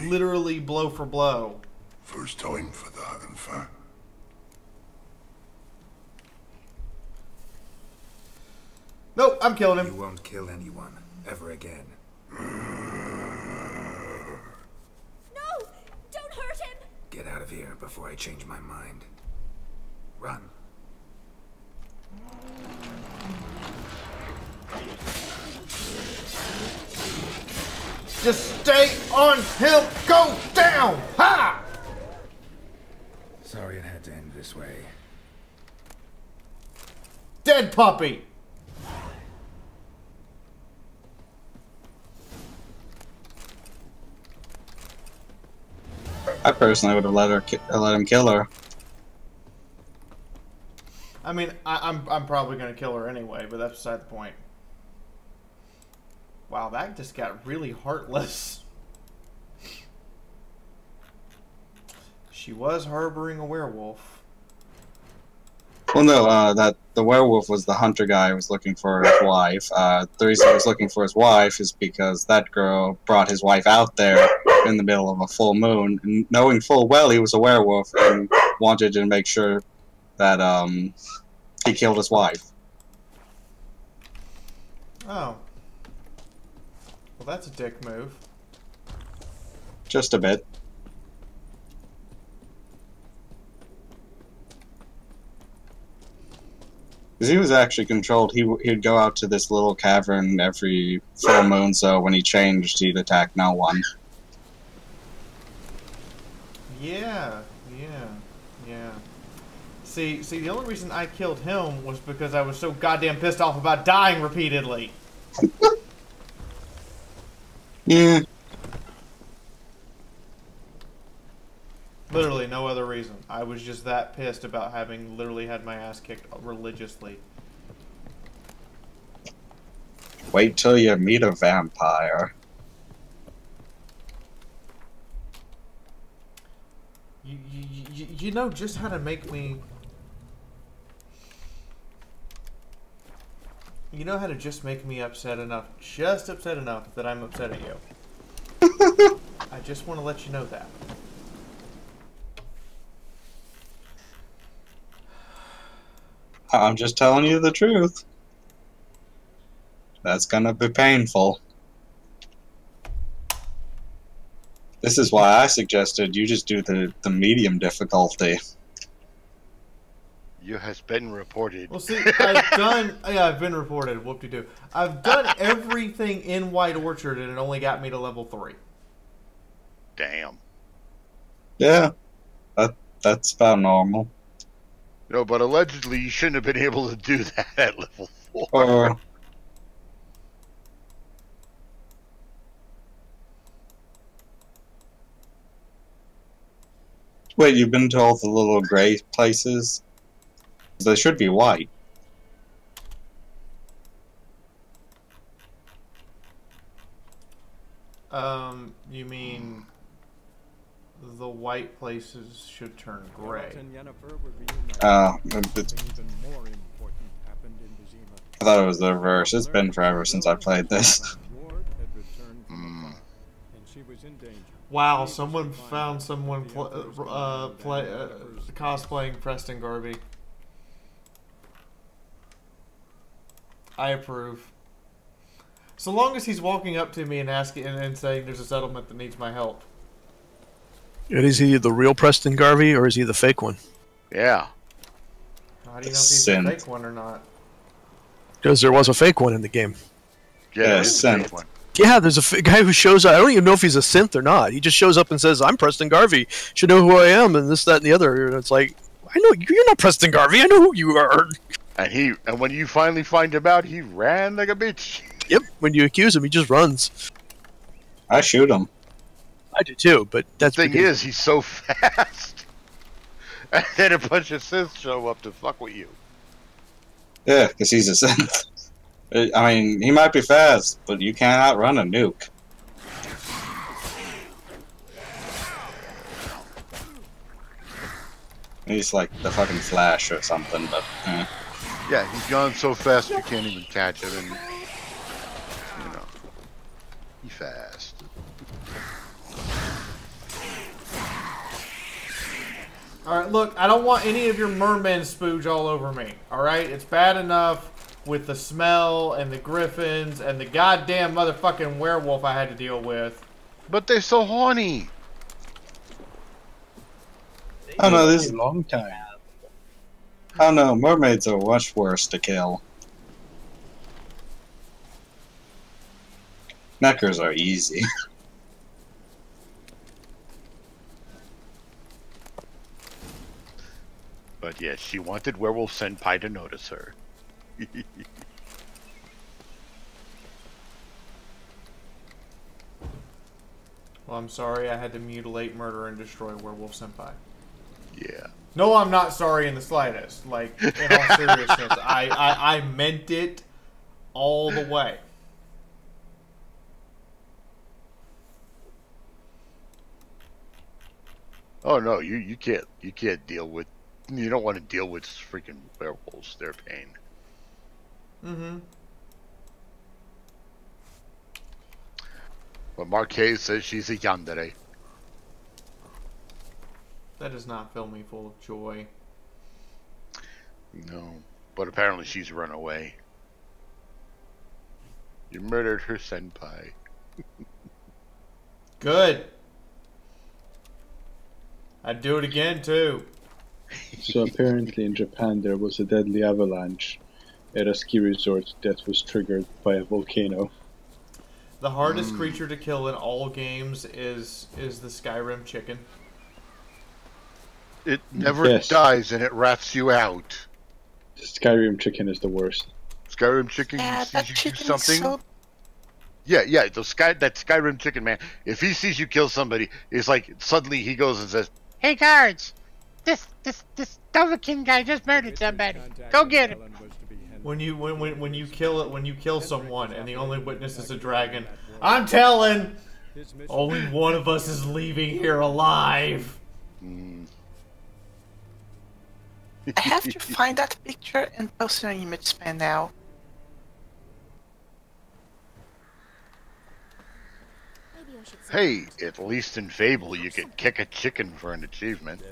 literally blow for blow. First time for that, in fact. Nope, I'm killing him. You won't kill anyone, ever again. No! Don't hurt him! Get out of here before I change my mind. Run. Just stay on him! Go down! Ha! Sorry it had to end this way. Dead puppy! I personally would have let him kill her. I mean, I'm probably gonna kill her anyway, but that's beside the point. Wow, that just got really heartless. She was harboring a werewolf. Well, no, that the werewolf was the hunter guy who was looking for his wife. The reason he was looking for his wife is because that girl brought his wife out there in the middle of a full moon, and knowing full well he was a werewolf and wanted to make sure that he killed his wife. Oh. Well, that's a dick move. Just a bit. Because he was actually controlled. He'd go out to this little cavern every full moon, so when he changed, he'd attack no one. Yeah. See, the only reason I killed him was because I was so goddamn pissed off about dying repeatedly. Yeah. Literally no other reason. I was just that pissed about having literally had my ass kicked religiously. Wait till you meet a vampire. You know just how to make me... You know how to just make me upset enough, just upset enough that I'm upset at you. I just want to let you know that. I'm just telling you the truth. That's gonna be painful. This is why I suggested you just do the medium difficulty. You has been reported. Well, see, I've done. Yeah, I've been reported. Whoop-de-doo. I've done everything in White Orchard, and it only got me to level 3. Damn. Yeah, that's about normal. No, but allegedly you shouldn't have been able to do that at level 4. Wait, you've been to all the little gray places? They should be white. You mean the white places should turn gray? I thought it was the reverse. It's been forever since I played this. Wow, someone found someone cosplaying Preston Garvey. I approve. So long as he's walking up to me and asking and saying there's a settlement that needs my help. And is he the real Preston Garvey or is he the fake one? Yeah. How do you know if he's the fake one or not? Because there was a fake one in the game. Yeah, it's the fake one. Yeah, there's a guy who shows up. I don't even know if he's a synth or not. He just shows up and says, "I'm Preston Garvey. Should know who I am," and this, that, and the other. And it's like, I know you're not Preston Garvey. I know who you are. And when you finally find him out, he ran like a bitch. Yep. When you accuse him, he just runs. I shoot him. I do too, but that's the thing is, he's so fast. And then a bunch of synths show up to fuck with you. Yeah, because he's a synth. I mean, he might be fast, but you can't outrun a nuke. He's like the fucking Flash or something, but... Yeah, he's gone so fast you can't even catch him, and... You know... He's fast. Alright, look, I don't want any of your merman spooge all over me, alright? It's bad enough with the smell and the griffins and the goddamn motherfucking werewolf I had to deal with. But they're so horny. Oh no, this is a long time. Oh no, mermaids are much worse to kill. Neckers are easy. But yes, she wanted Werewolf Senpai to notice her. Well, I'm sorry I had to mutilate, murder, and destroy Werewolf Senpai. Yeah. No, I'm not sorry in the slightest. Like, in all seriousness, I meant it all the way. Oh no, you can't deal with, you don't want to deal with freaking werewolves. They're a pain. Mm-hmm. But Marquez says she's a yandere. That does not fill me full of joy. No, but apparently she's run away. You murdered her senpai. Good. I'd do it again too. So apparently in Japan there was a deadly avalanche at a ski resort that was triggered by a volcano. The hardest creature to kill in all games is the Skyrim chicken. It never dies and it rats you out. The Skyrim chicken is the worst. Skyrim chicken sees you do something. Yeah, that Skyrim chicken, man. If he sees you kill somebody, it's like suddenly he goes and says, "Hey guards, this Dovahkiin guy just murdered somebody. Go get him." When you kill someone and the only witness is a dragon, I'm telling, only one of us is leaving here alive. I have to find that picture and post an image span now. hey, at least in Fable you can kick a chicken for an achievement.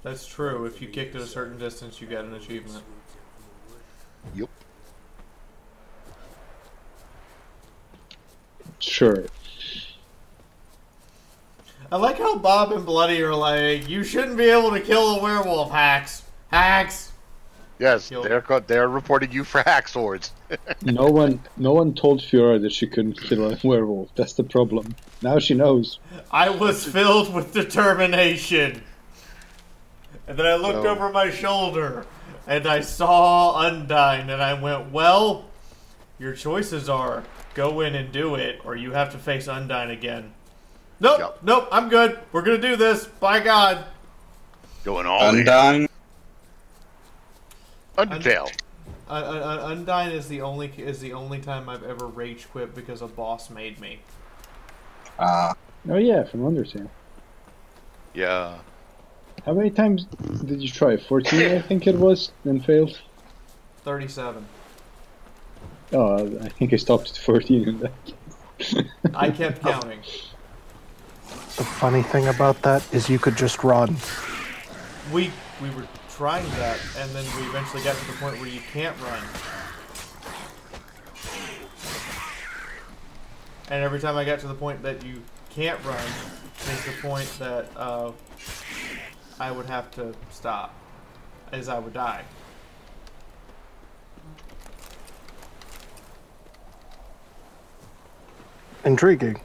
That's true. If you kicked at a certain distance, you get an achievement. Yep. Sure. I like how Bob and Bloody are like, you shouldn't be able to kill a werewolf, Hacks. Hacks. Yes, they're reporting you for hack swords. No one told Fiaura that she couldn't kill a werewolf. That's the problem. Now she knows. I was filled with determination. And then I looked over my shoulder, and I saw Undyne, and I went, well, your choices are go in and do it, or you have to face Undyne again. Nope, nope, I'm good. We're gonna do this. By God. Going all in. Undyne? Undertale. Undyne is the only time I've ever rage quit because a boss made me. Oh yeah, from Undertale. Yeah. How many times did you try? 14, I think it was, and failed? 37. Oh, I think I stopped at 14 in that case. I kept counting. The funny thing about that is you could just run. We were trying that, and then we eventually got to the point where you can't run. And every time I got to the point that you can't run is the point that I would have to stop, as I would die. Intriguing.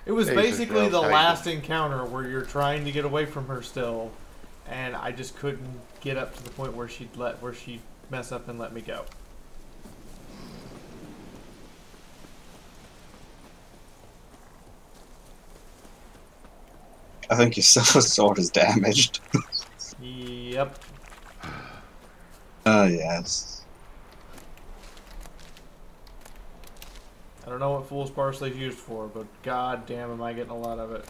It was basically the last encounter where you're trying to get away from her still, and I just couldn't get up to the point where she'd mess up and let me go. I think your silver sword is damaged. Yep. Oh, yes. I don't know what fool's parsley is used for, but god damn am I getting a lot of it.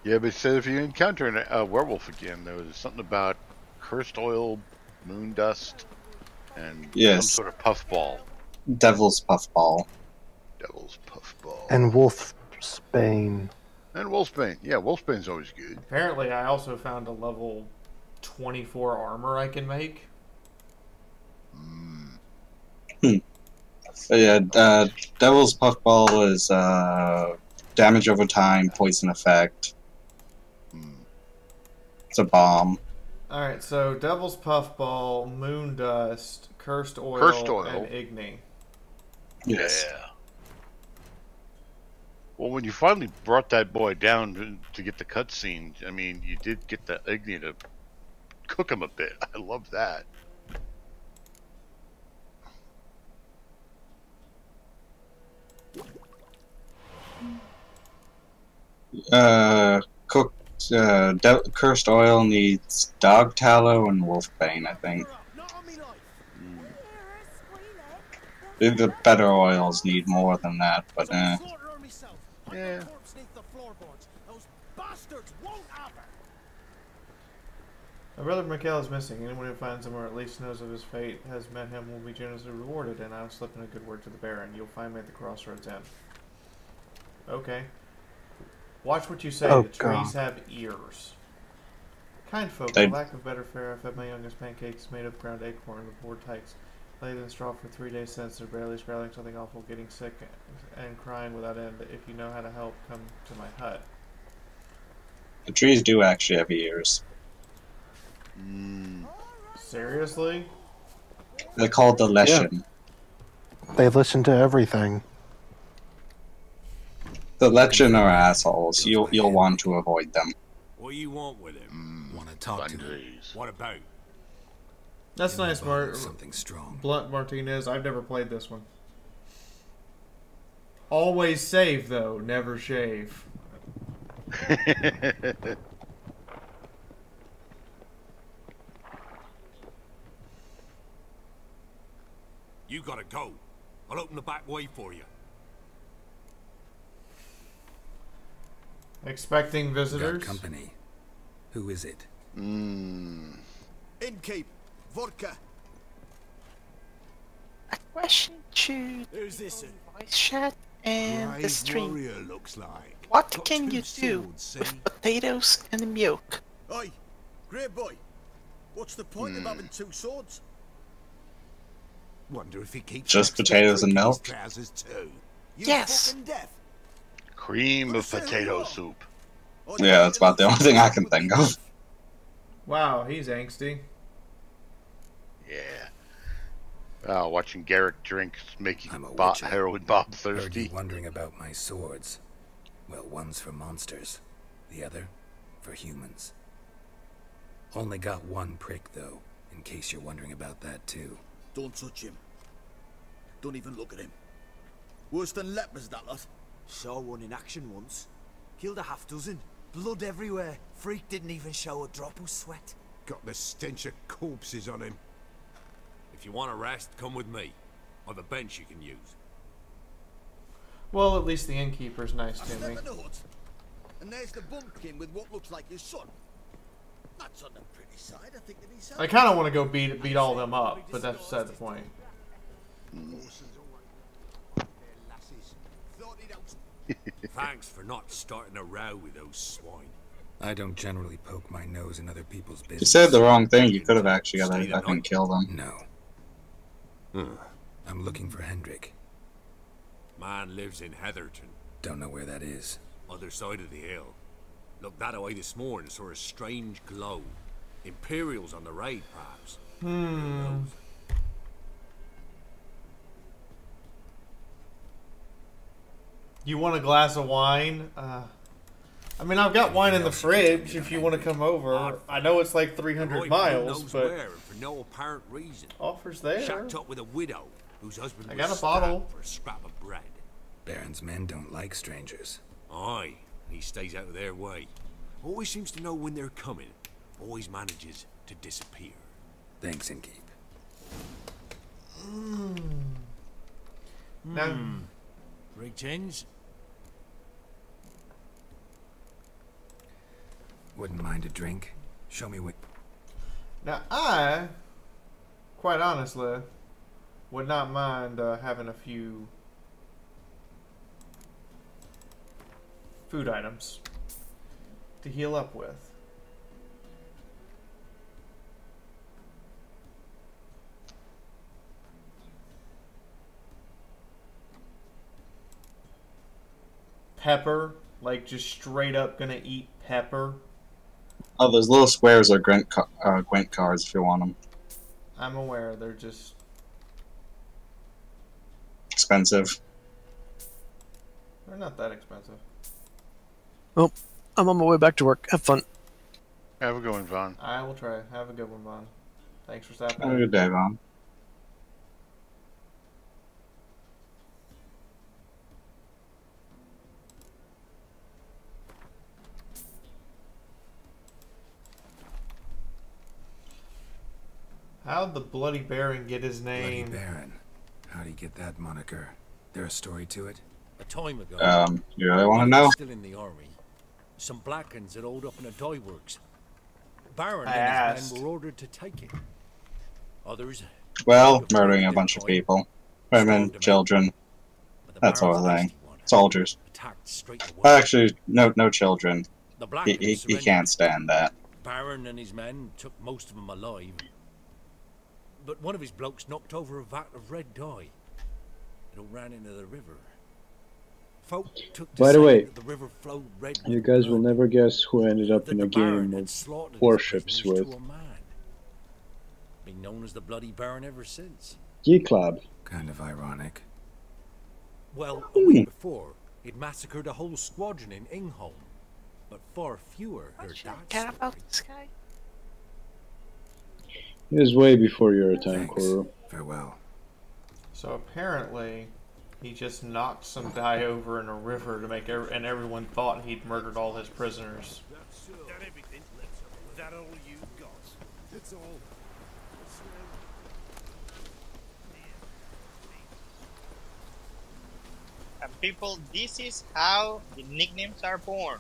Yeah, but it said if you encounter a werewolf again, there was something about cursed oil, moon dust, and some sort of puffball. Devil's puffball. Devil's puffball. And Wolfsbane. And Wolfsbane. Yeah, Wolfsbane's always good. Apparently I also found a level 24 armor I can make. So yeah, Devil's Puffball is damage over time, poison effect. It's a bomb. Alright, so Devil's Puffball, Moon Dust, Cursed Oil, and Igni. Yes. Yeah. Well, when you finally brought that boy down to get the cutscene, I mean, you did get the Igni to cook him a bit. I love that. Cursed Oil needs Dog Tallow and Wolfbane, I think. The better oils need more than that, but yeah. My brother Mikhail is missing. Anyone who finds him or at least knows of his fate has met him will be generously rewarded, and I'll slip in a good word to the Baron. You'll find me at the Crossroads Inn. Okay. Watch what you say. Oh, the trees God. have ears. Kind folk, for lack of better fare, I've fed my youngest pancakes made of ground acorn with board tykes. Laid in straw for 3 days since they're barely sprouting something awful, getting sick and crying without end. If you know how to help, come to my hut. the trees do actually have ears. Seriously? They're called the Leshen. They listen to everything. The Leshen are assholes. You'll want to avoid them. What do you want with him? Want to talk to him? What about? That's nice, Something strong. Blunt Martinez. I've never played this one. Always save, though. Never shave. You gotta go. I'll open the back way for you. Expecting visitors? Got company. Who is it? Innkeep, vodka. A question to Who's this? voice chat and the stream. Warrior looks like. What can you do with potatoes and milk? Oi, great boy. What's the point of having two swords? Wonder if he keeps Just potatoes and milk? trousers too. Yes. Cream of potato soup. Yeah, that's about the only thing I can think of. Wow, he's angsty. Yeah. Watching Garrick drink making I'm a heroin Bob Heard thirsty. you wondering about my swords. Well, one's for monsters, the other for humans. Only got one prick, though, in case you're wondering about that, too. Don't touch him. Don't even look at him. Worse than lepers, that lot. Saw one in action once. Killed a half dozen. Blood everywhere. Freak didn't even show a drop of sweat. Got the stench of corpses on him. If you want to rest, come with me. I've a bench you can use. Well, at least the innkeeper's nice to me. And there's the bumpkin with what looks like his son. That's on the pretty side, I think that he's. I kind of want to go beat all them up, but that's beside the point. Thanks for not starting a row with those swine. I don't generally poke my nose in other people's business. You said the wrong thing. You could have actually got to fucking kill them. No. I'm looking for Hendrik. Man lives in Heatherton. Don't know where that is. Other side of the hill. Looked that away this morning, saw a strange glow. Imperials on the raid, perhaps. You want a glass of wine? I mean, I've got wine in the fridge if you want to come over. I know it's like 300 miles, but for no apparent reason. Offers there. Shacked up with a widow whose husband I was got a bottle. stabbed for a scrap of bread. Baron's men don't like strangers. Aye, he stays out of their way. Always seems to know when they're coming. Always manages to disappear. Thanks, Innkeep. Now, Greetings. Wouldn't mind a drink. Show me what... now I, quite honestly, would not mind having a few food items to heal up with. Pepper, like just straight up gonna eat pepper. Oh, those little squares are Gwent cards if you want them. I'm aware, they're just Expensive. they're not that expensive. Well, I'm on my way back to work. Have fun. Have a good one, Vaughn. I will try. Have a good one, Vaughn. Thanks for stopping. Have a good day, Vaughn. How'd the Bloody Baron get his name? Bloody Baron. How'd he get that moniker? There a story to it? A time ago, You really want to know? still in the army. Some Blackens had holed up in a dye works. Baron I and his asked. men were ordered to take it. Others, Well, murdering a bunch of people. Women, children, that sort of thing. Soldiers. attacked straight away. Actually, no children. The He Blackens surrendered. can't stand that. Baron and his men took most of them alive. But one of his blokes knocked over a vat of red dye. It all ran into the river. Folk took to By the saying way, that the river flowed red you with guys will blood. never guess who ended up That in the a Baron game had of slaughtered his warships prisoners with to a man. Been known as the Bloody Baron ever since. G-Club. Kind of ironic. Well, a week before, he'd massacred a whole squadron in Ingholm. But far fewer heard that Care story. about this guy? It was way before your time, Koro. Farewell. So apparently, he just knocked some guy over in a river to make and everyone thought he'd murdered all his prisoners. That everything? Was that all you got? That's all. And people, this is how the nicknames are born.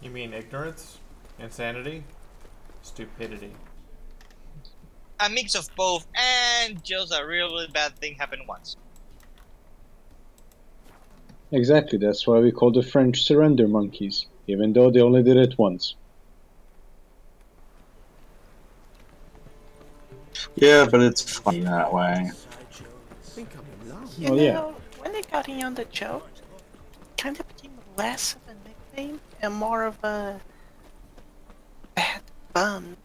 You mean ignorance? Insanity? Stupidity. A mix of both, and just a really bad thing happened once. Exactly, that's why we call the French surrender monkeys, even though they only did it once. Yeah, but it's funny that way. You know, when they got in on the joke, it kind of became less of a nickname and more of a bad bum.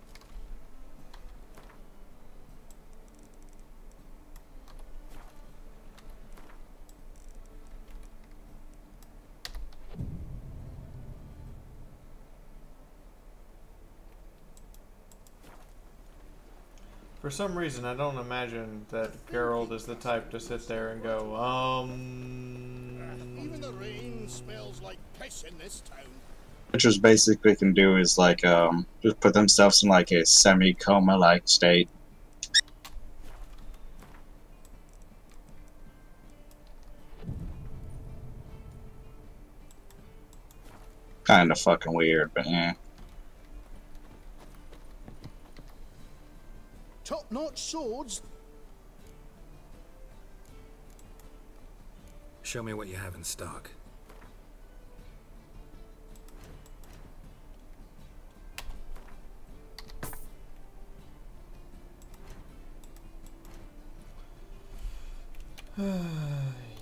For some reason, I don't imagine that Geralt is the type to sit there and go, Even the rain smells like piss in this town. Witchers basically can do is like just put themselves in like a semi-coma like state. Kinda fucking weird, but yeah. Top-notch swords. Show me what you have in stock.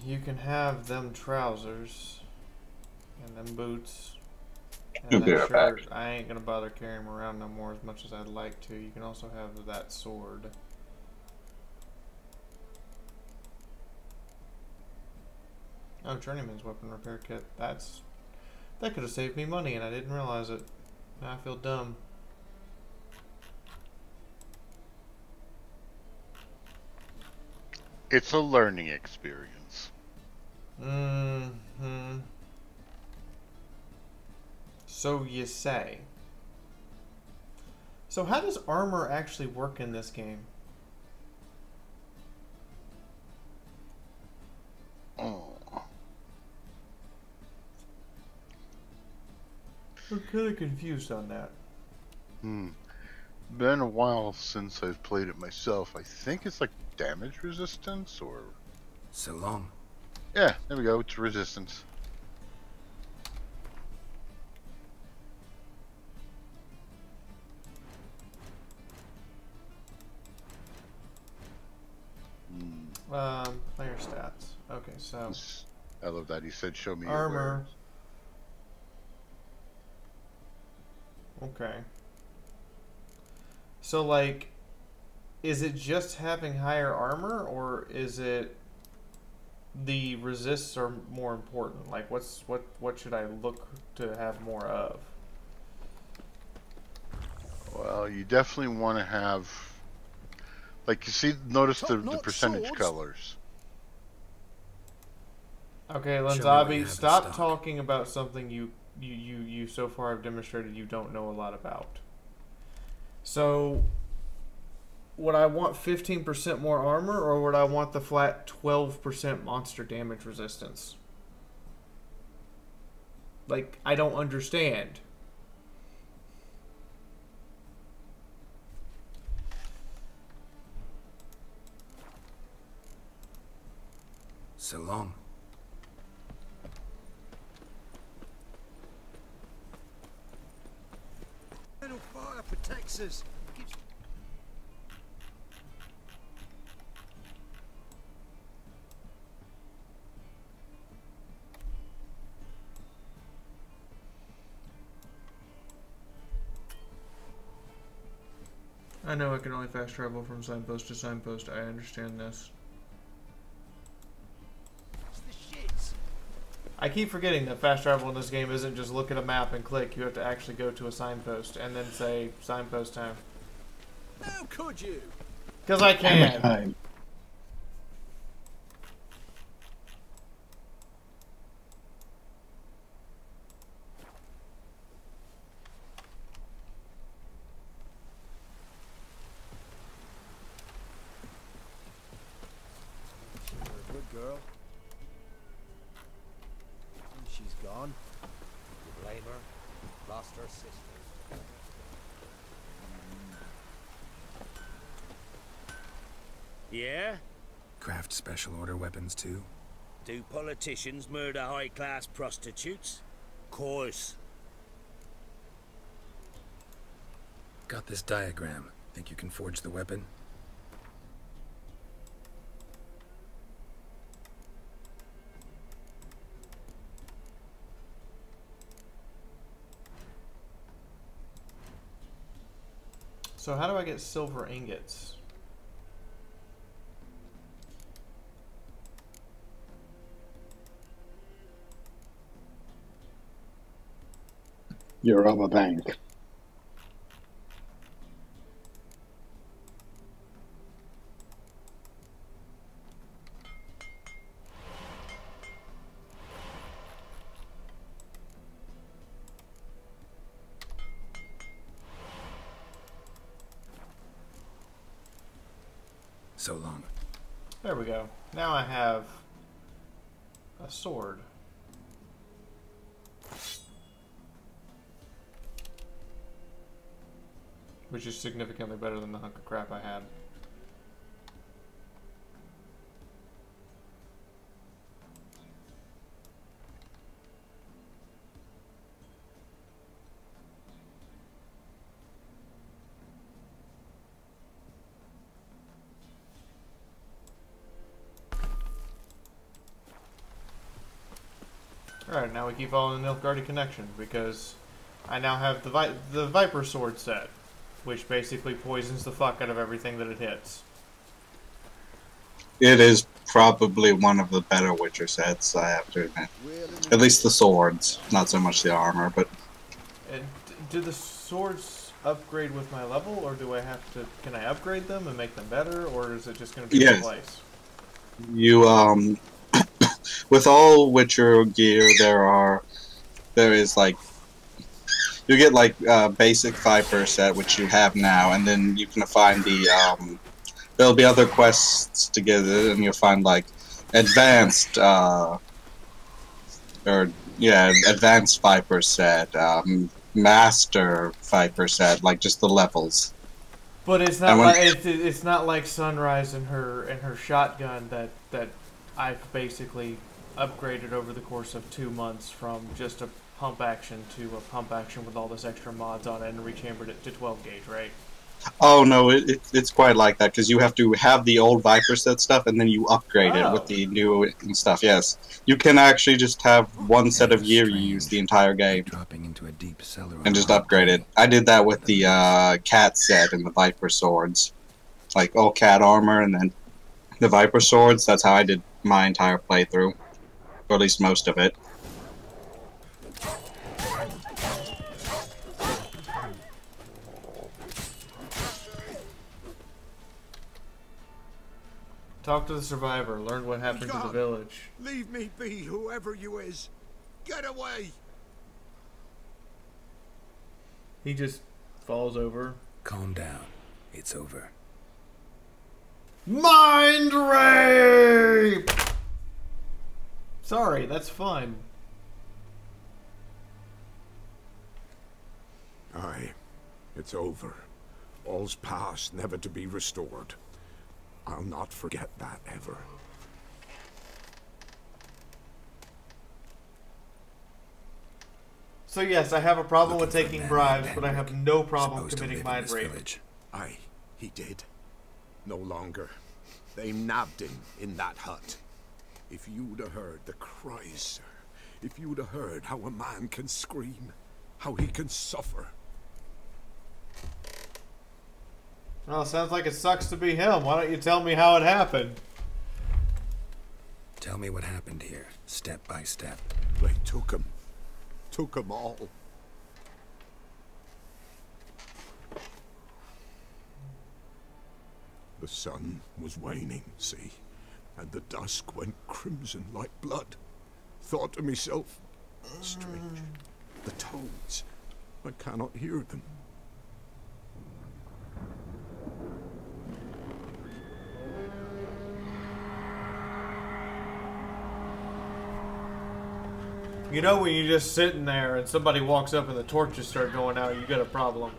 you can have them trousers and them boots and that shirt. I ain't gonna bother carrying them around no more as much as I'd like to. You can also have that sword. Oh, Journeyman's Weapon Repair Kit. That could have saved me money and I didn't realize it. Now I feel dumb. It's a learning experience. Mm-hmm. So you say. So how does armor actually work in this game? Oh. I'm kind of confused on that. Been a while since I've played it myself. I think it's like damage resistance or... So long. Yeah, there we go. It's resistance. Player stats. Okay, so... I love that. He said, show me armor. Okay. So, like, is it just having higher armor, or is it the resists are more important? Like, what should I look to have more of? Well, you definitely want to have, like, you see, notice the percentage colors. Okay, Lenzabi, stop talking about something you so far have demonstrated you don't know a lot about. So, would I want 15% more armor, or would I want the flat 12% monster damage resistance? Like, I don't understand. So long. Fire protects us. I know I can only fast travel from signpost to signpost. I understand this. I keep forgetting that fast travel in this game isn't just look at a map and click. You have to actually go to a signpost and then say signpost time. How could you? Because I can. Good girl. She's gone. You blame her? Lost her sister. Yeah? Craft special order weapons too? Do politicians murder high-class prostitutes? Course. Got this diagram. Think you can forge the weapon? So how do I get silver ingots? You rob a bank. So long. There we go. Now I have a sword. Which is significantly better than the hunk of crap I had. Alright, now we keep following the Nilfgaardi connection, because I now have the Viper Sword set, which basically poisons the fuck out of everything that it hits. It is probably one of the better Witcher sets, I have to admit. At least the swords, not so much the armor, but... And do the swords upgrade with my level, or do I have to... Can I upgrade them and make them better, or is it just going to be in place? You, with all Witcher gear, there is like, you get like basic Viper set, which you have now, and then you can find the there'll be other quests to get it, and you'll find like advanced advanced Viper set, master Viper set, like just the levels. But it's not like it's not like Sunrise and her shotgun that I've basically upgraded over the course of 2 months from just a pump action to a pump action with all this extra mods on it and rechambered it to 12 gauge, right? Oh no, it's quite like that, because you have to have the old Viper set stuff and then you upgrade it with the new stuff. Yes, you can actually just have one set of gear you use the entire game and just upgrade it. I did that with the cat set and the Viper swords, like all cat armor and then the Viper swords. That's how I did my entire playthrough, or at least most of it. Talk to the survivor. Learn what happened to the village. Leave me be, whoever you is. Get away! He just falls over. Calm down. It's over. Mind rape! Sorry, that's fun. Aye, it's over. All's past, never to be restored. I'll not forget that ever. So yes, I have a problem with taking bribes, but I have no problem committing mind rape. Aye, he did. No longer. They nabbed him in that hut. If you'd have heard the cries, sir. If you'd have heard how a man can scream, how he can suffer. Well, sounds like it sucks to be him. Why don't you tell me how it happened? Tell me what happened here, step by step. They took him. Took them all. The sun was waning, see, and the dusk went crimson like blood. Thought to myself, strange, the toads, I cannot hear them. You know when you're just sitting there and somebody walks up and the torches start going out, you got a problem.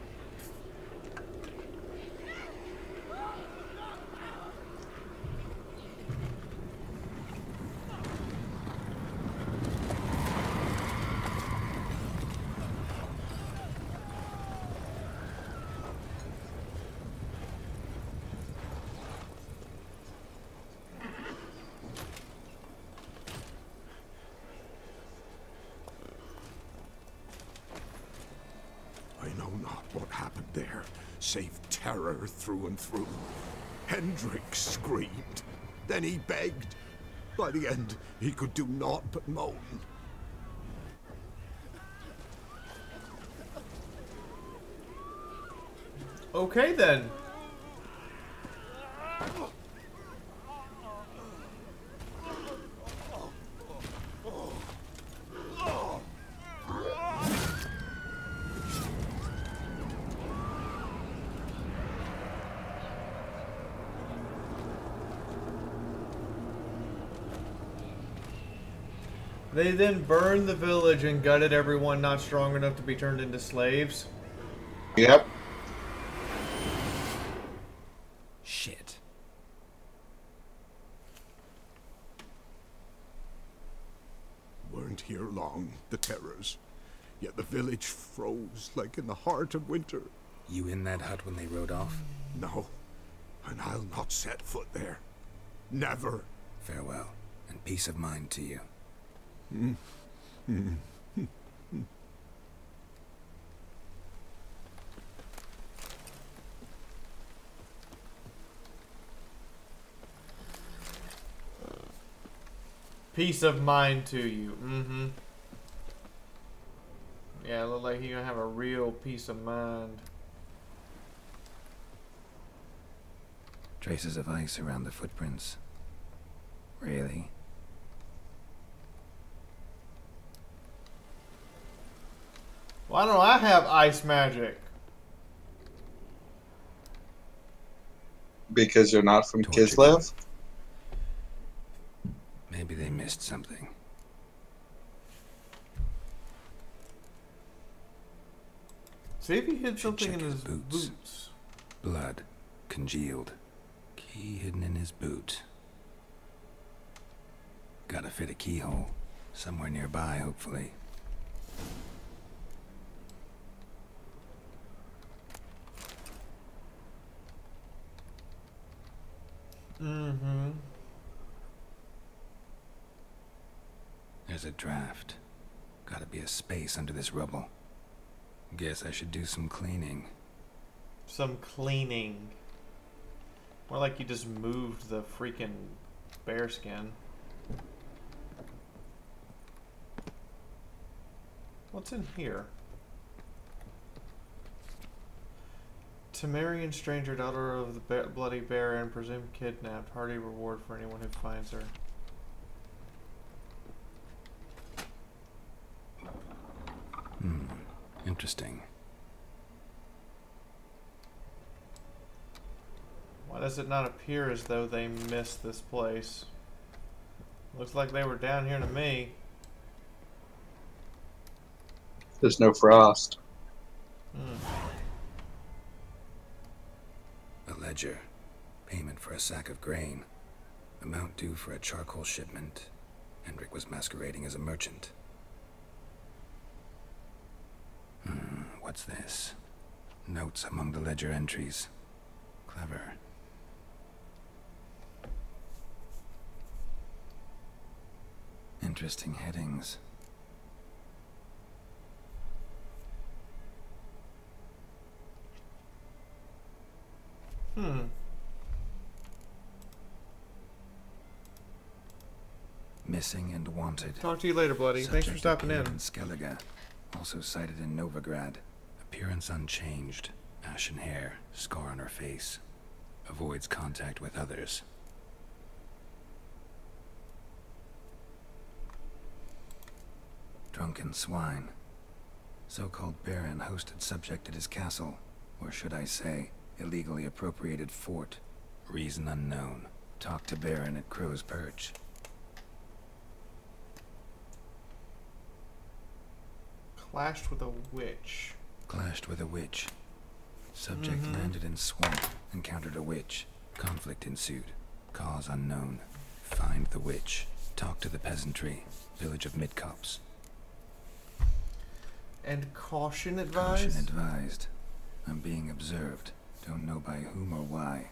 I know not what happened there, save terror through and through. Hendrik screamed. Then he begged. By the end, he could do naught but moan. Okay then. They then burned the village and gutted everyone not strong enough to be turned into slaves. Yep. Shit. Weren't here long, the terrors. Yet the village froze like in the heart of winter. You in that hut when they rode off? No, and I'll not set foot there. Never. Farewell, and peace of mind to you. Peace of mind to you. Yeah, look like you're gonna have a real peace of mind. Traces of ice around the footprints. Really? Why don't I have ice magic? Because you're not from Kislev? Maybe they missed something. See if he hid something in his boots. Blood. Congealed. Key hidden in his boot. Gotta fit a keyhole. Somewhere nearby, hopefully. There's a draft. Gotta be a space under this rubble. Guess I should do some cleaning. Some cleaning. More like you just moved the freaking bear skin. What's in here? Temerian stranger, daughter of the bloody bear and presumed kidnapped. Hearty reward for anyone who finds her. Interesting. Why does it not appear as though they missed this place? Looks like they were down here to me. There's no frost. A ledger. Payment for a sack of grain. Amount due for a charcoal shipment. Hendrik was masquerading as a merchant. What's this? Notes among the ledger entries. Clever. Interesting headings. Missing and wanted. Talk to you later, Bloody. Thanks for stopping in. Skellige. Also sighted in Novigrad. Appearance unchanged. Ashen hair. Scar on her face. Avoids contact with others. Drunken swine. So-called baron hosted subject at his castle. Or should I say, illegally appropriated fort. Reason unknown. Talked to baron at Crow's Perch. Clashed with a witch. Clashed with a witch. Subject landed in swamp. Encountered a witch. Conflict ensued. Cause unknown. Find the witch. Talk to the peasantry. Village of Midcopse. And caution advised? Caution advised. I'm being observed. Don't know by whom or why.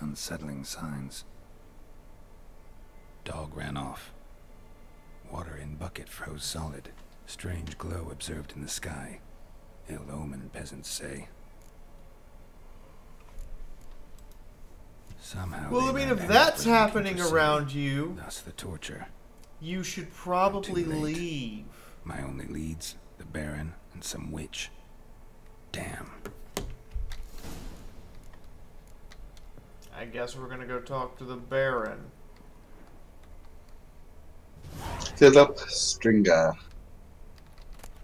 Unsettling signs. Dog ran off. Water in bucket froze solid. Strange glow observed in the sky. Ill omen, peasants say. Somehow. Well, I mean, if that's happening around you, thus the torture. You should probably leave. My only leads, the Baron and some witch. Damn. I guess we're gonna go talk to the Baron. Philip Stringer.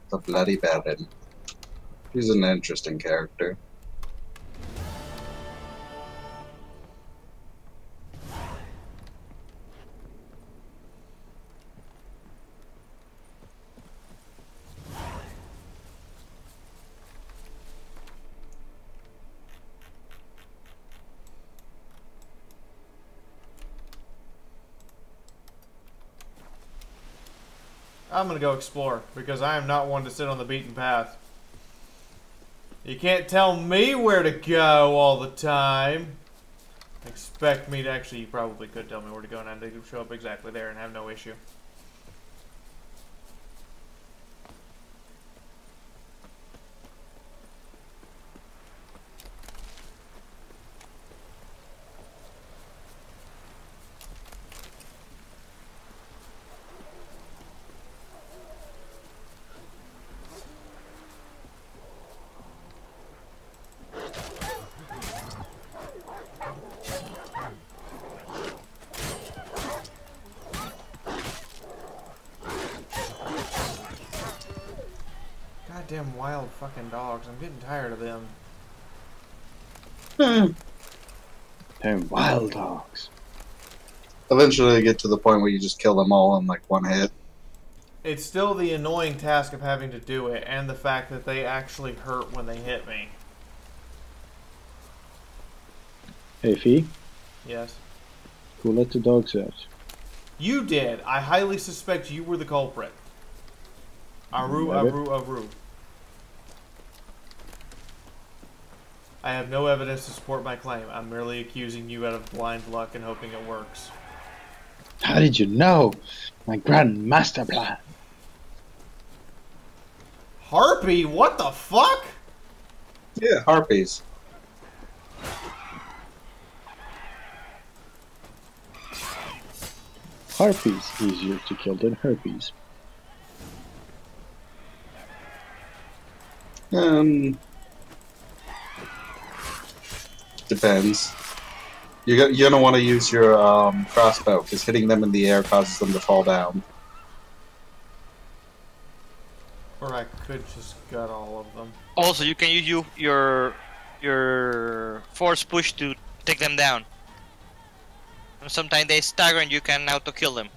The Bloody Baron. He's an interesting character. I'm gonna go explore, because I am not one to sit on the beaten path. You can't tell me where to go all the time. Expect me to actually, you probably could tell me where to go and I'd show up exactly there and have no issue. Goddamn wild fucking dogs. I'm getting tired of them. They're wild dogs. Eventually you get to the point where you just kill them all in like one hit. It's still the annoying task of having to do it, and the fact that they actually hurt when they hit me. Hey, Fee? Yes? Who let the dogs out? You did. I highly suspect you were the culprit. Aru. I have no evidence to support my claim. I'm merely accusing you out of blind luck and hoping it works. How did you know? My grand master plan. Harpy? What the fuck? Yeah, harpies. Harpies easier to kill than herpes. Depends. You're gonna want to use your crossbow, because hitting them in the air causes them to fall down. Or I could just gut all of them. Also, you can use your force push to take them down. And sometimes they stagger and you can auto kill them.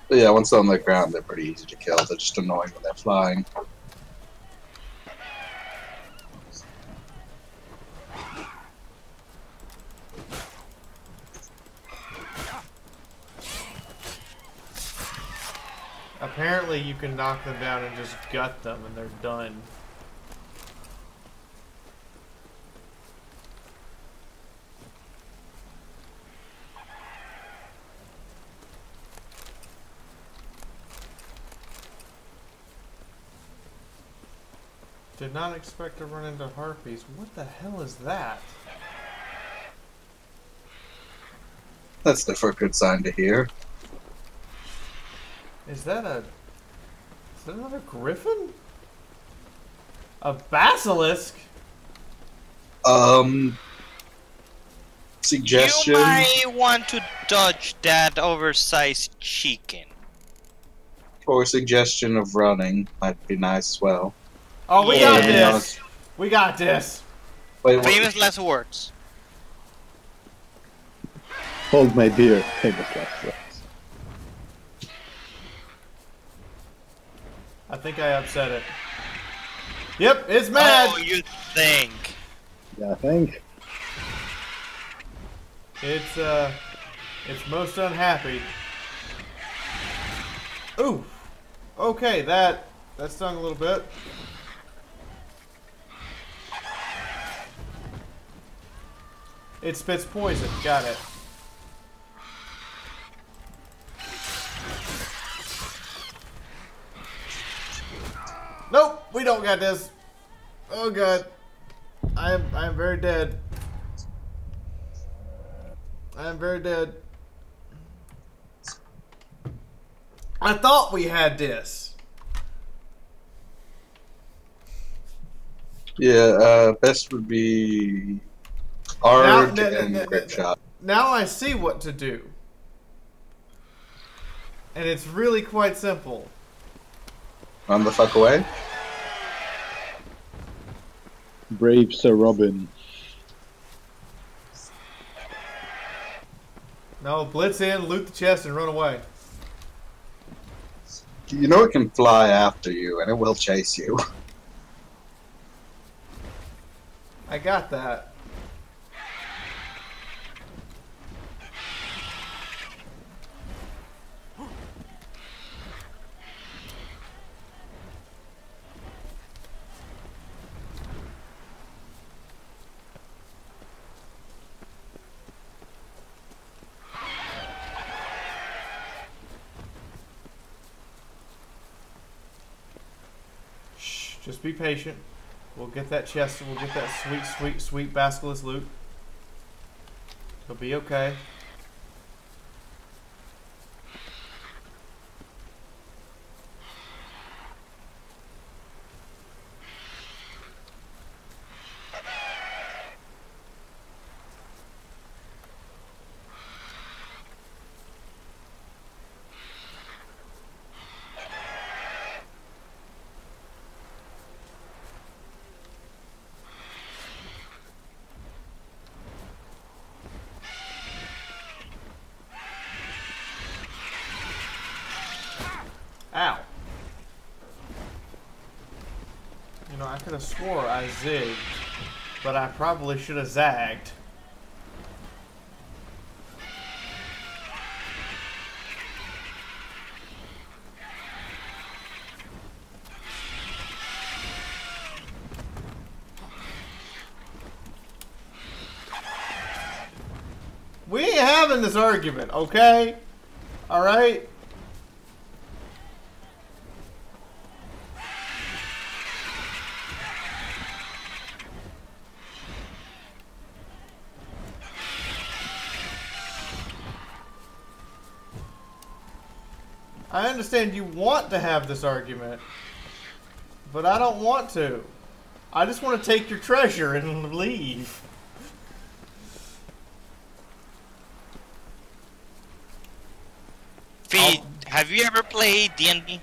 But yeah, once they're on the ground, they're pretty easy to kill. They're just annoying when they're flying. Apparently you can knock them down and just gut them and they're done. Did not expect to run into harpies. What the hell is that? That's never a good sign to hear. Is that another griffin? A basilisk? Suggestion? You might want to dodge that oversized chicken. Or suggestion of running might be nice as well. Oh, we got this! We got this! Wait, famous last words. Hold my beer. Famous last words. I think I upset it. Yep, it's mad! Oh, you think? Yeah, I think. It's most unhappy. Ooh! Okay, that stung a little bit. It spits poison. Got it. Nope, we don't got this. Oh god. I am very dead. I am very dead. I thought we had this. Yeah, best would be Arg and Grip Shot. Now I see what to do. And it's really quite simple. Run the fuck away. Brave Sir Robin. No, blitz in, loot the chest, and run away. You know it can fly after you, and it will chase you. I got that. Just be patient. We'll get that chest and we'll get that sweet, sweet, sweet basilisk loot. It'll be okay. Ow. You know, I could have swore I zigged, but I probably should have zagged. We ain't having this argument, okay? Alright? I understand you want to have this argument, but I don't want to. I just want to take your treasure and leave. Feed, have you ever played D&D?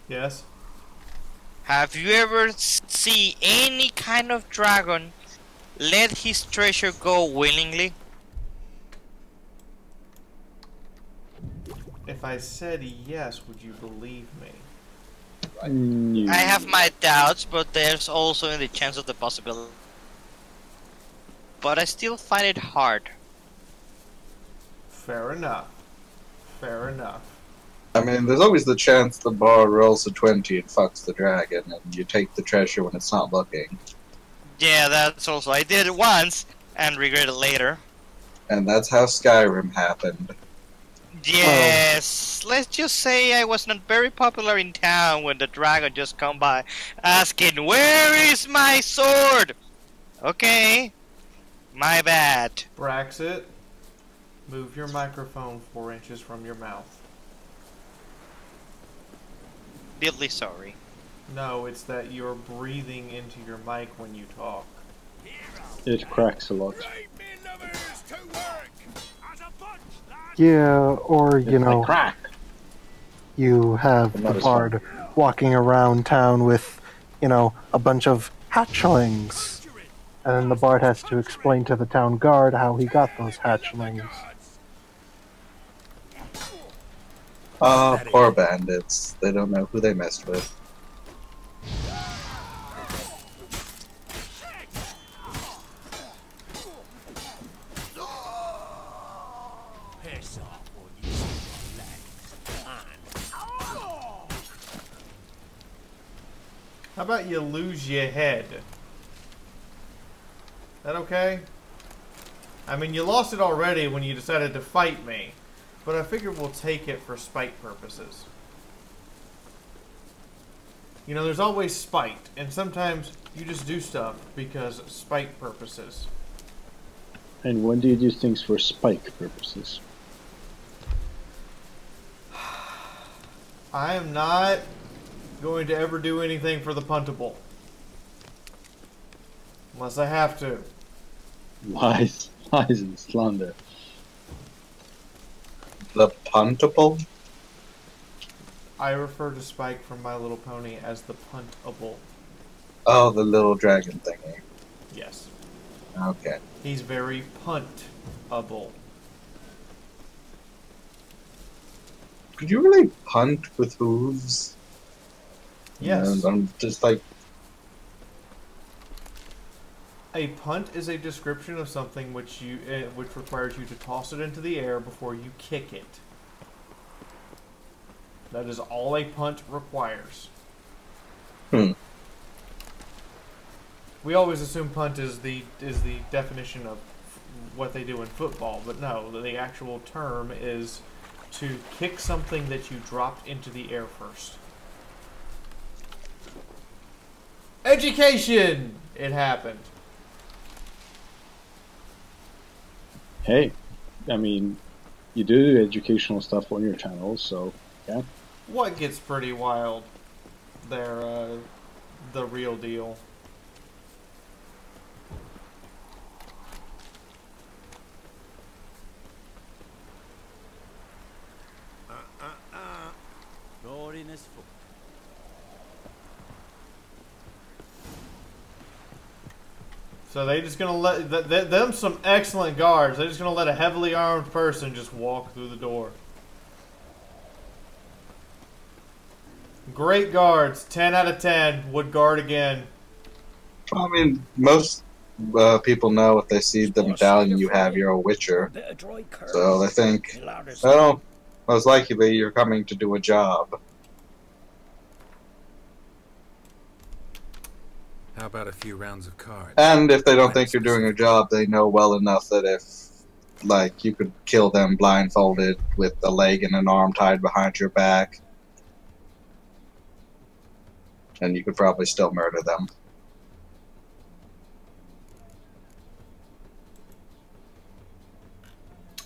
Yes. Have you ever see any kind of dragon let his treasure go willingly? If I said yes, would you believe me? I have my doubts, but there's also the chance of the possibility. But I still find it hard. Fair enough. Fair enough. I mean, there's always the chance the bar rolls a 20 and fucks the dragon, and you take the treasure when it's not looking. Yeah, that's also... I did it once, and regret it later. And that's how Skyrim happened. Yes, let's just say I was not very popular in town when the dragon just come by asking, "Where is my sword?" Okay, my bad. Braxit, move your microphone 4 inches from your mouth. Deeply sorry. No, it's that you're breathing into your mic when you talk. It cracks a lot. Yeah, or, you know, crack. You have the bard walking around town with, you know, a bunch of hatchlings. And then the bard has to explain to the town guard how he got those hatchlings. Poor bandits. They don't know who they messed with. How about you lose your head? That okay? I mean, you lost it already when you decided to fight me, but I figured we'll take it for spite purposes. You know, there's always spite, and sometimes you just do stuff because spite purposes. And when do you do things for spike purposes? I am not going to ever do anything for the puntable. Unless I have to. Lies and slander. The puntable? I refer to Spike from My Little Pony as the puntable. Oh, the little dragon thingy. Yes. Okay. He's very puntable. Could you really punt with hooves? Yes. And I'm just like... A punt is a description of something which requires you to toss it into the air before you kick it. That is all a punt requires. We always assume punt is the definition of what they do in football, but no, the actual term is to kick something that you dropped into the air first. Education! It happened. Hey, I mean, you do educational stuff on your channel, so yeah. What gets pretty wild? They're the real deal. Boring as fuck. So they just gonna let them some excellent guards. They're just gonna let a heavily armed person just walk through the door. Great guards. 10 out of 10 would guard again. I mean, most people know if they see the medallion you have, you're a witcher. So they think, well, most likely you're coming to do a job. How about a few rounds of cards? And if they don't think you're doing a job, they know well enough that if, like, you could kill them blindfolded with a leg and an arm tied behind your back, and you could probably still murder them.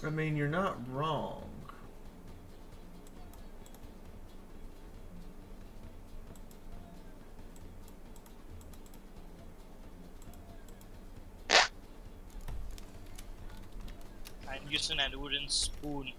I mean, you're not wrong. I'm using a wooden spoon.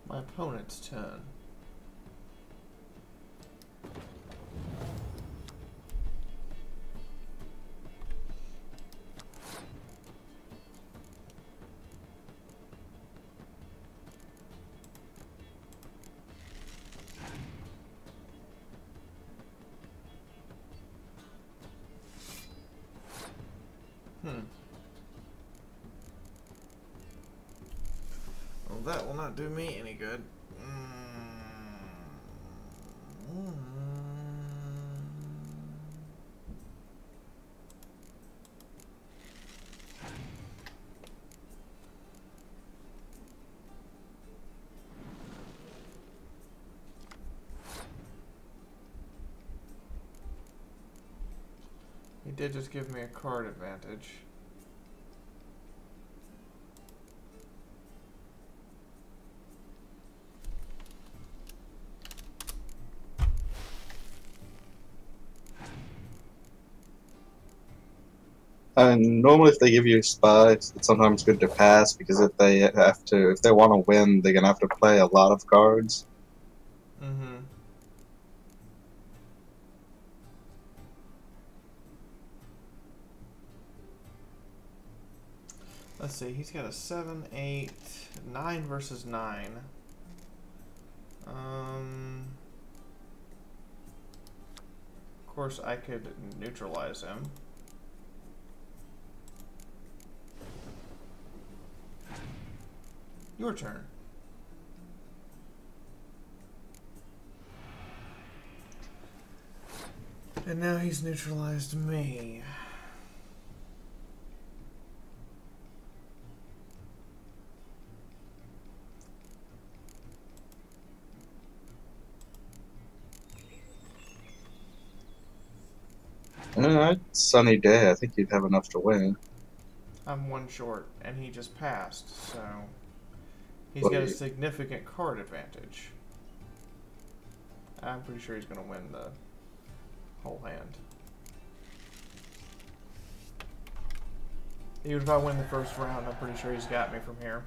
My opponent's turn. Well, that will not do me any good. He did just give me a card advantage. And normally if they give you spies, it's sometimes good to pass, because if they want to win, they're going to have to play a lot of cards. Mm-hmm. Let's see, he's got a 7, 8, 9 versus 9. Of course, I could neutralize him. Your turn. And now he's neutralized me. Sunny day. I think you'd have enough to win. I'm one short, and he just passed, so he's got a significant card advantage. I'm pretty sure he's going to win the whole hand. Even if I win the first round, I'm pretty sure he's got me from here.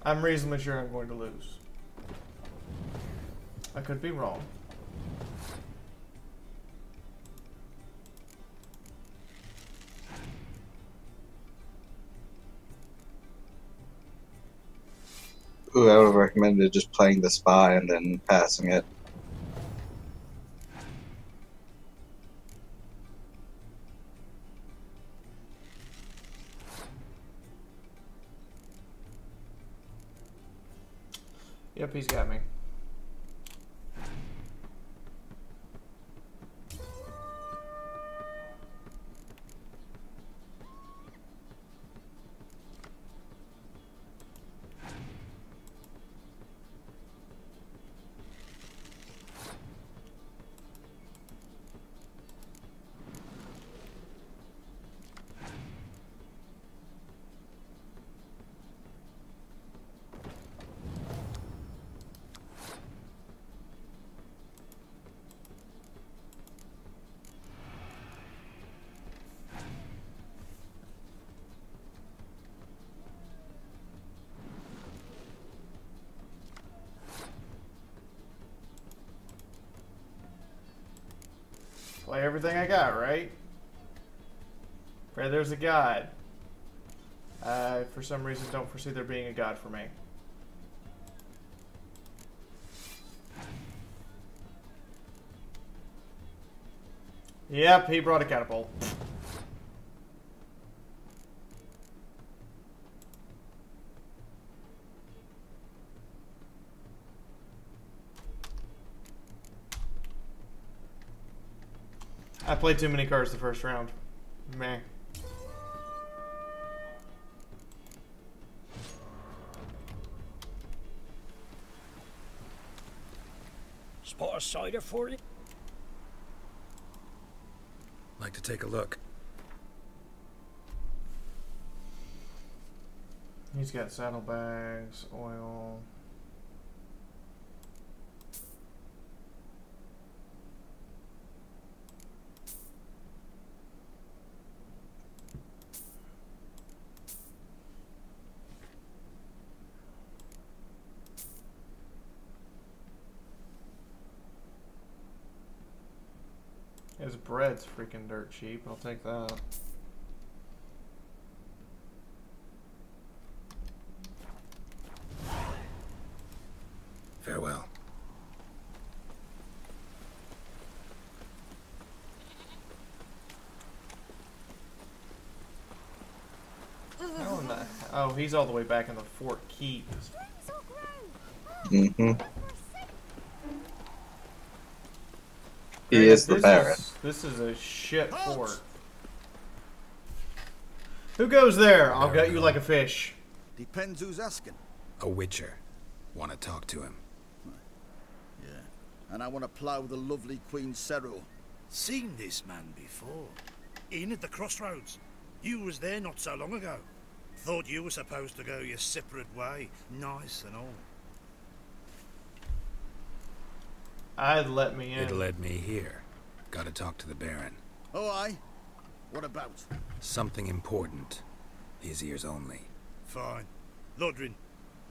I'm reasonably sure I'm going to lose. I could be wrong. Ooh, I would have recommended just playing the spy and then passing it. Yep, he's got me. Play everything I got, right? Pray there's a god. I, for some reason, don't foresee there being a god for me. Yep, he brought a catapult. I played too many cards the first round. Meh. Spot a cider for you? Like to take a look. He's got saddlebags, oil. His bread's freaking dirt cheap. I'll take that. Farewell. Oh, he's all the way back in the Fort Keep. Mm-hmm. He is the Baron. This is a shit fort. Who goes there? I'll gut you like a fish. Depends who's asking. A witcher. Want to talk to him? Yeah. And I want to plough the lovely Queen Cyril. Seen this man before. In at the crossroads. You was there not so long ago. Thought you were supposed to go your separate way. Nice and all. I'd let me in. It led me here. Gotta talk to the Baron. Oh, aye? What about? Something important. His ears only. Fine. Lodrin,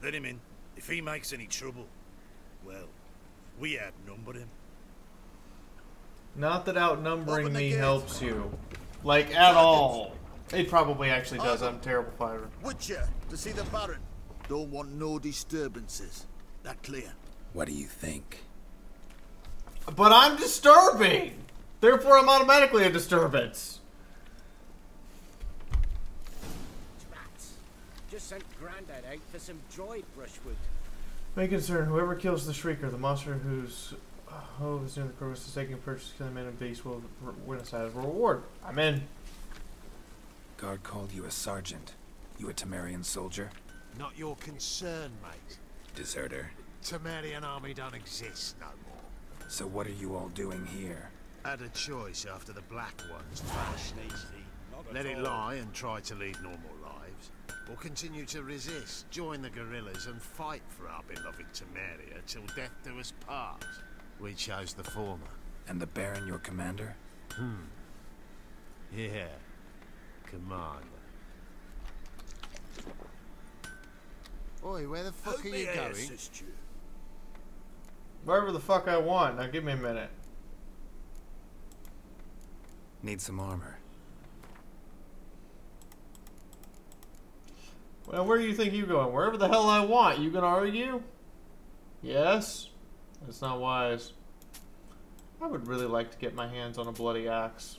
let him in. If he makes any trouble, well, we outnumber him. Not that outnumbering me helps you. Like, at all. It probably actually does. I'm a terrible fighter. Witcher, to see the Baron. Don't want no disturbances. That clear? What do you think? But I'm disturbing! Therefore, I'm automatically a disturbance. just sent Grandad out for some dry brushwood. May concern, whoever kills the Shrieker, the monster whose hove is near the corpus is taking purchase killing man and beast will win a sizable reward. I'm in. Guard called you a sergeant. You a Temerian soldier? Not your concern, mate. Deserter. Temerian army don't exist no more. So what are you all doing here? Had a choice after the Black Ones thrashed easy. Let it lie and try to lead normal lives, or continue to resist, join the guerrillas and fight for our beloved Temeria till death do us part. We chose the former. And the Baron your commander? Yeah. Commander. Oi, where the fuck are you going? Wherever the fuck I want. Now give me a minute. Need some armor. Well, where do you think you're going? Wherever the hell I want. You gonna argue? Yes? That's not wise. I would really like to get my hands on a bloody axe.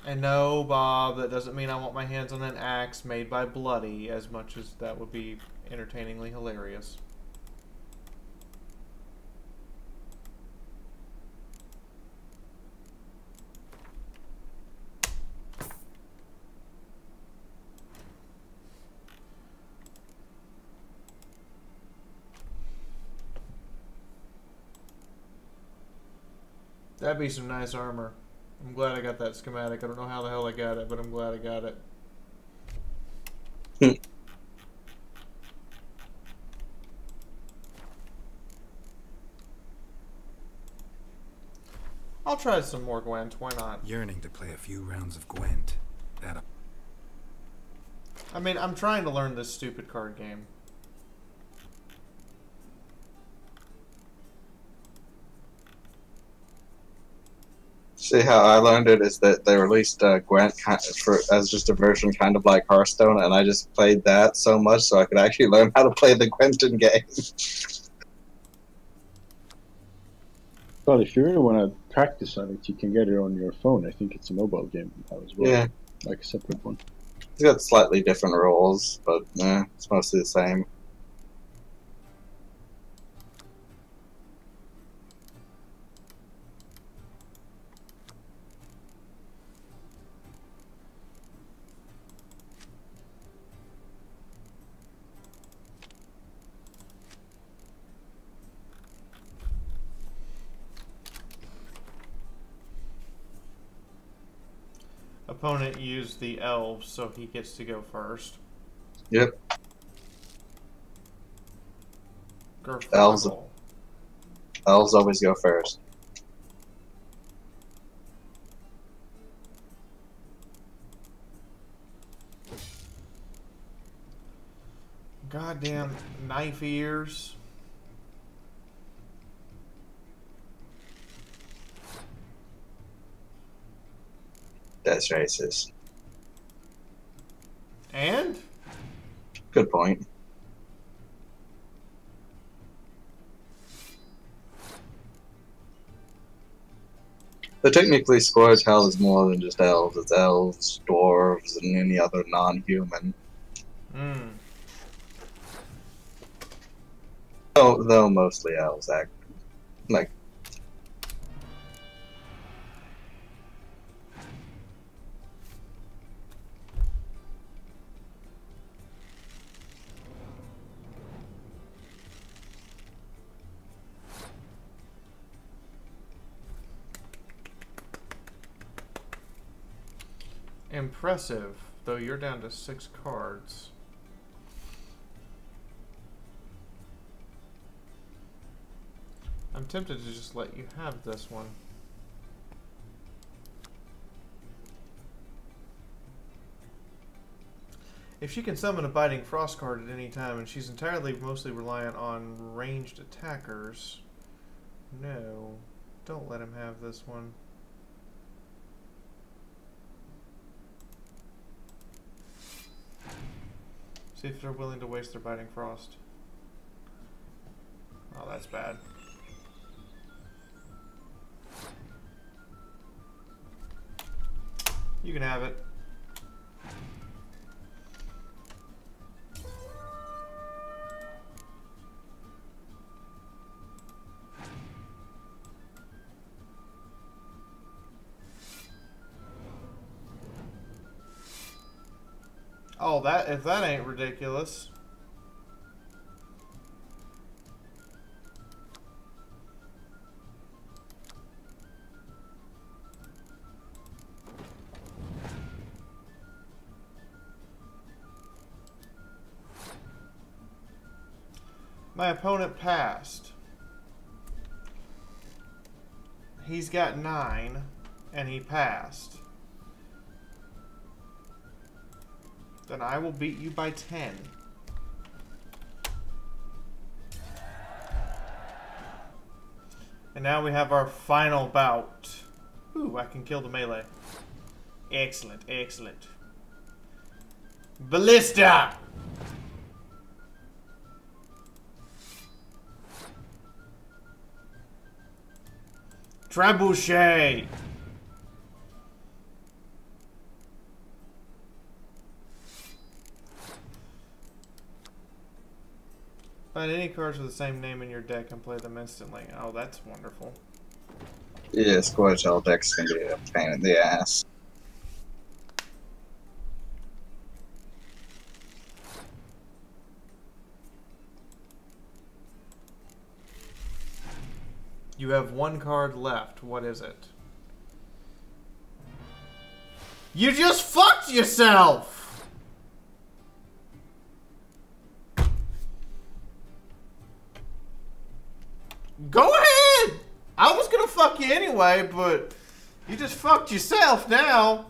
And no, Bob, that doesn't mean I want my hands on an axe made by Bloody, as much as that would be entertainingly hilarious. That'd be some nice armor. I'm glad I got that schematic. I don't know how the hell I got it, but I'm glad I got it. I'll try some more Gwent. Why not? Yearning to play a few rounds of Gwent. I mean, I'm trying to learn this stupid card game. See how I learned it is that they released Gwent as just a version kind of like Hearthstone, and I just played that so much so I could actually learn how to play the Gwenton game. Well, if you really want to practice on it, you can get it on your phone. I think it's a mobile game now as well. Yeah. Like a separate one. It's got slightly different rules, but it's mostly the same. Opponent used the elves, so he gets to go first. Yep. Elves always go first. Goddamn knife ears. That's racist. And? Good point. But technically, Scourge Hell is more than just elves. It's elves, dwarves, and any other non-human. Though mostly elves, actually. Like, impressive, though you're down to 6 cards. I'm tempted to just let you have this one. If she can summon a Biting Frost card at any time, and she's mostly reliant on ranged attackers, no, don't let him have this one. See if they're willing to waste their Biting Frost. Oh, that's bad. You can have it. Oh, if that ain't ridiculous. My opponent passed. He's got 9, and he passed. Then I will beat you by 10. And now we have our final bout. Ooh, I can kill the melee. Excellent, excellent. Ballista! Trebuchet! Find any cards with the same name in your deck and play them instantly. Oh, that's wonderful. Yeah, Squad Shell decks can be a pain in the ass. You have 1 card left. What is it? You just fucked yourself! Go ahead! I was gonna fuck you anyway, but you just fucked yourself now.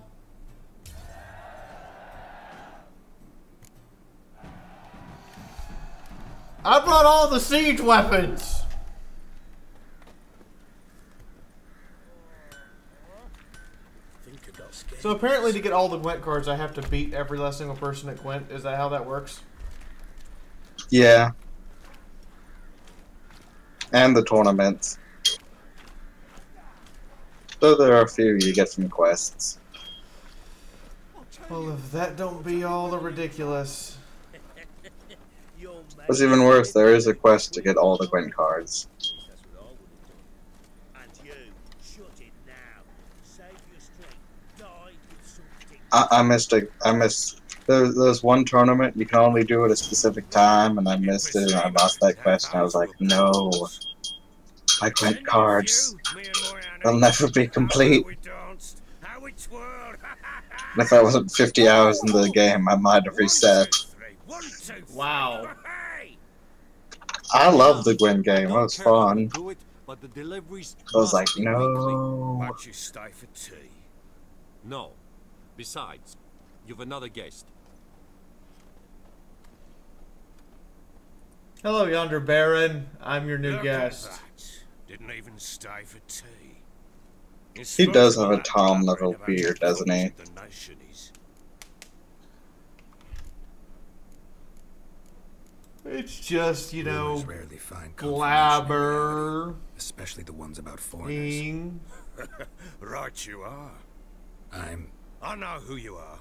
I brought all the siege weapons. So apparently to get all the Gwent cards, I have to beat every last single person at Gwent. Is that how that works? Yeah. And the tournaments. So there are a few you get from quests. Well, if that don't be all the ridiculous. What's even worse, there is a quest to get all the Gwent cards. I missed. There's one tournament you can only do at a specific time, and I missed it, and I lost that quest, and I was like, no, my Gwent cards, they'll never be complete. And if I wasn't 50 hours into the game, I might have reset. Wow. I love the Gwent game. It was fun. I was like, no. Why don't you stay for tea? No. Besides, you've another guest. Hello, yonder Baron. I'm your new guest. Didn't even stay for tea. He does have a Tom level beard, doesn't he? It's just, you know, rarely find blabber. Especially the ones about foreigners. Right you are. I know who you are.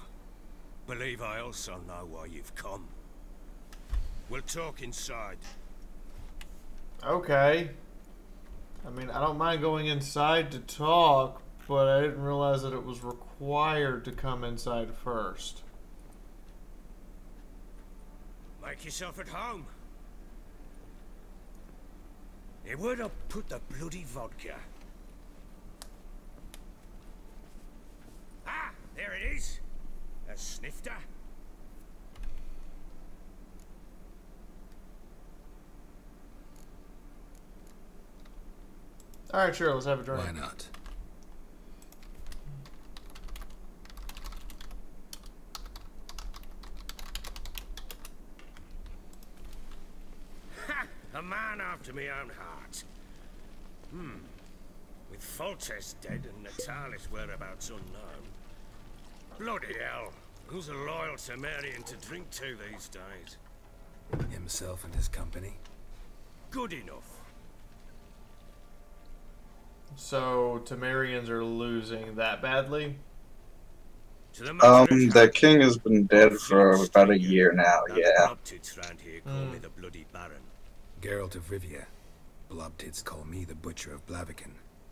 Believe I also know why you've come. We'll talk inside. Okay. I mean, I don't mind going inside to talk, but I didn't realize that it was required to come inside first. Make yourself at home. Where'd I put the bloody vodka? Ah, there it is. A snifter. Alright, sure, let's have a drink. Why not? Ha! A man after my own heart. With Foltest dead and Natalis' whereabouts unknown. Bloody hell. Who's a loyal Temerian to drink to these days? Himself and his company? Good enough. So, Temerians are losing that badly? The king has been dead for about a year now, yeah. Geralt of Rivia. Blobtits call me the Butcher of Blaviken.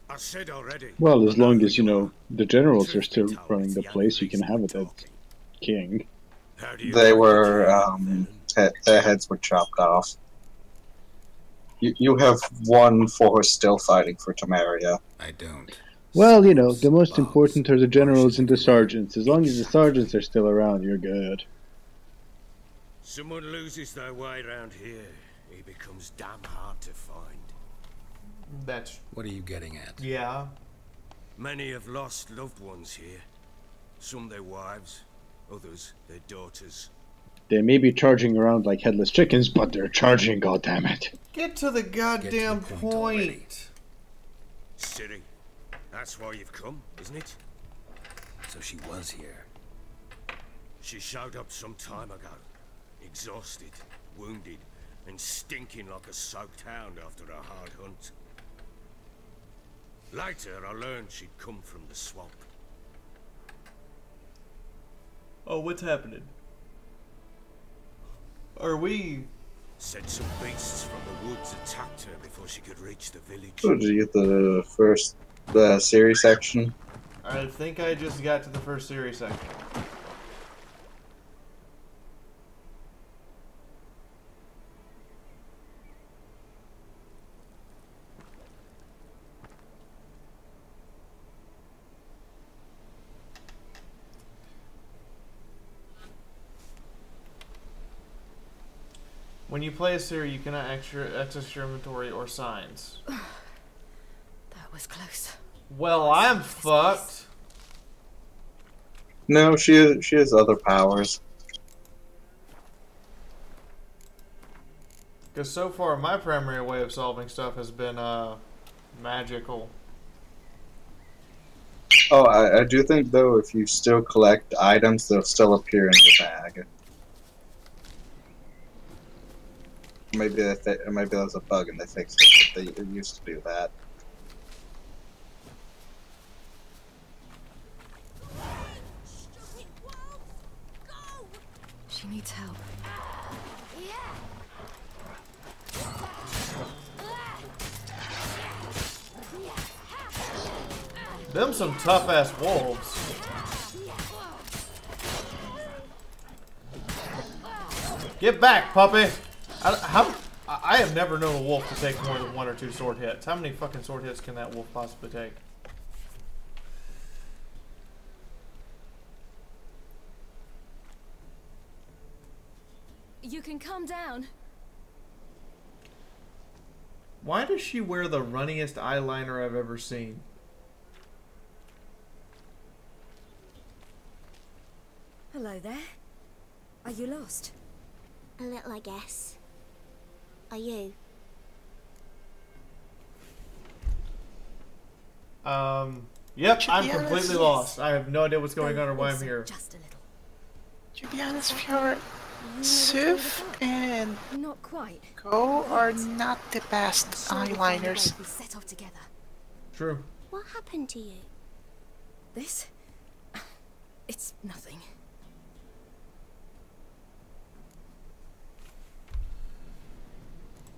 I said already. Well, as long as, you know, the generals are still running the place, you can have it as king. They were, their heads were chopped off. You have one force still fighting for Temeria. I don't. Well, you know, the most important are the generals and the sergeants. As long as the sergeants are still around, you're good. Someone loses their way around here, he becomes damn hard to find. That's... What are you getting at? Yeah. Many have lost loved ones here. Some their wives, others their daughters. They may be charging around like headless chickens, but they're charging, goddammit. Get to the goddamn point. Ciri, that's why you've come, isn't it? So she was here. She showed up some time ago. Exhausted, wounded, and stinking like a soaked hound after a hard hunt. Later, I learned she'd come from the swamp. Oh, what's happening? Are we... Said some beasts from the woods attacked her before she could reach the village. So did you get the first series section? I think I just got to the first series section. When you play a Ciri, you cannot access your inventory or signs. That was close. Well, I'm fucked. No, she has other powers. Because so far, my primary way of solving stuff has been magical. Oh, I do think though, if you still collect items, they'll still appear in your bag. Maybe there's a bug and they fixed it, but they used to do that. She needs help. Them some tough ass wolves. Get back, puppy! I have never known a wolf to take more than 1 or 2 sword hits. How many fucking sword hits can that wolf possibly take? You can calm down. Why does she wear the runniest eyeliner I've ever seen? Hello there. Are you lost? A little, I guess. Are you? Yep, I'm completely lost. I have no idea what's going on or why I'm here. Just a little. To be honest, Fiaura, Sif and not quite. Go are not the best eyeliners. We set off together. True. What happened to you? This? It's nothing.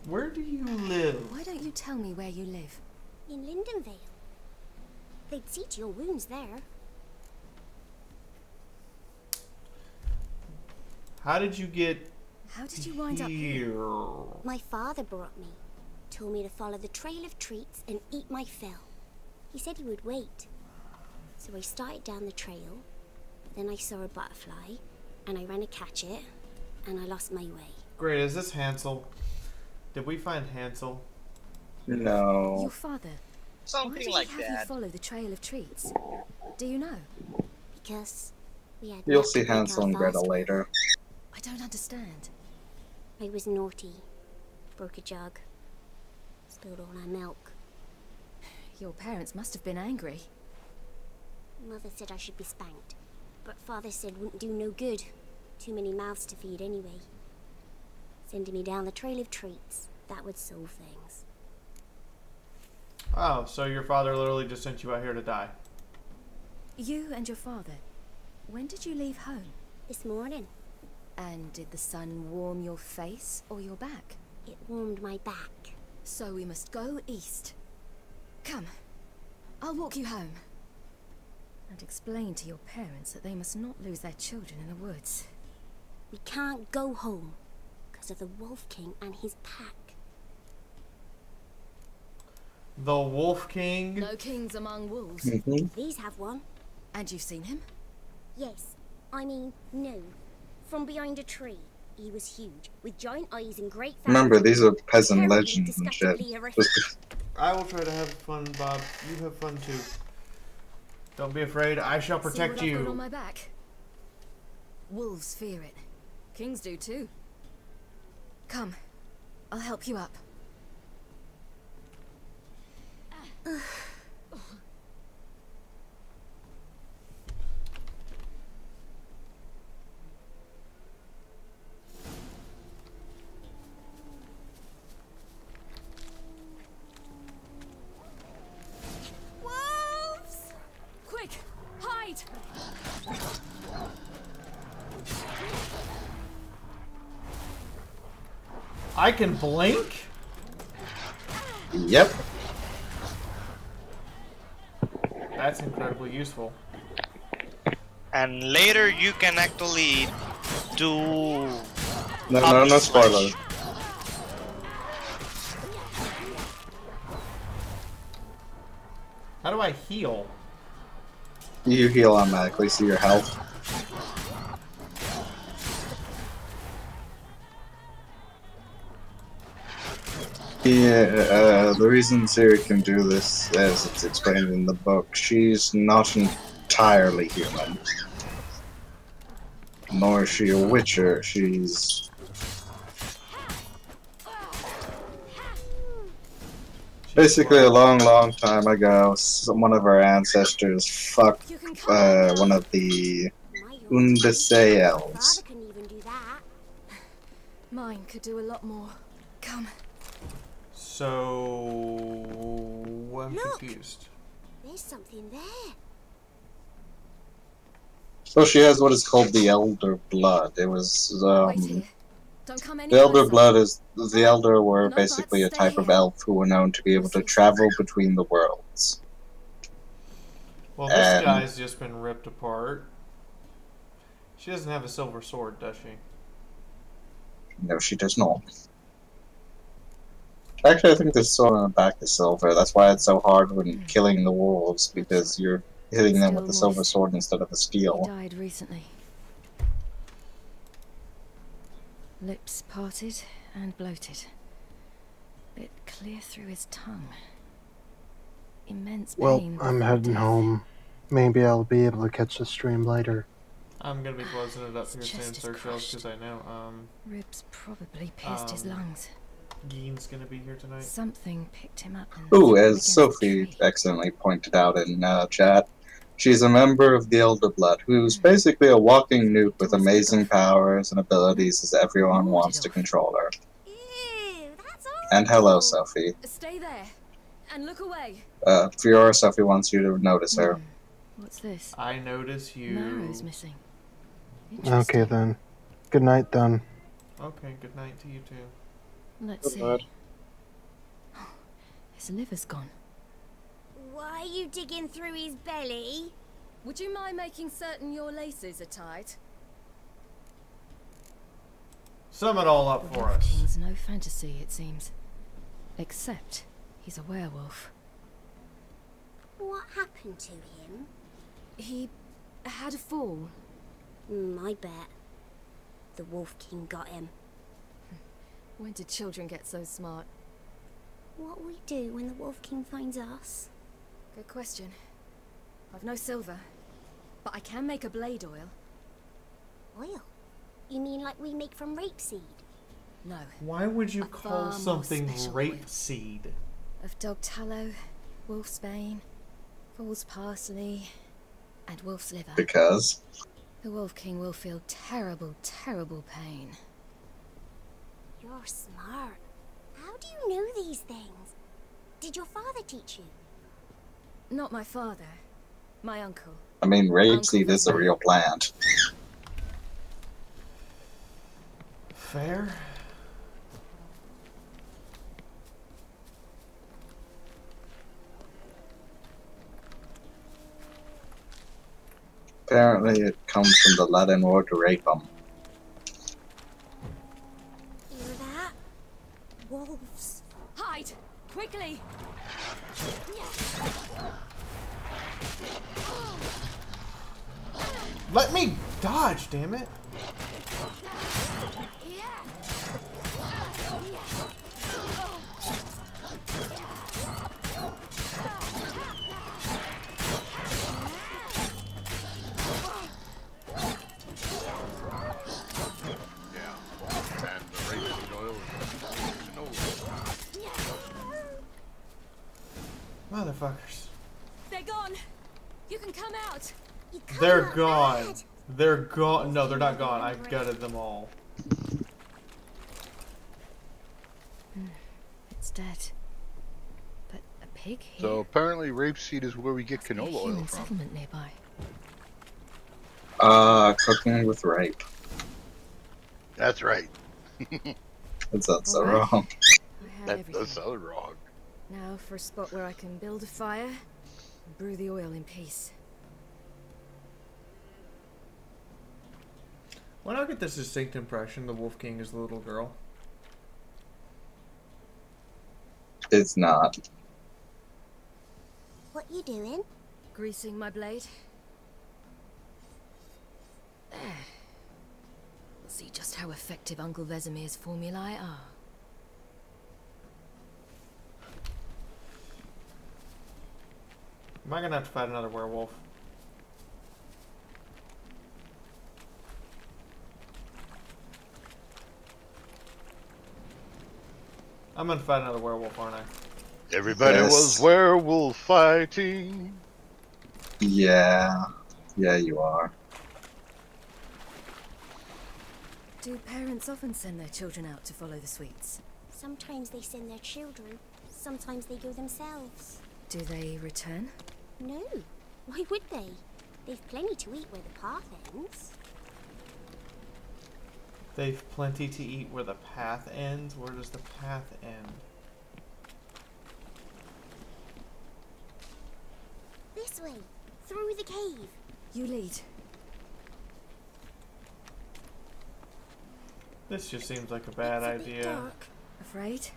Where do you live? Why don't you tell me where you live? In Lindenvale. They'd see to your wounds there. How did you get How did you wind up here? My father brought me. Told me to follow the trail of treats and eat my fill. He said he would wait. So I started down the trail. Then I saw a butterfly, and I ran to catch it, and I lost my way. Great, is this Hansel? Did we find Hansel? No. Your father. Something Why like did he have that. you follow the trail of treats? Do you know? Because we had. You'll see Hansel and Gretel later. I don't understand. I was naughty. Broke a jug. Spilled all our milk. Your parents must have been angry. Mother said I should be spanked, but Father said wouldn't do no good. Too many mouths to feed anyway. Sending me down the trail of treats. That would solve things. Oh, so your father literally just sent you out here to die. You and your father. When did you leave home? This morning. And did the sun warm your face or your back? It warmed my back. So we must go east. Come, I'll walk you home. And explain to your parents that they must not lose their children in the woods. We can't go home because of the Wolf King and his pack. The Wolf King? No kings among wolves. These have one. And you've seen him? Yes. I mean, no. From behind a tree. He was huge, with giant eyes and great fangs. Remember, these are peasant Terribly, legends and shit. disgustingly horrific. I will try to have fun, Bob. You have fun too. Don't be afraid. I shall protect See what I've got you. on my back? Wolves fear it. Kings do too. Come, I'll help you up. Wolves! Quick, hide! I can blink? Yep. That's incredibly useful. And later you can actually do... No spoilers. How do I heal? You heal automatically, see your health. Yeah, the reason Siri can do this, as it's explained in the book, she's not entirely human. Nor is she a witcher, she's... Basically, a long time ago, one of our ancestors fucked one of the Undase elves. Mine could do a lot more. Come. So... I'm Look, confused. there's something there. So she has what is called the Elder Blood. It was, Don't come any the Elder closer. Blood is... The Elder were No, basically a stay type of here. elf who were known to be able to travel between the worlds. Well, this And- guy's just been ripped apart. She doesn't have a silver sword, does she? No, she does not. Actually, I think the sword on the back is silver. That's why it's so hard when killing the wolves, because you're hitting them with the silver sword instead of the He steel. died recently. Lips parted and bloated. Bit clear through his tongue. Immense Well, pain. I'm before heading death. home. Maybe I'll be able to catch the stream later. I'm gonna be closing it up here His soon, chest is search crushed. because I know, Ribs probably pierced his lungs. Geen's gonna be here tonight. Something picked him up and Ooh, threw him as against the Sophie tree. accidentally pointed out in chat, she's a member of the Elder Blood, who's basically a walking nuke with amazing powers and abilities as everyone wants to control her. And hello, Sophie. Stay there and look away. Fiaura, Sophie wants you to notice her. What's this? I notice you. Marrow's missing. Okay then. Good night then. Okay, good night to you too. Let's see. Good. His liver's gone. Why are you digging through his belly? Would you mind making certain your laces are tied? Sum it all up for us. King's no fantasy, it seems. Except he's a werewolf. What happened to him? He had a fall. I bet. The Wolf King got him. When did children get so smart? What will we do when the Wolf King finds us? Good question. I've no silver, but I can make a blade oil. Oil? You mean like we make from rapeseed? No. Why would you A call far more something special rapeseed? Of dog tallow, wolf's bane, fool's parsley, and wolf's liver. Because? The Wolf King will feel terrible, terrible pain. You're smart. How do you know these things? Did your father teach you? Not my father, My uncle. I mean, rapeseed is a real plant. Fair. Apparently it comes from the Latin word rapum. Hear that? Wolves. Hide! Quickly! Let me dodge, damn it. Motherfuckers. They're gone! You can come out! They're gone. They're gone. No, they're not gone. I gutted them all. It's dead. But a pig here? So apparently rapeseed is where we get canola oil Human from. settlement nearby. Cooking with rape. That's right. That sounds so wrong. That does sound wrong. Now for a spot where I can build a fire and brew the oil in peace. Why not get this distinct impression the Wolf King is the little girl? It's not. What you doing? Greasing my blade. There. We'll see just how effective Uncle Vesemir's formulae are. Am I gonna have to fight another werewolf? I'm gonna fight another werewolf, aren't I? Everybody was werewolf fighting. Yeah. Yeah, you are. Do parents often send their children out to follow the sweets? Sometimes they send their children. Sometimes they go themselves. Do they return? No. Why would they? They've plenty to eat where the path ends. They've plenty to eat where the path ends. Where does the path end? This way. Through the cave. You lead. This just seems like a bad idea. Dark. Afraid?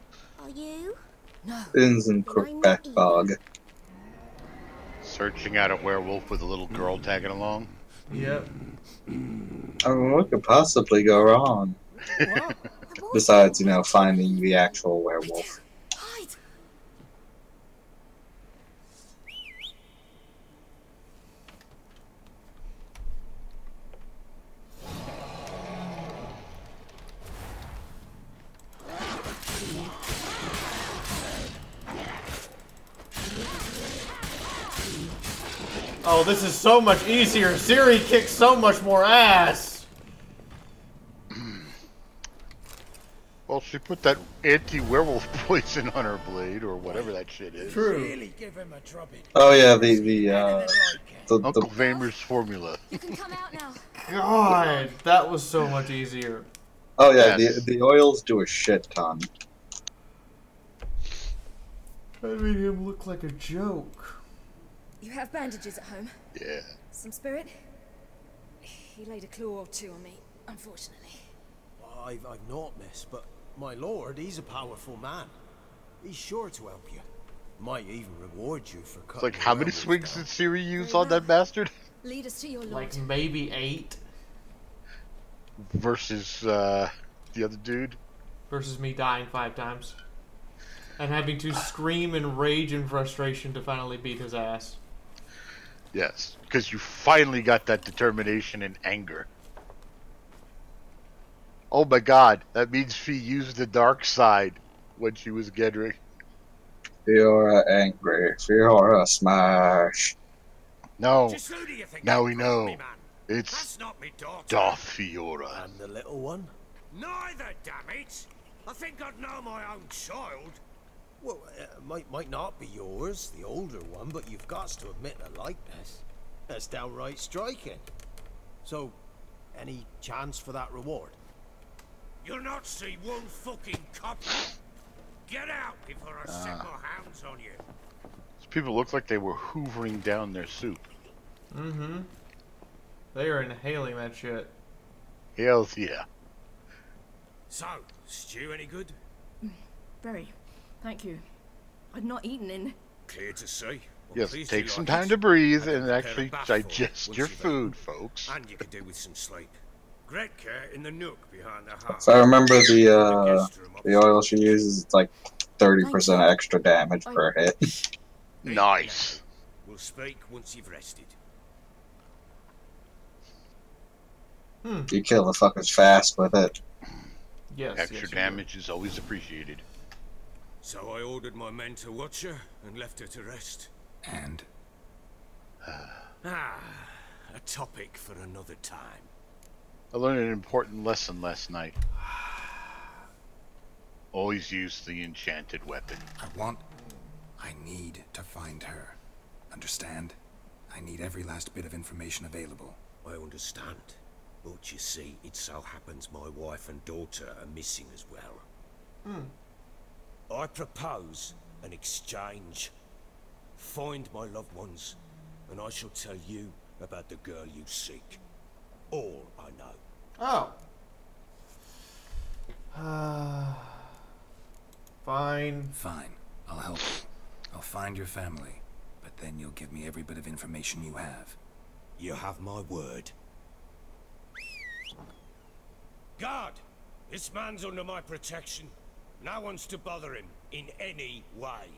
Are you? No. Fins and crookback bog. Searching out a werewolf with a little girl tagging along. Yep. I mean, what could possibly go wrong? Besides, you know, finding the actual werewolf. Hide! Oh, this is so much easier. Siri kicks so much more ass. Well, she put that anti-werewolf poison on her blade, or whatever that shit is. True. Really give him a drubbing. Oh yeah, the Uncle Vamer's formula. You can come out now. God, that was so much easier. Oh yeah, the oils do a shit ton. I made him look like a joke. You have bandages at home? Yeah. Some spirit? He laid a claw or two on me, unfortunately. I've not, miss, but my lord, he's a powerful man. He's sure to help you. Might even reward you for cutting. It's like, how many swings did Siri use on that bastard? Lead us to your lord. Like maybe 8. Versus the other dude. Versus me dying 5 times. And having to scream in rage and frustration to finally beat his ass. Yes, because you finally got that determination and anger. Oh my god, that means she used the dark side when she was Gedrick. Fiaura angry. Fiaura smash. No, Just who do you think now you we called know. me, man? It's That's not me daughter. Darth Fiaura. And the little one? Neither, damn it! I think I'd know my own child. Well, might not be yours, the older one, but you've got to admit a likeness. That's downright striking. So, any chance for that reward? You'll not see one fucking copy. Get out before I set my hounds on you. These people look like they were hoovering down their soup. Mm-hmm. They are inhaling that shit. Hells yeah. So, stew any good? Very. Thank you. I'd not eaten in... Clear to see. Yes, take some time to breathe and actually digest your food, folks. And you could do with some sleep. Great care in the nook behind the house. If I remember the oil she uses, it's like 30% extra damage per hit. Nice. We'll speak once you've rested. You kill the fuckers fast with it. Yes. Extra damage is always appreciated. So I ordered my men to watch her and left her to rest. And? A topic for another time. I learned an important lesson last night. Always use the enchanted weapon. I need to find her. Understand? I need every last bit of information available. I understand. But you see, it so happens my wife and daughter are missing as well. I propose an exchange. Find my loved ones, and I shall tell you about the girl you seek. All I know. Oh. Fine. Fine. I'll help you. I'll find your family, but then you'll give me every bit of information you have. You have my word. Guard! This man's under my protection. No one's to bother him in any way.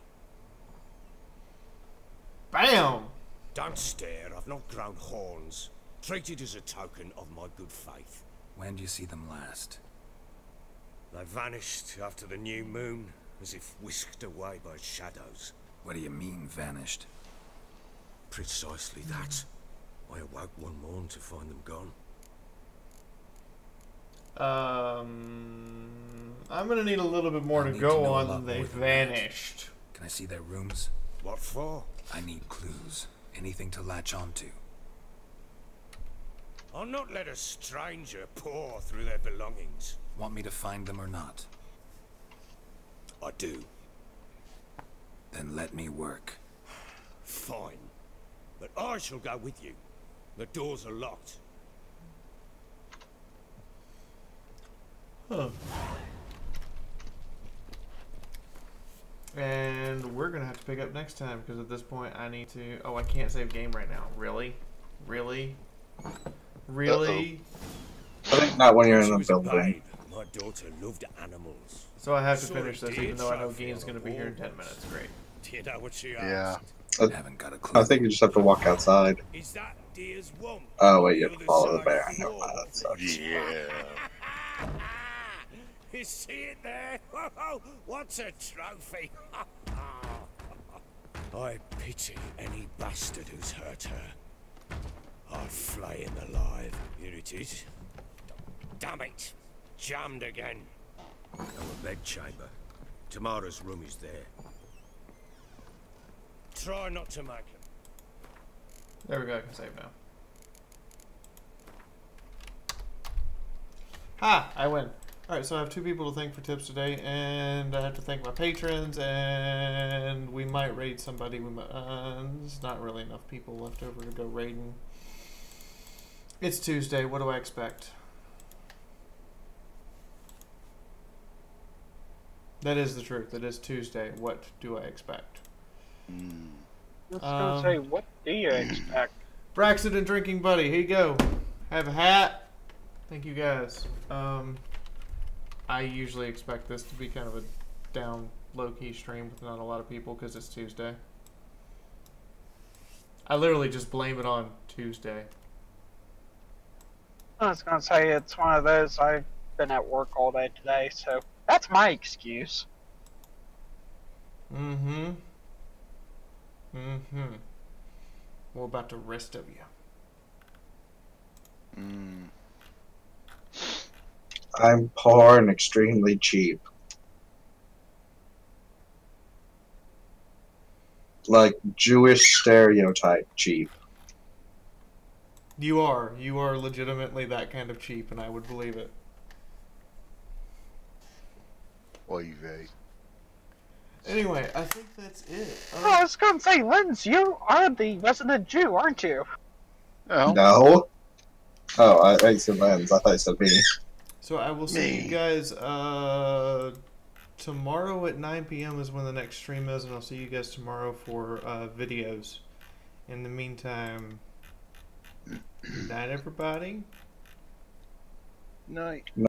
Bam! Don't stare, I've not grown horns. Treat it as a token of my good faith. When do you see them last? They vanished after the new moon, as if whisked away by shadows. What do you mean, vanished? Precisely that. I awoke one morn to find them gone. I'm gonna need a little bit more to go on than they vanished. Can I see their rooms? What for? I need clues. Anything to latch onto. I'll not let a stranger pore through their belongings. Want me to find them or not? I do. Then let me work. Fine. But I shall go with you. The doors are locked. Huh. And we're gonna have to pick up next time because at this point I need to. Oh, I can't save game right now. Really? Really? Really? I think not when you're in the building. My daughter loved animals. So I have to finish this even though I know Gain's gonna be here in 10 minutes. Great. Do you know what she Yeah. asked? Haven't got a clue. I think you just have to walk outside. Is that deer's womb? Oh wait, you have to follow the bear. Never mind, that sucks. Yeah. You see it there? What's a trophy? I pity any bastard who's hurt her. I'll flay him alive. Here it is. Damn it! Jammed again. Now a bedchamber. Tamara's room is there. Try not to make him. There we go, I can save now. Ha! I win. Alright, so I have 2 people to thank for tips today, and I have to thank my patrons, and we might raid somebody. There's not really enough people left over to go raiding. It's Tuesday, what do I expect? That is the truth, it is Tuesday, what do I expect? I was gonna say, what do you expect? Braxton and Drinking Buddy, here you go. Have a hat. Thank you guys. I usually expect this to be kind of a down, low-key stream with not a lot of people because it's Tuesday. I literally just blame it on Tuesday. I was gonna say, it's one of those, I've been at work all day today, so that's my excuse. Mm-hmm. Mm-hmm. What about the rest of you? I'm poor and extremely cheap. like Jewish stereotype cheap. You are legitimately that kind of cheap, and I would believe it. Oy vey. Anyway, I think that's it. I was gonna say, Linz, you are the resident Jew, aren't you? No. Oh, I said Lens. I thought you said me. So I will see you guys tomorrow at 9 p.m. is when the next stream is, and I'll see you guys tomorrow for videos. In the meantime, good night, everybody. Night.